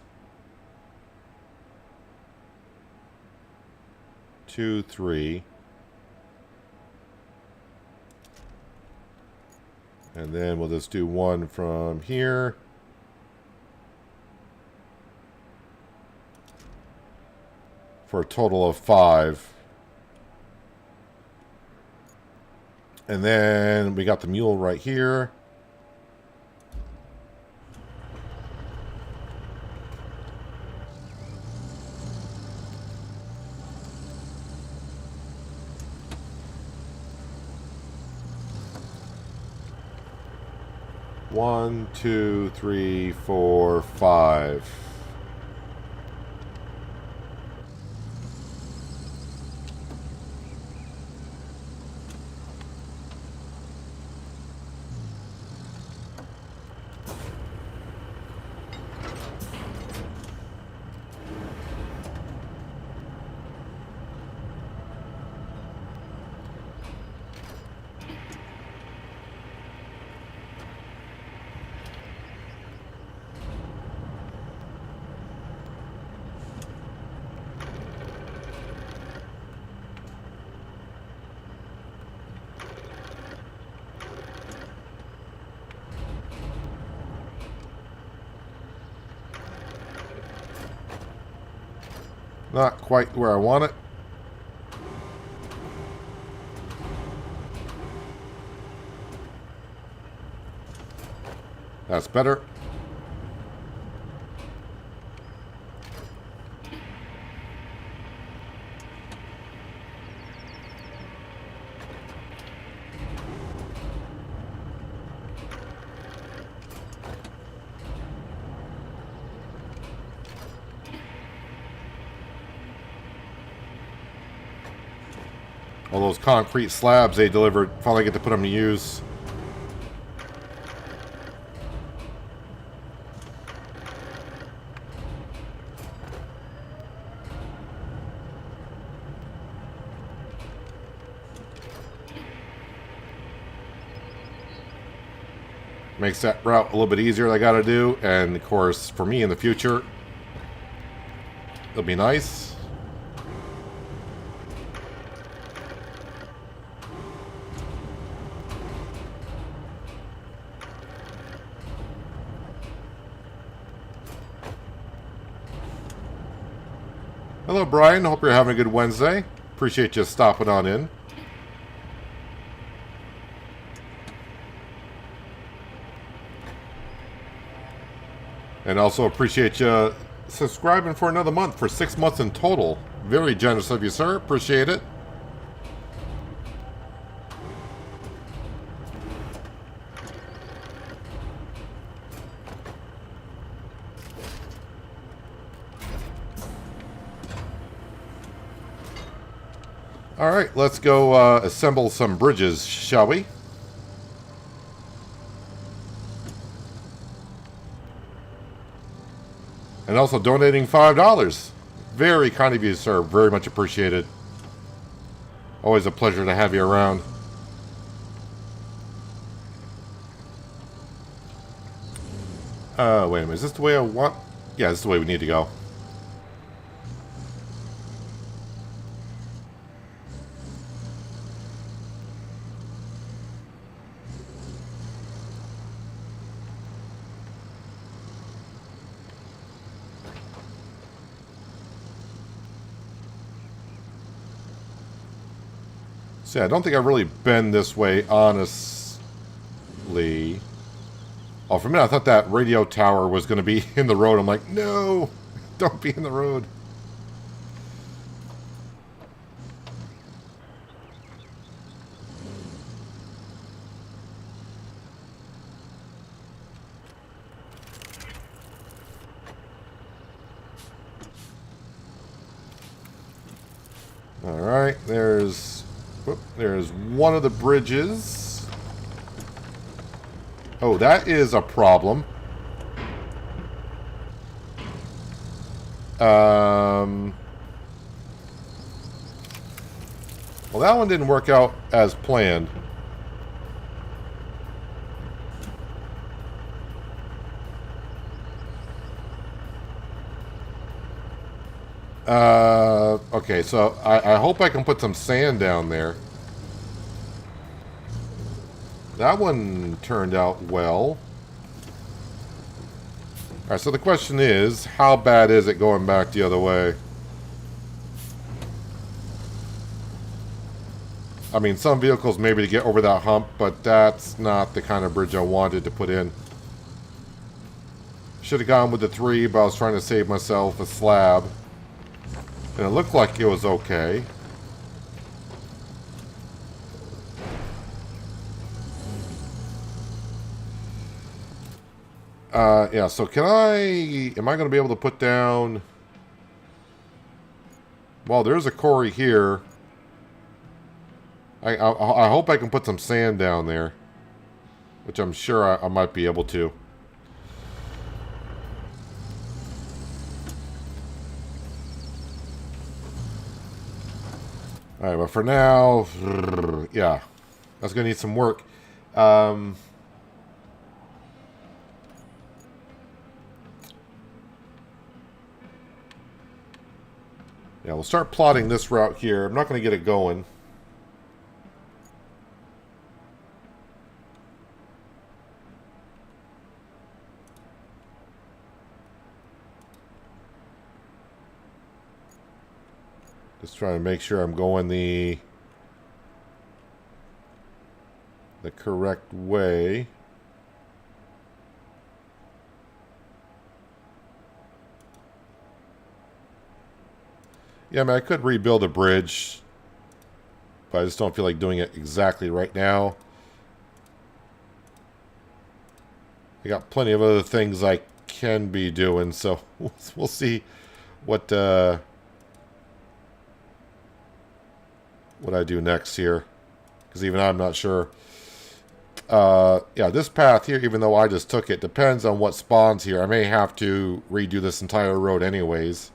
2, 3. And then we'll just do one from here. For a total of 5. And then we got the mule right here. One, 2, 3, 4, 5. Not quite where I want it. That's better. All those concrete slabs they delivered, finally get to put them to use. Makes that route a little bit easier, I gotta do. And of course, for me in the future, it'll be nice. Hello, Brian. Hope you're having a good Wednesday. Appreciate you stopping on in. And also appreciate you subscribing for another month, for 6 months in total. Very generous of you, sir. Appreciate it. All right, let's go assemble some bridges, shall we? And also donating $5. Very kind of you, sir. Very much appreciated. Always a pleasure to have you around. Wait a minute. Is this the way I want? Yeah, this is the way we need to go. See, I don't think I've really been this way, honestly. Oh, for a minute, I thought that radio tower was going to be in the road. I'm like, no, don't be in the road. All right, there's one of the bridges. Oh, that is a problem. Well, that one didn't work out as planned. Okay, so I hope I can put some sand down there. That one turned out well. Alright, so the question is, how bad is it going back the other way? I mean, some vehicles maybe to get over that hump, but that's not the kind of bridge I wanted to put in. Should have gone with the 3, but I was trying to save myself a slab. And it looked like it was okay. Yeah, so am I going to be able to put down... Well, there's a quarry here. I hope I can put some sand down there. Which I'm sure I might be able to. Alright, but for now, yeah, that's going to need some work. Yeah, we'll start plotting this route here. I'm not going to get it going. Just trying to make sure I'm going the correct way. Yeah, I mean, I could rebuild a bridge, but I just don't feel like doing it exactly right now. I got plenty of other things I can be doing, so we'll see what I do next here, because even I'm not sure. Yeah, this path here, even though I just took it, depends on what spawns here. I may have to redo this entire road anyways.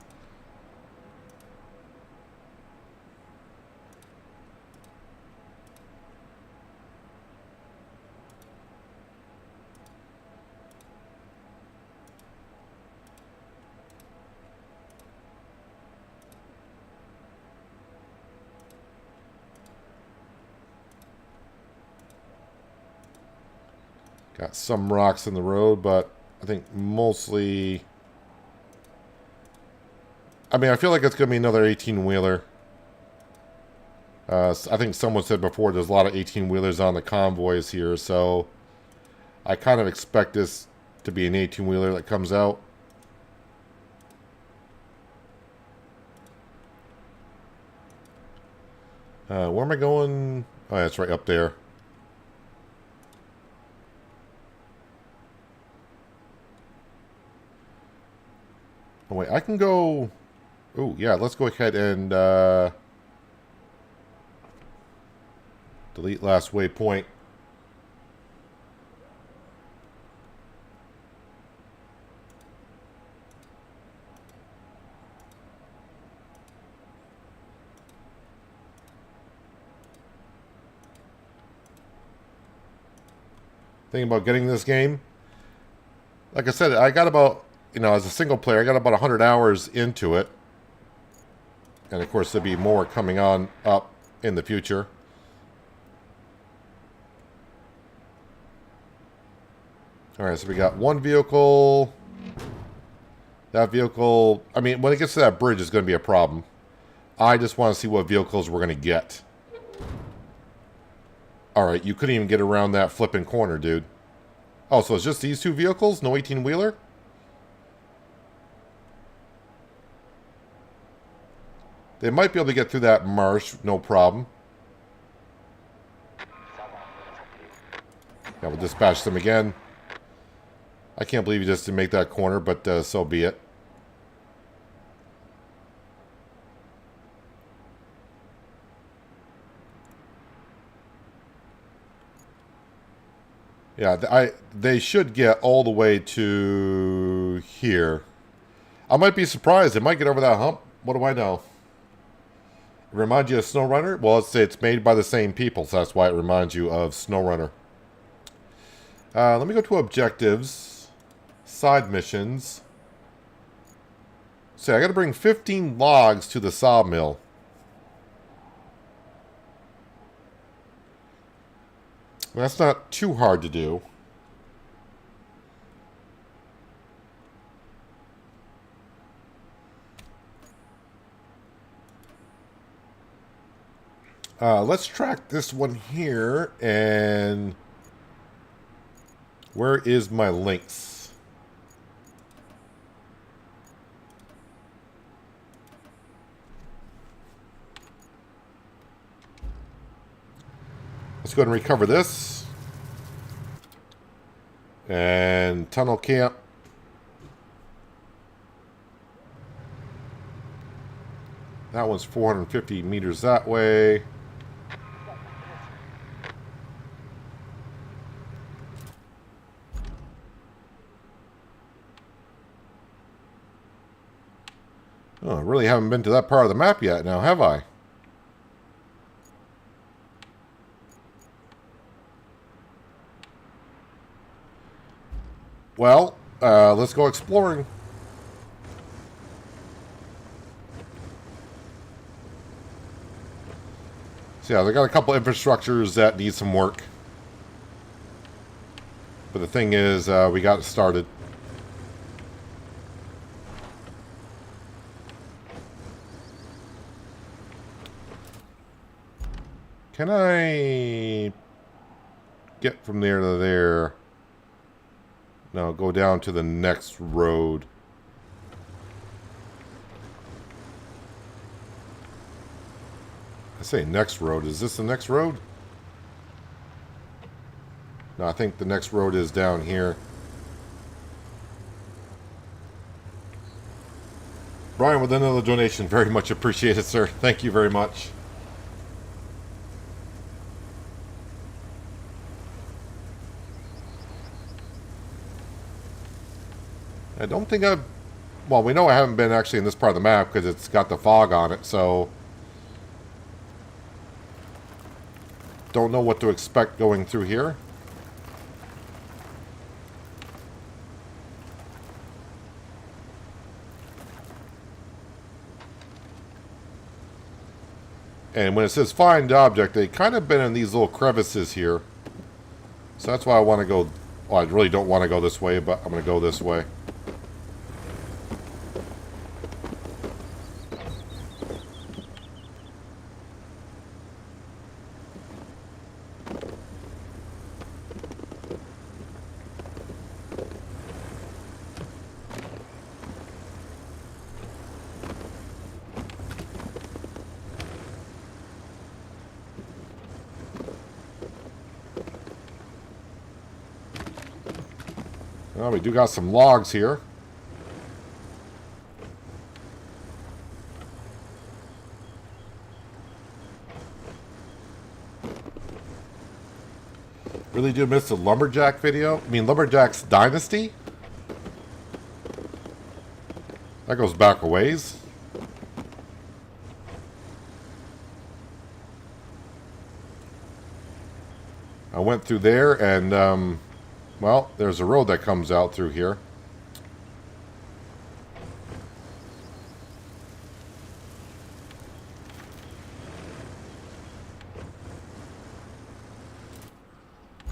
Got some rocks in the road, but I think mostly... I mean, I feel like it's going to be another 18-wheeler. I think someone said before there's a lot of 18-wheelers on the convoys here, so I kind of expect this to be an 18-wheeler that comes out. Where am I going? Oh, yeah, it's right up there. Oh, wait, I can go... Oh, yeah, let's go ahead and delete last waypoint. Thinking about getting this game. Like I said, I got about, you know, as a single player, I got about 100 hours into it. And of course, there'll be more coming on up in the future. Alright, so we got one vehicle. That vehicle, I mean, when it gets to that bridge, it's going to be a problem. I just want to see what vehicles we're going to get. Alright, you couldn't even get around that flipping corner, dude. Oh, so it's just these two vehicles? No 18-wheeler? They might be able to get through that marsh, no problem. Yeah, we'll dispatch them again. I can't believe you just didn't make that corner, but so be it. Yeah, they should get all the way to here. I might be surprised. They might get over that hump. What do I know? It reminds you of SnowRunner? Well, it's made by the same people, so that's why it reminds you of SnowRunner. Let me go to objectives. Side missions. So I got to bring 15 logs to the sawmill. That's not too hard to do. Let's track this one here, and where is my links? Let's go ahead and recover this. And tunnel camp. That one's 450 meters that way. Oh, I really haven't been to that part of the map yet now, have I? Well, let's go exploring. So yeah, they got a couple infrastructures that need some work. But the thing is, we got it started. Can I get from there to there? No, go down to the next road. I say next road. Is this the next road? No, I think the next road is down here. Brian with another donation. Very much appreciated, sir. Thank you very much. I don't think I've... Well, we know I haven't been actually in this part of the map because it's got the fog on it, so... Don't know what to expect going through here. And when it says find object, they kind of been in these little crevices here. So that's why I want to go... Well, I really don't want to go this way, but I'm going to go this way. Well, we do got some logs here. Really do miss the Lumberjack video. I mean, Lumberjack's Dynasty? That goes back a ways. I went through there and, well, there's a road that comes out through here.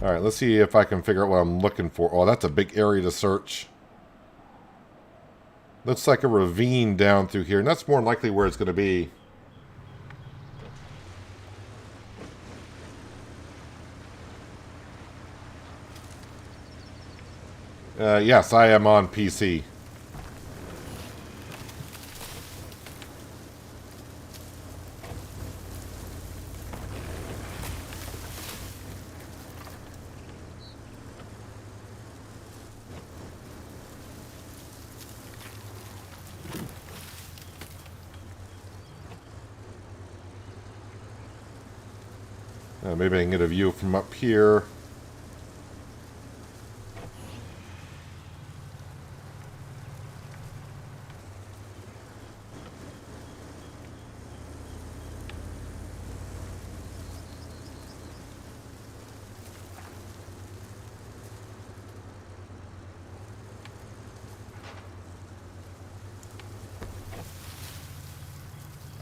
Alright, let's see if I can figure out what I'm looking for. Oh, that's a big area to search. Looks like a ravine down through here, and that's more likely where it's going to be. Yes, I am on PC. Maybe I can get a view from up here.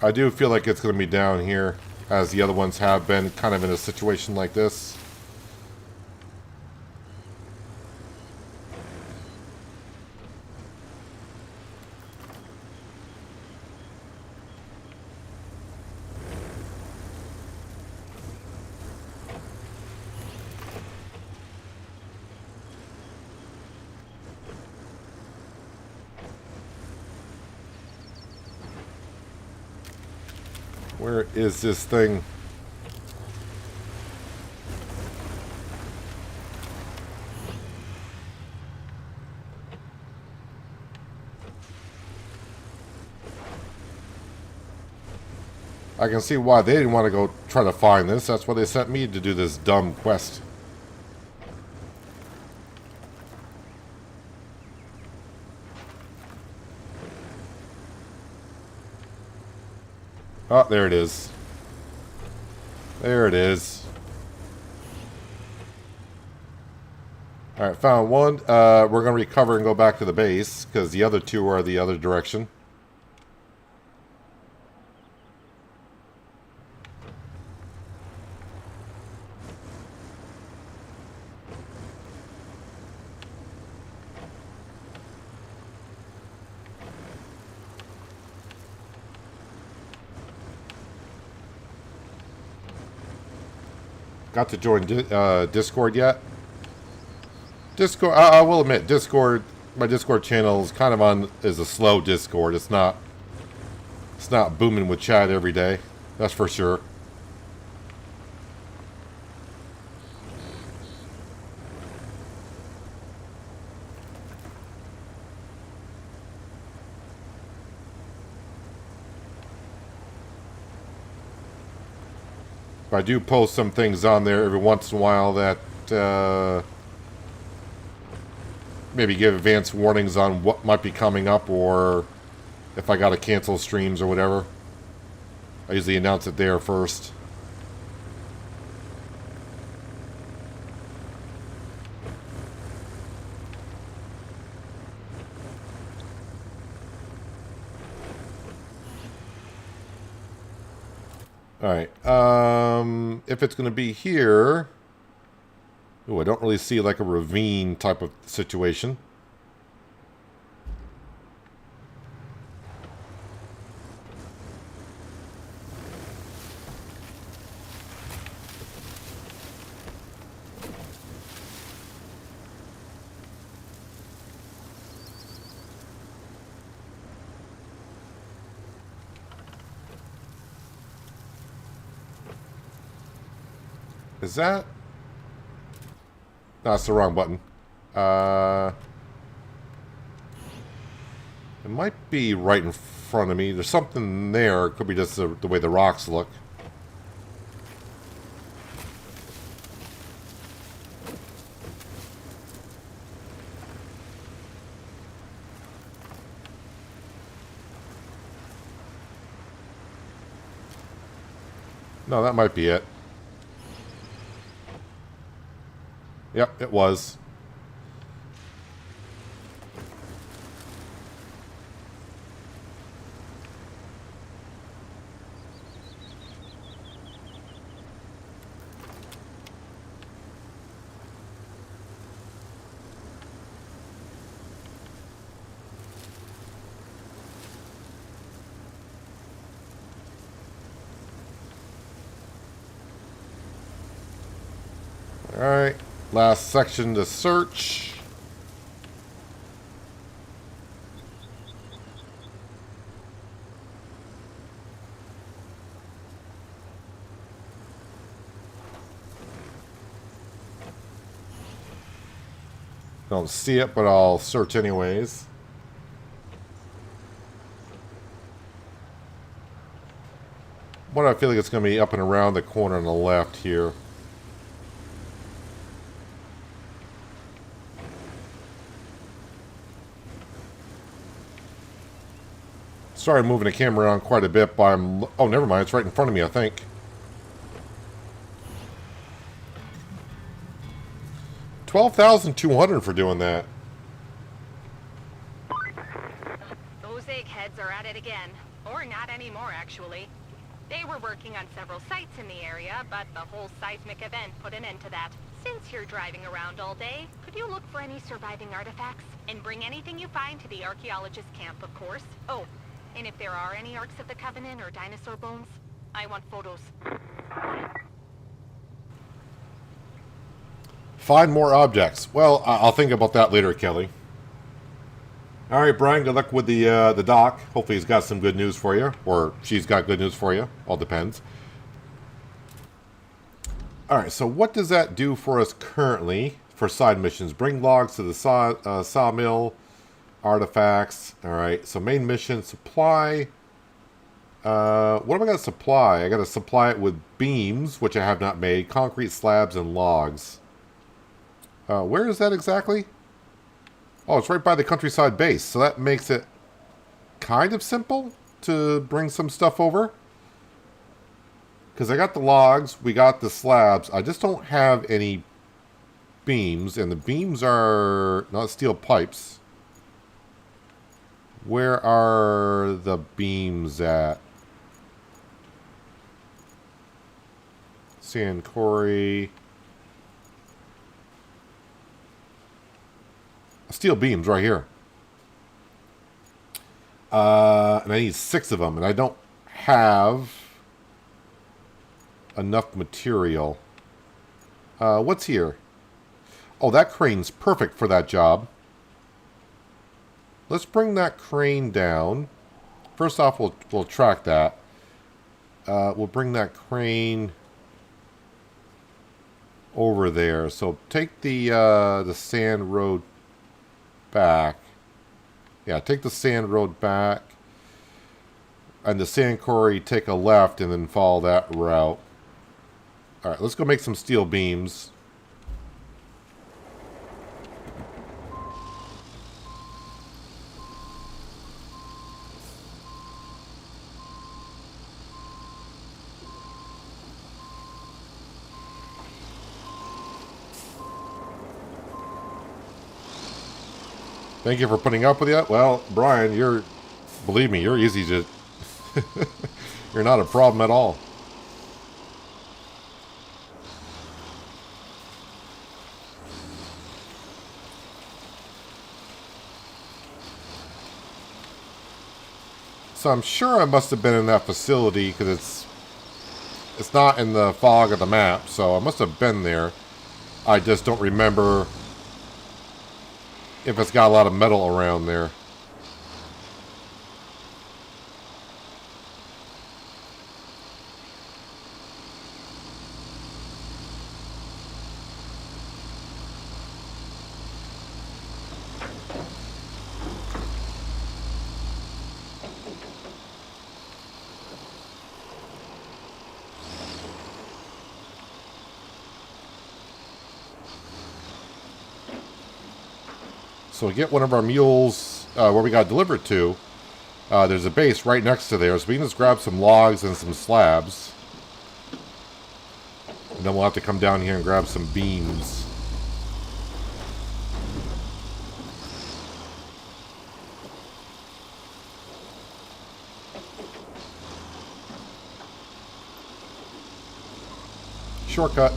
I do feel like it's going to be down here, as the other ones have been, kind of in a situation like this. Where is this thing? I can see why they didn't want to go try to find this. That's why they sent me to do this dumb quest. Oh, there it is. There it is. Alright, found one. We're going to recover and go back to the base, because the other two are the other direction. got to join Discord yet. Discord, I will admit, Discord, my Discord channel is kind of is a slow Discord. It's not booming with chat every day. That's for sure. I do post some things on there every once in a while that maybe give advance warnings on what might be coming up, or if I gotta cancel streams or whatever. I usually announce it there first. Alright, if it's going to be here... Ooh, I don't really see like a ravine type of situation. Is that... No, that's the wrong button. It might be right in front of me. There's something there. It could be just the way the rocks look. No, that might be it. Yep, it was. All right. Last section to search. Don't see it, but I'll search anyways. What I feel like it's going to be up and around the corner on the left here. Sorry, I'm moving the camera around quite a bit, but I'm... Oh, never mind. It's right in front of me, I think. $12,200 for doing that. Those eggheads are at it again. Or not anymore, actually. They were working on several sites in the area, but the whole seismic event put an end to that. Since you're driving around all day, could you look for any surviving artifacts? And bring anything you find to the archaeologist camp, of course. Oh, and if there are any Arks of the Covenant or dinosaur bones, I want photos. Find more objects. Well, I'll think about that later, Kelly. All right, Brian, good luck with the doc. Hopefully he's got some good news for you, or she's got good news for you. All depends. All right, so what does that do for us currently for side missions? Bring logs to the sawmill, artifacts. All right, so main mission, supply. What am I going to supply? I got to supply it with beams, which I have not made, concrete slabs, and logs. Where is that exactly? Oh, it's right by the countryside base, so that makes it kind of simple to bring some stuff over. Because I got the logs, we got the slabs. I just don't have any beams, and the beams are not steel pipes. Where are the beams at? Sand quarry. Steel beams right here. And I need 6 of them, and I don't have enough material. What's here? Oh, that crane's perfect for that job. Let's bring that crane down. First off, we'll track that. We'll bring that crane over there. So take the sand road back. Yeah, take the sand road back. And the sand quarry, take a left and then follow that route. Alright, let's go make some steel beams. Thank you for putting up with that. Well, Brian, believe me, you're easy to... You're not a problem at all. So I'm sure I must have been in that facility because it's not in the fog of the map, so I must have been there. I just don't remember if it's got a lot of metal around there. So we get one of our mules where we got delivered to. There's a base right next to there, so we can just grab some logs and some slabs. And then we'll have to come down here and grab some beams. Shortcut.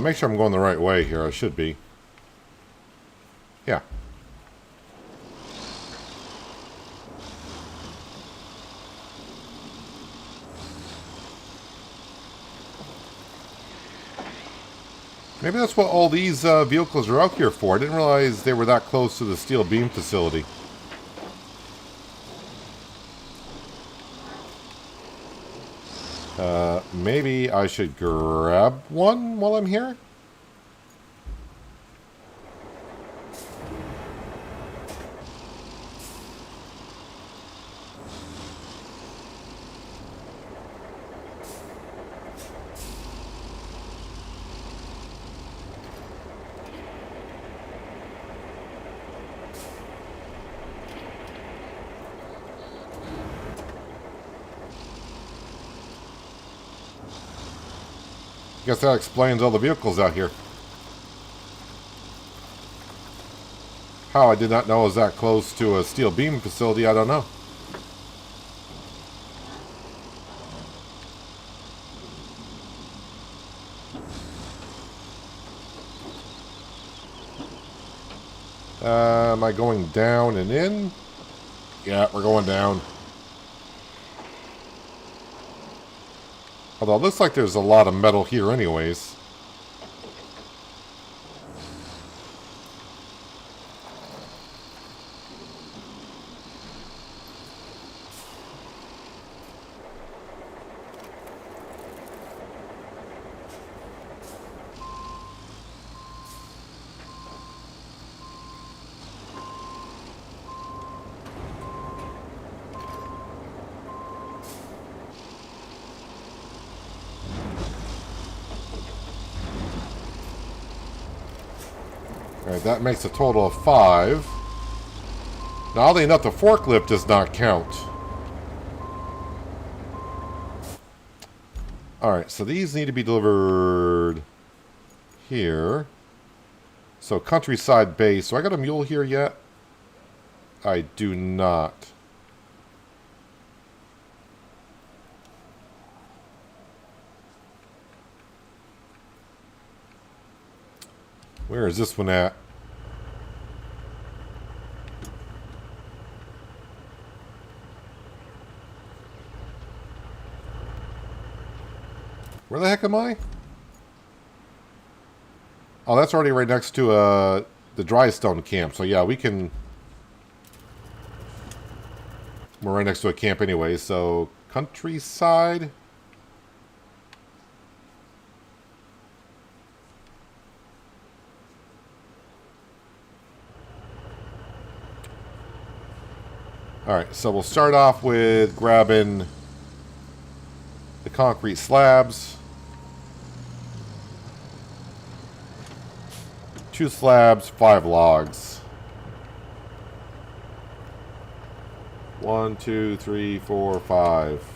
Make sure I'm going the right way here. I should be. Yeah. Maybe that's what all these vehicles are out here for. I didn't realize they were that close to the steel beam facility. Maybe I should grab one while I'm here? Guess that explains all the vehicles out here. How I did not know it was that close to a steel beam facility, I don't know. Am I going down and in? Yeah, we're going down. Although it looks like there's a lot of metal here anyways. Alright, that makes a total of 5. Now, oddly enough, the forklift does not count. Alright, so these need to be delivered here. So, countryside base. So, I got a mule here yet? I do not. Where is this one at? Where the heck am I? Oh, that's already right next to the dry stone camp. So yeah, we can... We're right next to a camp anyway, so... Countryside? Alright, so we'll start off with grabbing the concrete slabs. 2 slabs, 5 logs. 1, 2, 3, 4, 5.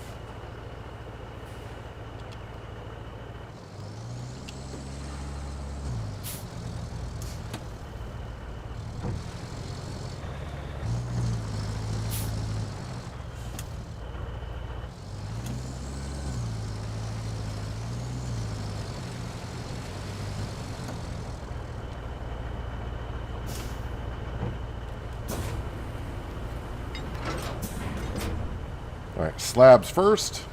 Alright, slabs first.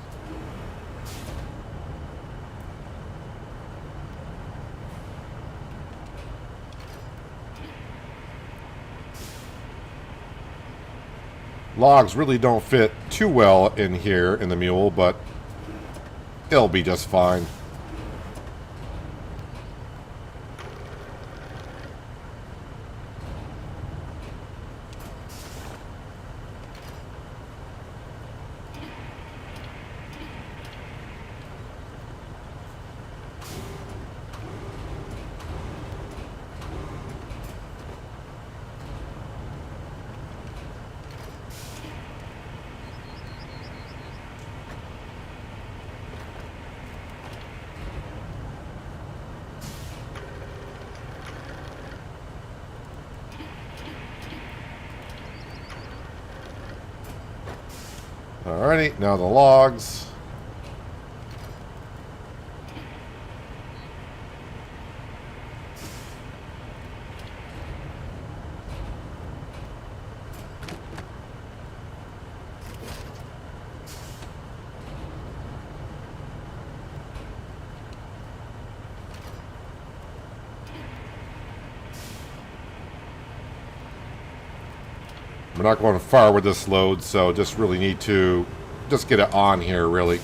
Logs really don't fit too well in here in the mule, but it'll be just fine. Alrighty, now the logs. We're not going far with this load, so just really need to just get it on here, really.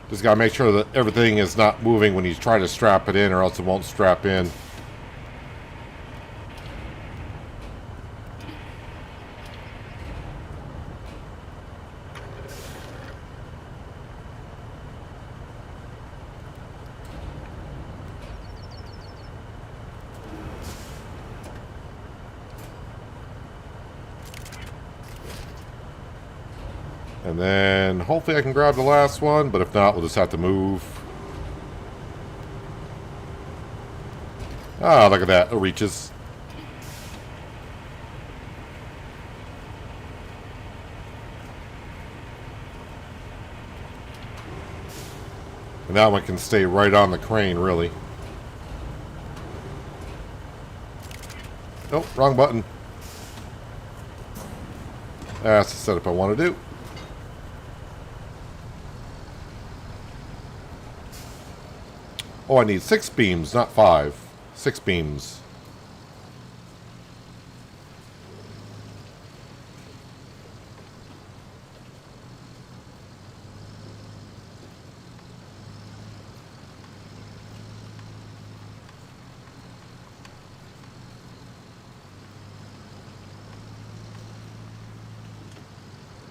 Just gotta make sure that everything is not moving when you try to strap it in, or else it won't strap in. And then hopefully I can grab the last one, but if not, we'll just have to move. Ah, look at that. It reaches. And that one can stay right on the crane, really. Nope, wrong button. That's the setup I want to do. Oh, I need 6 beams, not 5. 6 beams.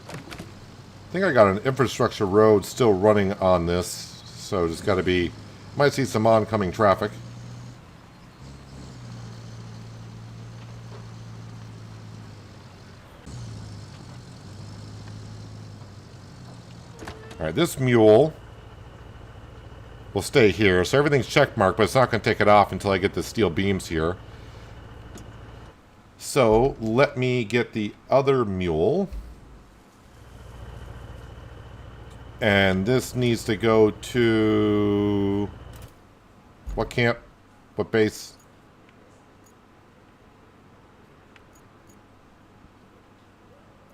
I think I got an infrastructure road still running on this, so just got to be... Might see some oncoming traffic. Alright, this mule will stay here. So everything's checkmarked, but it's not going to take it off until I get the steel beams here. So let me get the other mule. And this needs to go to... what camp? What base?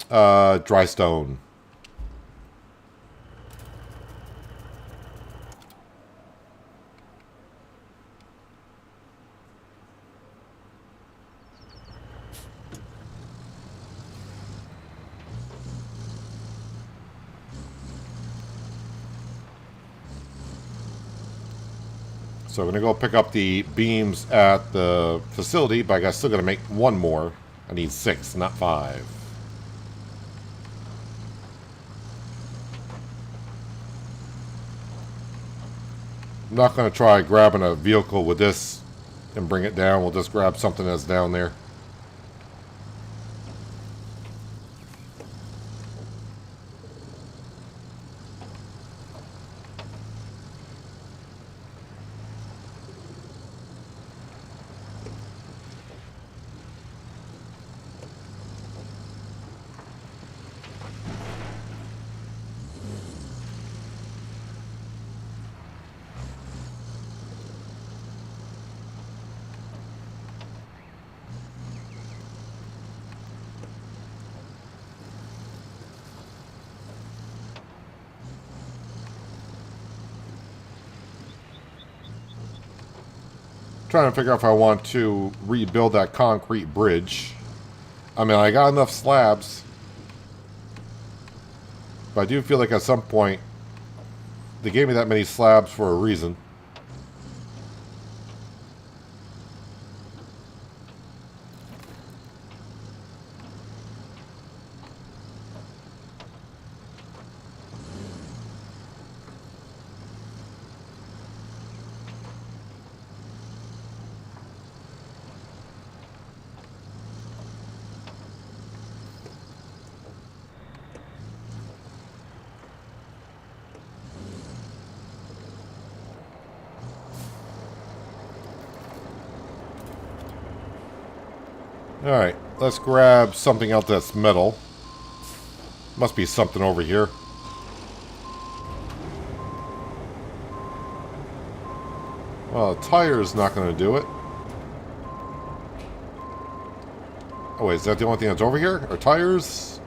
Dry stone. So I'm going to go pick up the beams at the facility, but I still got to make one more. I need 6, not 5. I'm not going to try grabbing a vehicle with this and bring it down. We'll just grab something that's down there. Trying to figure out if I want to rebuild that concrete bridge. I mean, I got enough slabs, but I do feel like at some point they gave me that many slabs for a reason. Alright, let's grab something else that's metal. Must be something over here. Well, a tire's not going to do it. Oh wait, is that the only thing that's over here? Or tires?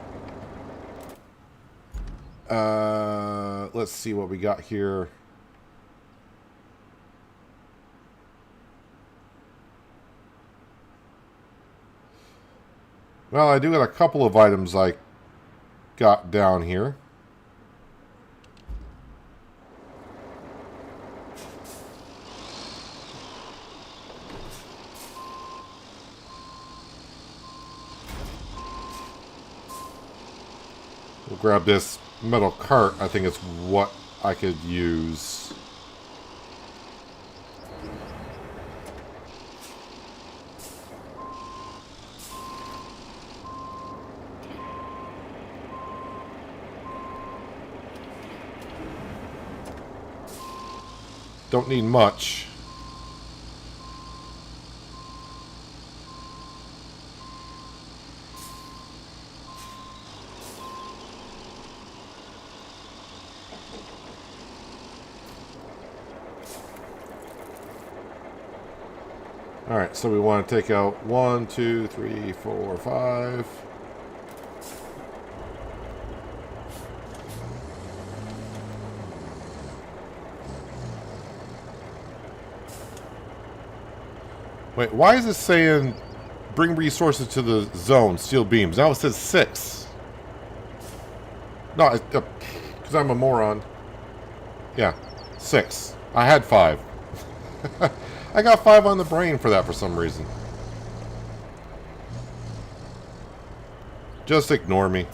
Let's see what we got here. Well, I do got a couple of items I got down here. We'll grab this metal cart. I think it's what I could use. Don't need much. Alright, so we want to take out 1, 2, 3, 4, 5. Wait, why is it saying bring resources to the zone, steel beams? Now it says 6. No, because I'm a moron. Yeah, 6. I had 5. I got 5 on the brain for that for some reason. Just ignore me.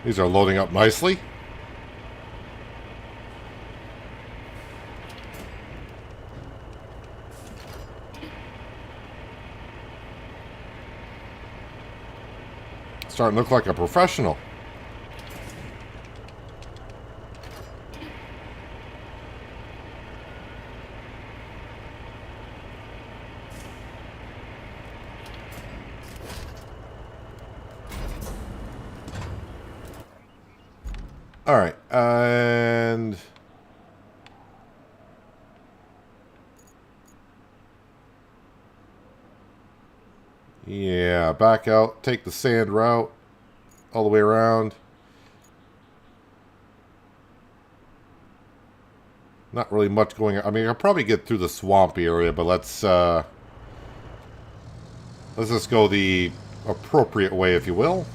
These are loading up nicely. Starting to look like a professional. All right, and yeah, back out, take the sand route all the way around. Not really much going on. I mean, I'll probably get through the swampy area, but let's just go the appropriate way, if you will.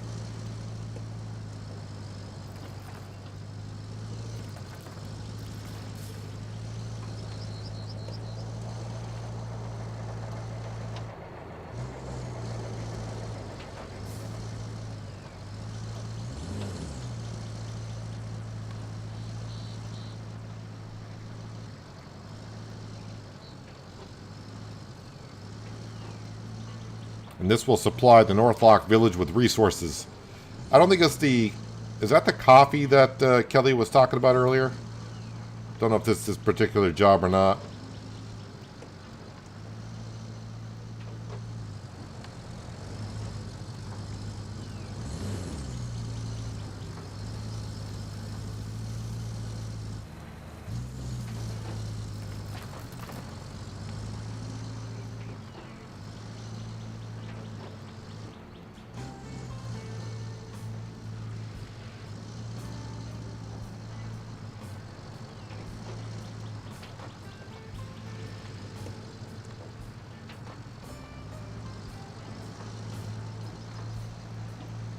And this will supply the Northlock village with resources. I don't think it's the... Is that the coffee that Kelly was talking about earlier? Don't know if this is this particular job or not.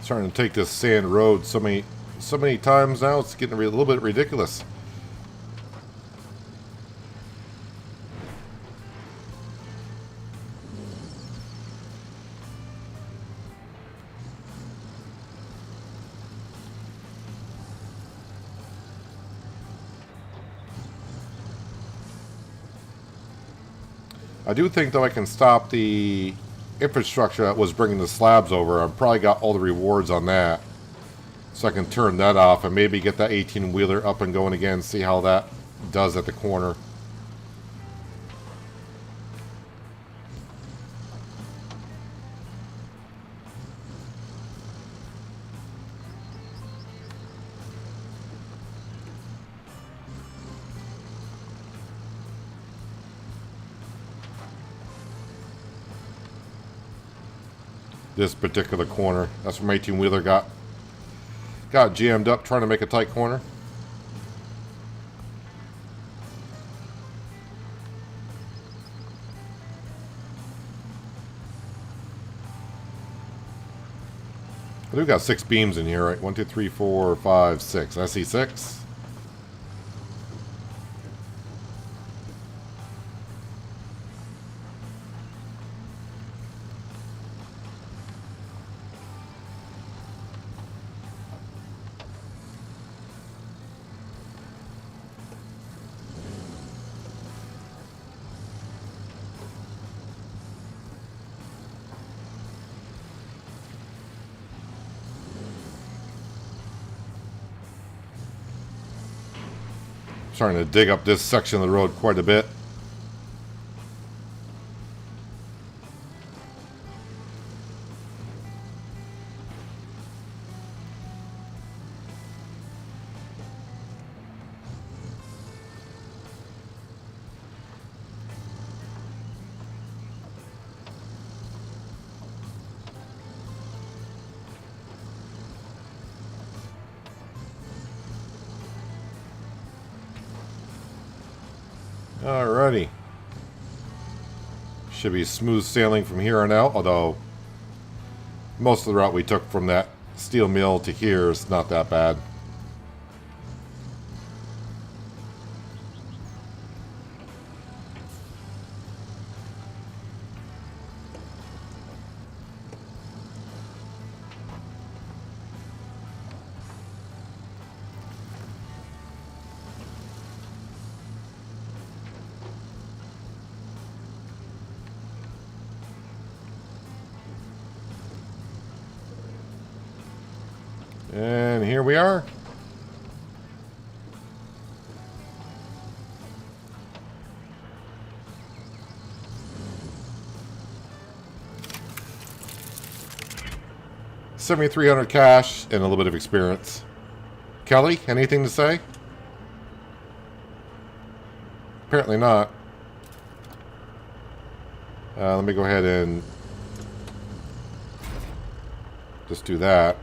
Starting to take this sand road so many times now, it's getting a little bit ridiculous. I do think, though, I can stop the infrastructure that was bringing the slabs over. I've probably got all the rewards on that. So I can turn that off and maybe get that 18-wheeler up and going again, see how that does at the corner. This particular corner. That's where my 18-wheeler got jammed up trying to make a tight corner. We've got 6 beams in here, right? 1, 2, 3, 4, 5, 6. I see 6. Starting to dig up this section of the road quite a bit. Alrighty. Should be smooth sailing from here on out, although most of the route we took from that steel mill to here is not that bad. And here we are. $7,300 cash and a little bit of experience. Kelly, anything to say? Apparently not. Let me go ahead and just do that.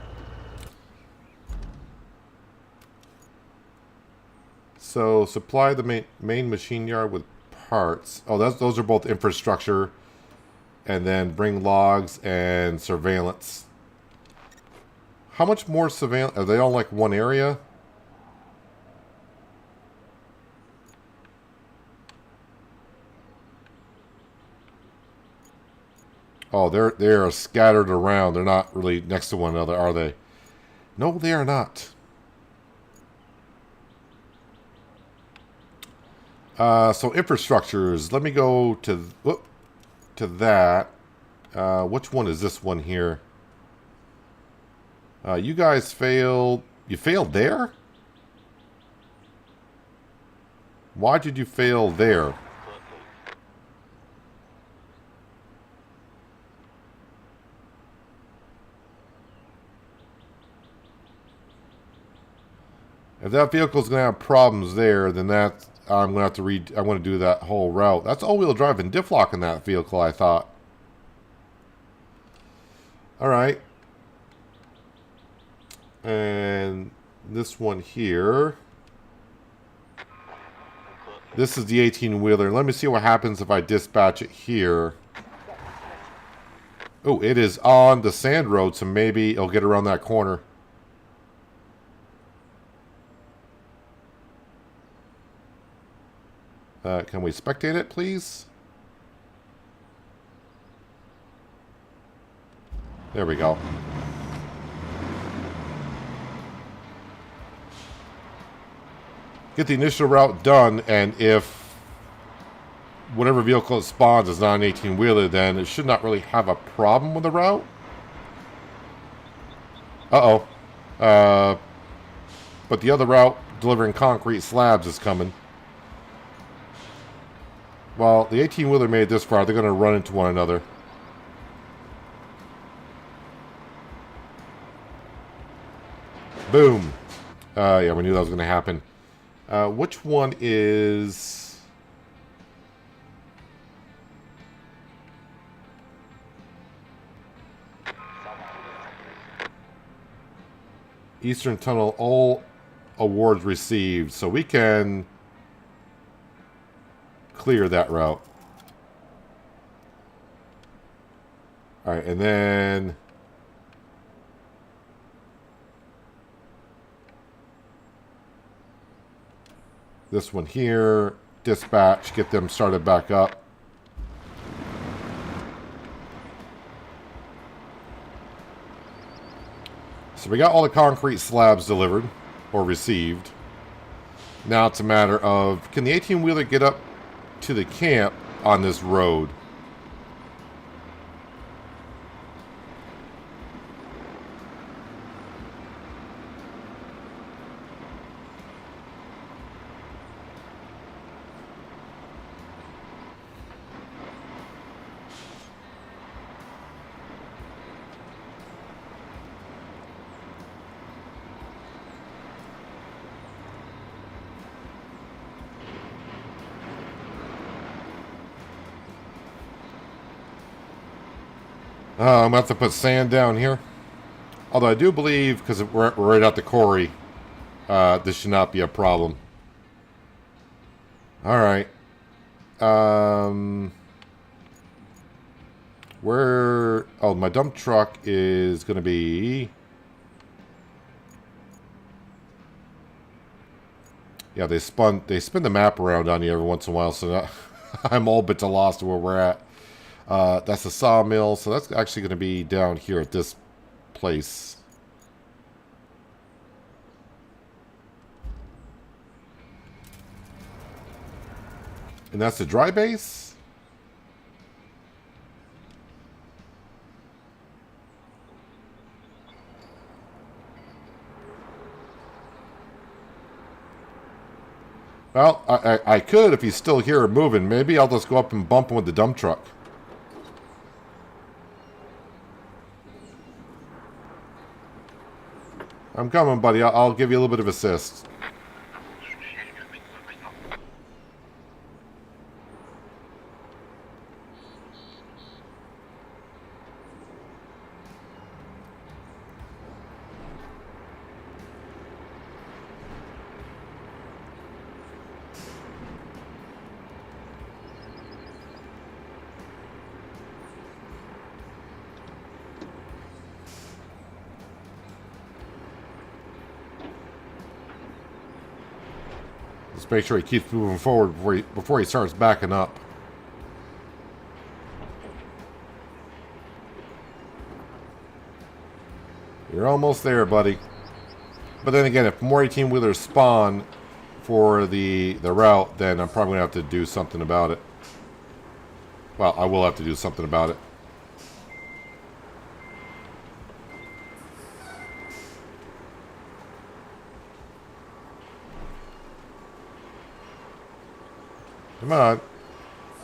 So supply the main machine yard with parts. Oh, those are both infrastructure. And then bring logs and surveillance. How much more surveillance? Are they all like one area? Oh, they are scattered around. They're not really next to one another, are they? No, they are not. So infrastructures. Let me go to that. Which one is this one here? You guys failed. You failed there? Why did you fail there? If that vehicle's going to have problems there, then that's... I'm going to have to I'm going to do that whole route. That's all-wheel drive and diff lock in that vehicle, I thought. Alright. And this one here. This is the 18-wheeler. Let me see what happens if I dispatch it here. Oh, it is on the sand road, so maybe it'll get around that corner. Can we spectate it, please? There we go. Get the initial route done, and if whatever vehicle it spawns is not an 18-wheeler, then it should not really have a problem with the route. Uh-oh. But the other route, delivering concrete slabs, is coming. Well, the 18-wheeler made it this far. They're going to run into one another. Boom. Yeah, we knew that was going to happen. Which one is... Eastern Tunnel, all awards received. So we can clear that route. Alright, and then... this one here, dispatch, get them started back up. So we got all the concrete slabs delivered, or received. Now it's a matter of, can the 18-wheeler get up to the camp on this road? I'm going to have to put sand down here. Although I do believe, because we're right at the quarry, this should not be a problem. Alright. Where... oh, my dump truck is going to be... yeah, they spin the map around on you every once in a while, so now I'm all but lost to where we're at. That's the sawmill, so that's actually going to be down here at this place. And that's the dry base? Well, I could if he's still here moving. Maybe I'll just go up and bump him with the dump truck. I'm coming, buddy. I'll give you a little bit of assist. Let's make sure he keeps moving forward before he starts backing up. You're almost there, buddy. But then again, if more 18-wheelers spawn for the route, then I'm probably going to have to do something about it. Well, I will have to do something about it. Come on.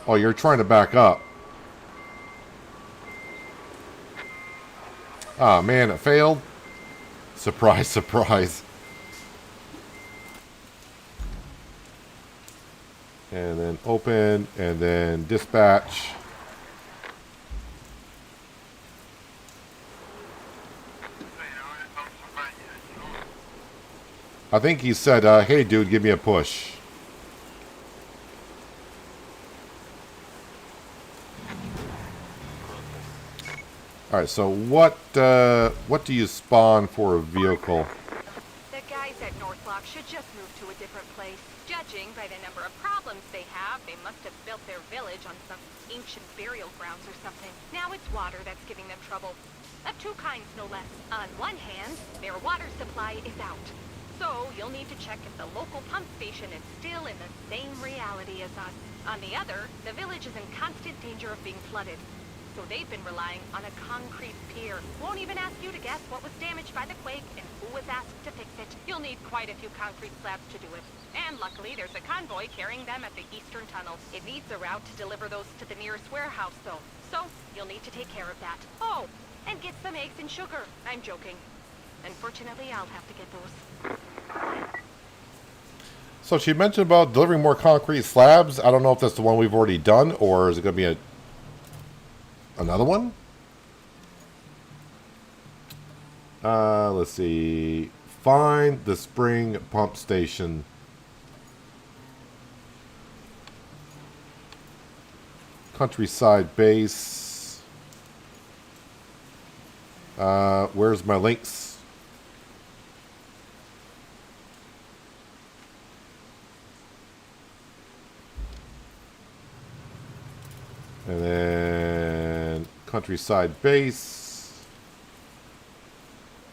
Oh, you're trying to back up. Ah, man, it failed. Surprise, surprise. And then open, and then dispatch. I think he said, hey, dude, give me a push. All right, so what do you spawn for a vehicle? The guys at Northlock should just move to a different place. Judging by the number of problems they have, they must have built their village on some ancient burial grounds or something. Now it's water that's giving them trouble. Of two kinds, no less. On one hand, their water supply is out. So you'll need to check if the local pump station is still in the same reality as us. On the other, the village is in constant danger of being flooded. So they've been relying on a concrete pier. Won't even ask you to guess what was damaged by the quake and who was asked to fix it. You'll need quite a few concrete slabs to do it. And luckily, there's a convoy carrying them at the eastern tunnel. It needs a route to deliver those to the nearest warehouse, though. So you'll need to take care of that. Oh, and get some eggs and sugar. I'm joking. Unfortunately, I'll have to get those. So she mentioned about delivering more concrete slabs. I don't know if that's the one we've already done, or is it going to be another one? Let's see. Find the spring pump station. Countryside base. Where's my links? And then countryside base.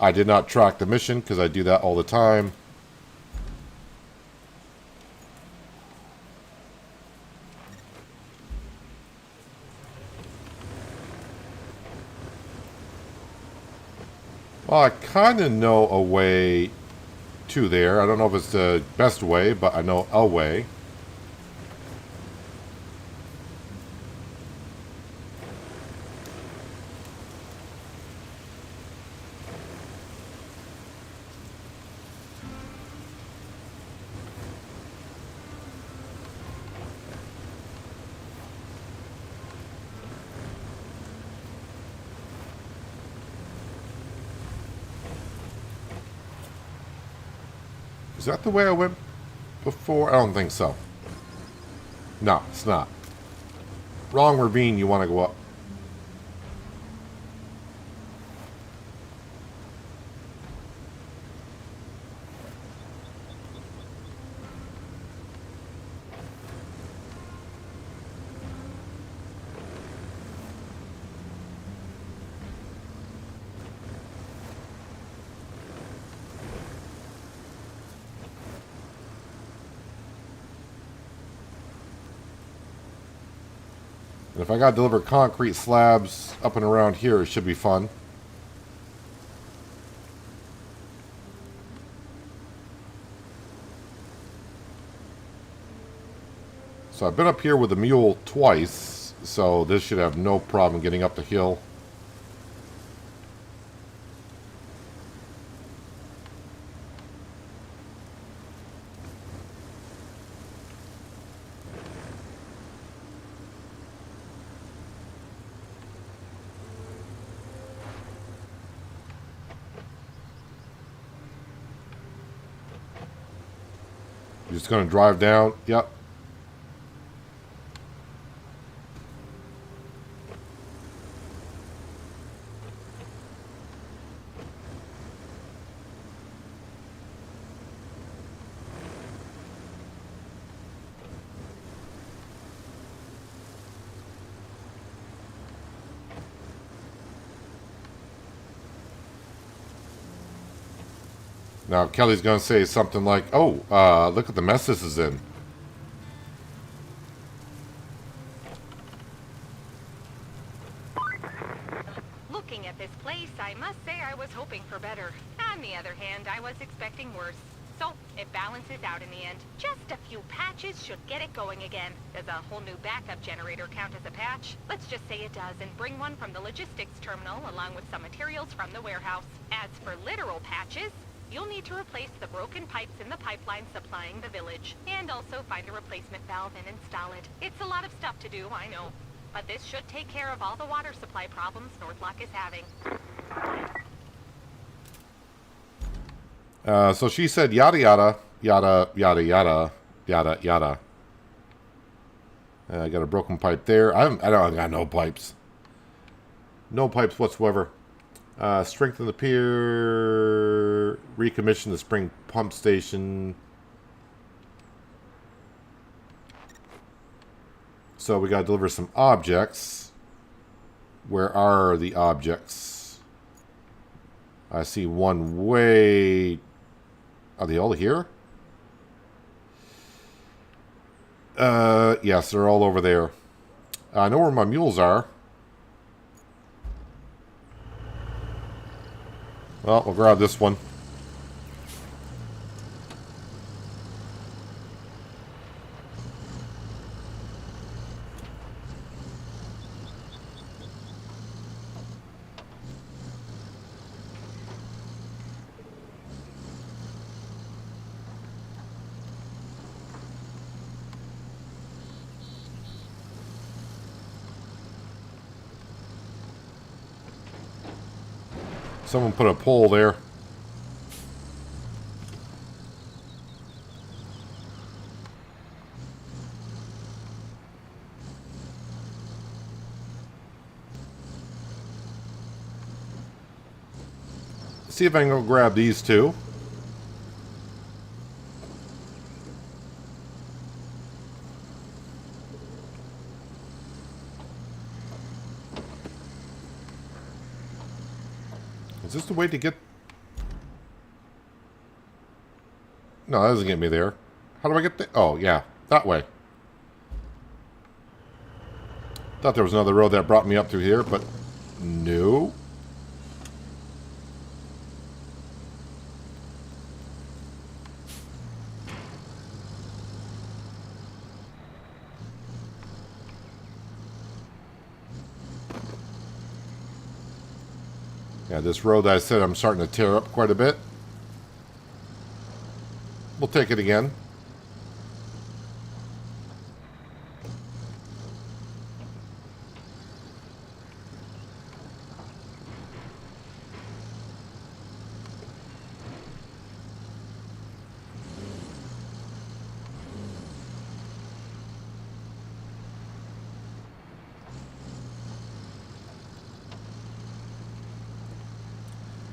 I did not track the mission because I do that all the time. Well, I kind of know a way to there. I don't know if it's the best way, but I know a way. Is that the way I went before? I don't think so. No, it's not. Wrong ravine, you want to go up. And if I got to deliver concrete slabs up and around here, it should be fun. So I've been up here with the mule twice, so this should have no problem getting up the hill. You're just going to drive down. Yep. Now, Kelly's going to say something like, oh, look at the mess this is in. Looking at this place, I must say I was hoping for better. On the other hand, I was expecting worse. So, it balances out in the end. Just a few patches should get it going again. Does a whole new backup generator count as a patch? Let's just say it does, and bring one from the logistics terminal along with some materials from the warehouse. As for literal patches, you'll need to replace the broken pipes in the pipeline supplying the village, and also find a replacement valve and install it. It's a lot of stuff to do, I know, but this should take care of all the water supply problems Northlock is having. So she said yada yada, yada yada yada, yada yada. I got a broken pipe there. I got no pipes. No pipes whatsoever. Strengthen the pier, recommission the spring pump station. So we got to deliver some objects. Where are the objects? I see one way. Are they all here? Yes, they're all over there. I know where my mules are. Well, we'll grab this one. Someone put a pole there. See if I can go grab these two. Is this the way to get... No, that doesn't get me there. How do I get there? Oh, yeah. That way. Thought there was another road that brought me up through here, but no. Yeah, this road that I said I'm starting to tear up quite a bit. We'll take it again.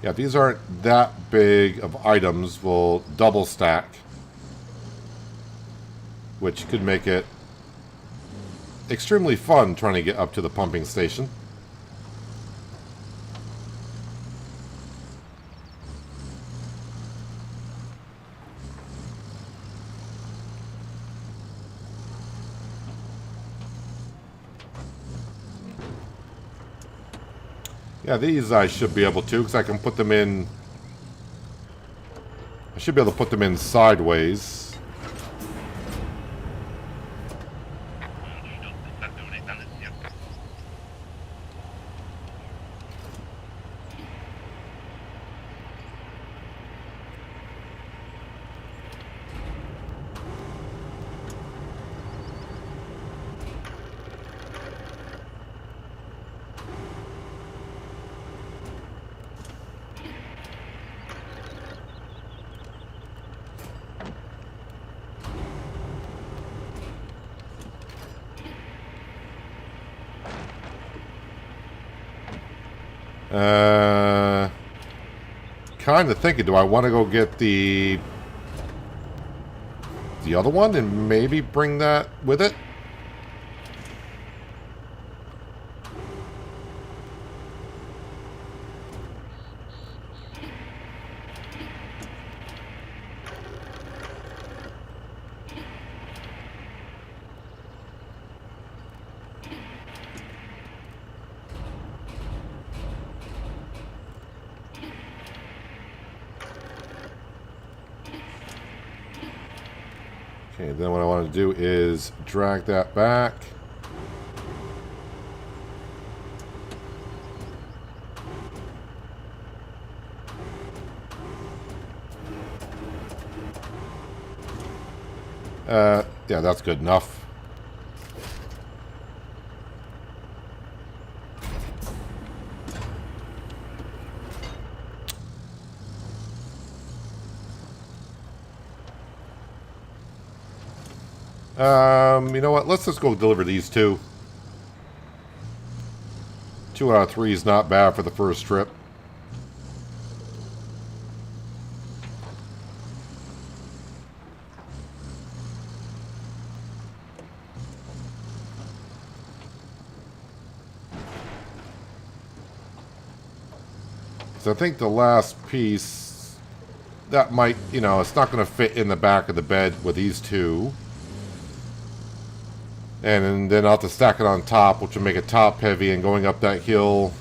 Yeah, these aren't that big of items. We'll double stack, which could make it extremely fun trying to get up to the pumping station. Yeah, these I should be able to, because I can put them in... I should be able to put them in sideways. Kind of thinking, do I want to go get the other one and maybe bring that with it? Okay, then what I want to do is drag that back. Yeah, that's good enough. You know what? Let's just go deliver these two. 2 out of 3 is not bad for the first trip. So I think the last piece, that might, you know, it's not going to fit in the back of the bed with these two. And then I'll have to stack it on top, which will make it top heavy, and going up that hill,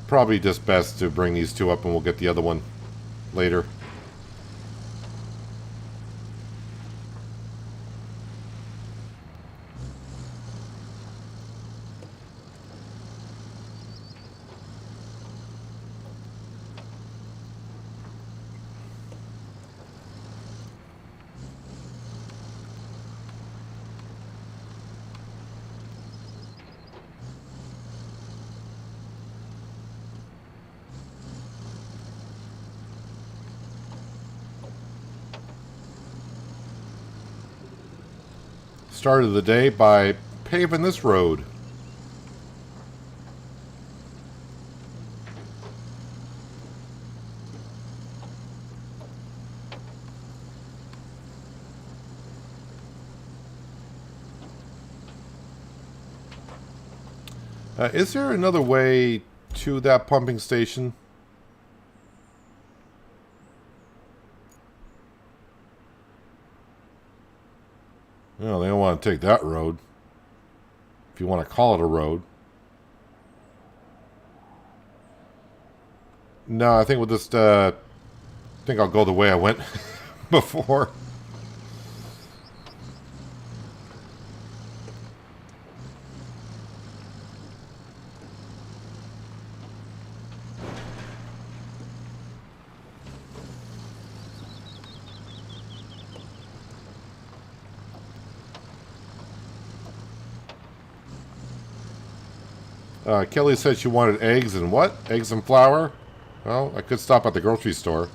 probably just best to bring these two up and we'll get the other one later. Started the day by paving this road. Is there another way to that pumping station? No, they don't want to take that road. If you want to call it a road. No, I think we'll just, I think I'll go the way I went before. Kelly said she wanted eggs and what? Eggs and flour? Well, I could stop at the grocery store.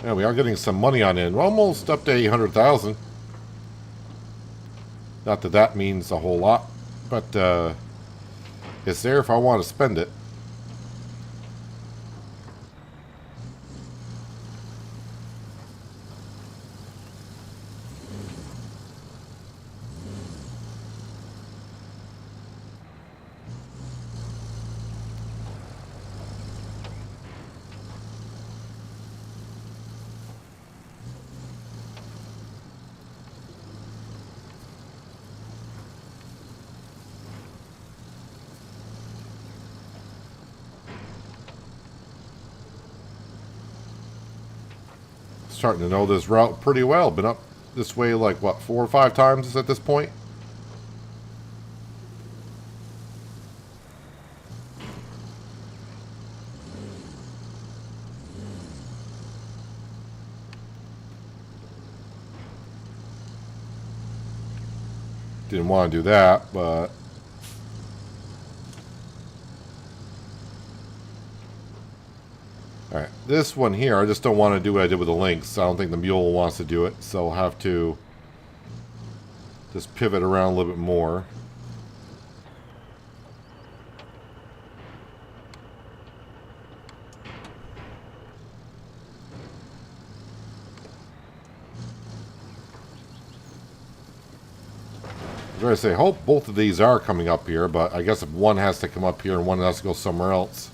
Yeah, we are getting some money on it. We're almost up to 800,000. Not that that means a whole lot, but it's there if I want to spend it. starting to know this route pretty well. Been up this way like, what, 4 or 5 times at this point? Didn't want to do that, but... Alright, this one here, I just don't want to do what I did with the links. I don't think the mule wants to do it, so I'll have to just pivot around a little bit more. I was going to say, hope both of these are coming up here, but I guess if one has to come up here and one has to go somewhere else.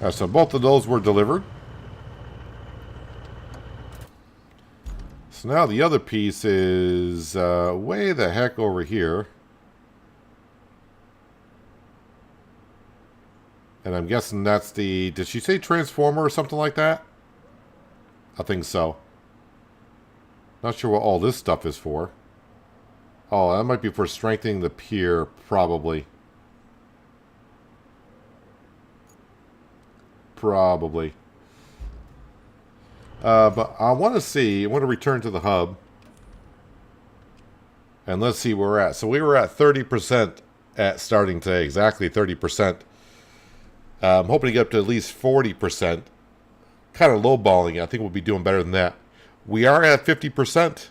So both of those were delivered. So now the other piece is way the heck over here. And I'm guessing that's the... Did she say transformer or something like that? I think so. Not sure what all this stuff is for. Oh, that might be for strengthening the pier, probably. Probably. But I want to see, I want to return to the hub. And let's see where we're at. So we were at 30% at starting today. Exactly 30%. I'm hoping to get up to at least 40%. Kind of lowballing it. I think we'll be doing better than that. We are at 50%.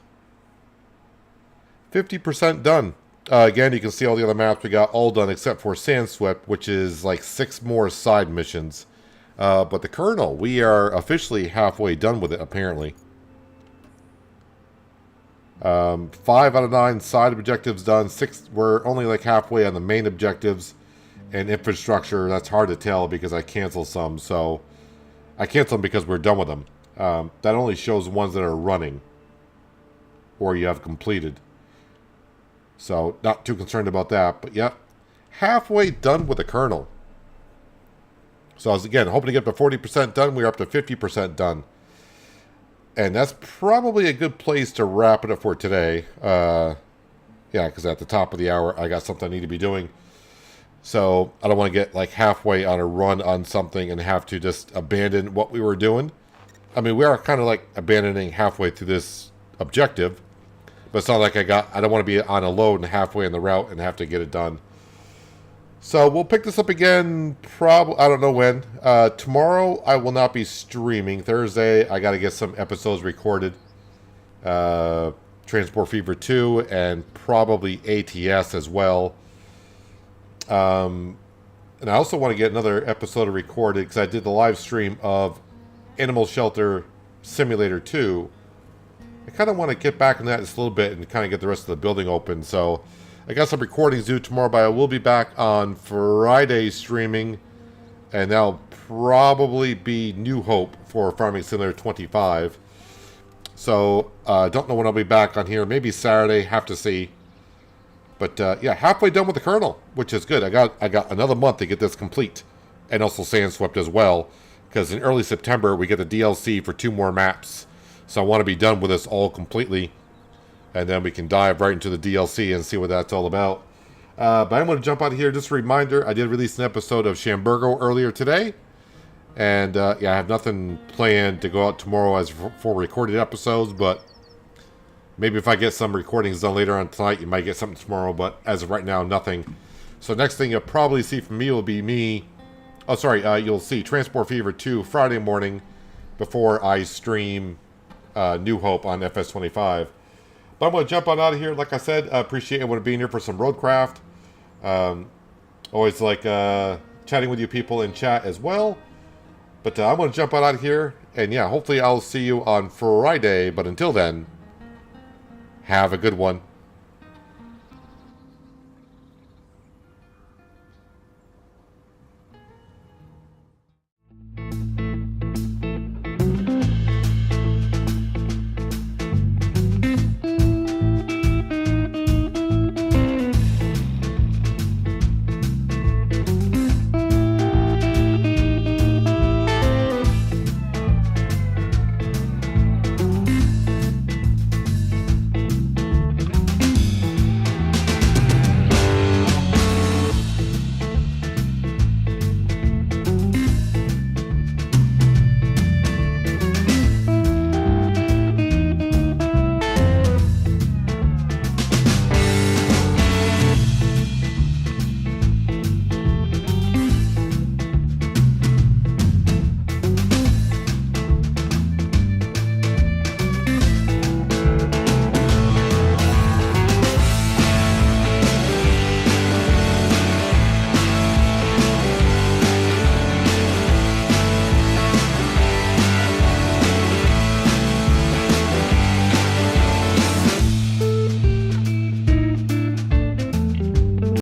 50% done. Again, you can see all the other maps we got all done except for Sandswept, which is like 6 more side missions. But the kernel, we are officially halfway done with it, apparently. 5 out of 9 side objectives done. 6, we're only like halfway on the main objectives. And infrastructure, that's hard to tell because I canceled some. So, I canceled them because we're done with them. That only shows ones that are running. Or you have completed. So, not too concerned about that. But, yep. Halfway done with the kernel. So I was, again, hoping to get to 40% done. We're up to 50% done. And that's probably a good place to wrap it up for today. Yeah, because at the top of the hour, I got something I need to be doing. So I don't want to get like halfway on a run on something and have to just abandon what we were doing. I mean, we are kind of like abandoning halfway through this objective. But it's not like I don't want to be on a load and halfway in the route and have to get it done. So we'll pick this up again, I don't know when. Tomorrow I will not be streaming. Thursday I got to get some episodes recorded. Transport Fever 2 and probably ATS as well. And I also want to get another episode recorded because I did the live stream of Animal Shelter Simulator 2. I kind of want to get back on that just a little bit and kind of get the rest of the building open. So I got some recordings due tomorrow, but I will be back on Friday streaming, and that'll probably be New Hope for Farming Simulator 25. So, don't know when I'll be back on here. Maybe Saturday, have to see. But, yeah, halfway done with the kernel, which is good. I got another month to get this complete, and also Sandswept as well, because in early September, we get the DLC for 2 more maps. So I want to be done with this all completely. And then we can dive right into the DLC and see what that's all about. But I'm going to jump out of here. Just a reminder, I did release an episode of Shamburgo earlier today. And yeah, I have nothing planned to go out tomorrow as for recorded episodes. But maybe if I get some recordings done later on tonight, you might get something tomorrow. But as of right now, nothing. So next thing you'll probably see from me will be me. Oh, sorry. You'll see Transport Fever 2 Friday morning before I stream New Hope on FS25. But I'm going to jump on out of here. Like I said, I appreciate everyone being here for some RoadCraft. Always like chatting with you people in chat as well. But I'm going to jump out of here. And yeah, hopefully I'll see you on Friday. But until then, have a good one.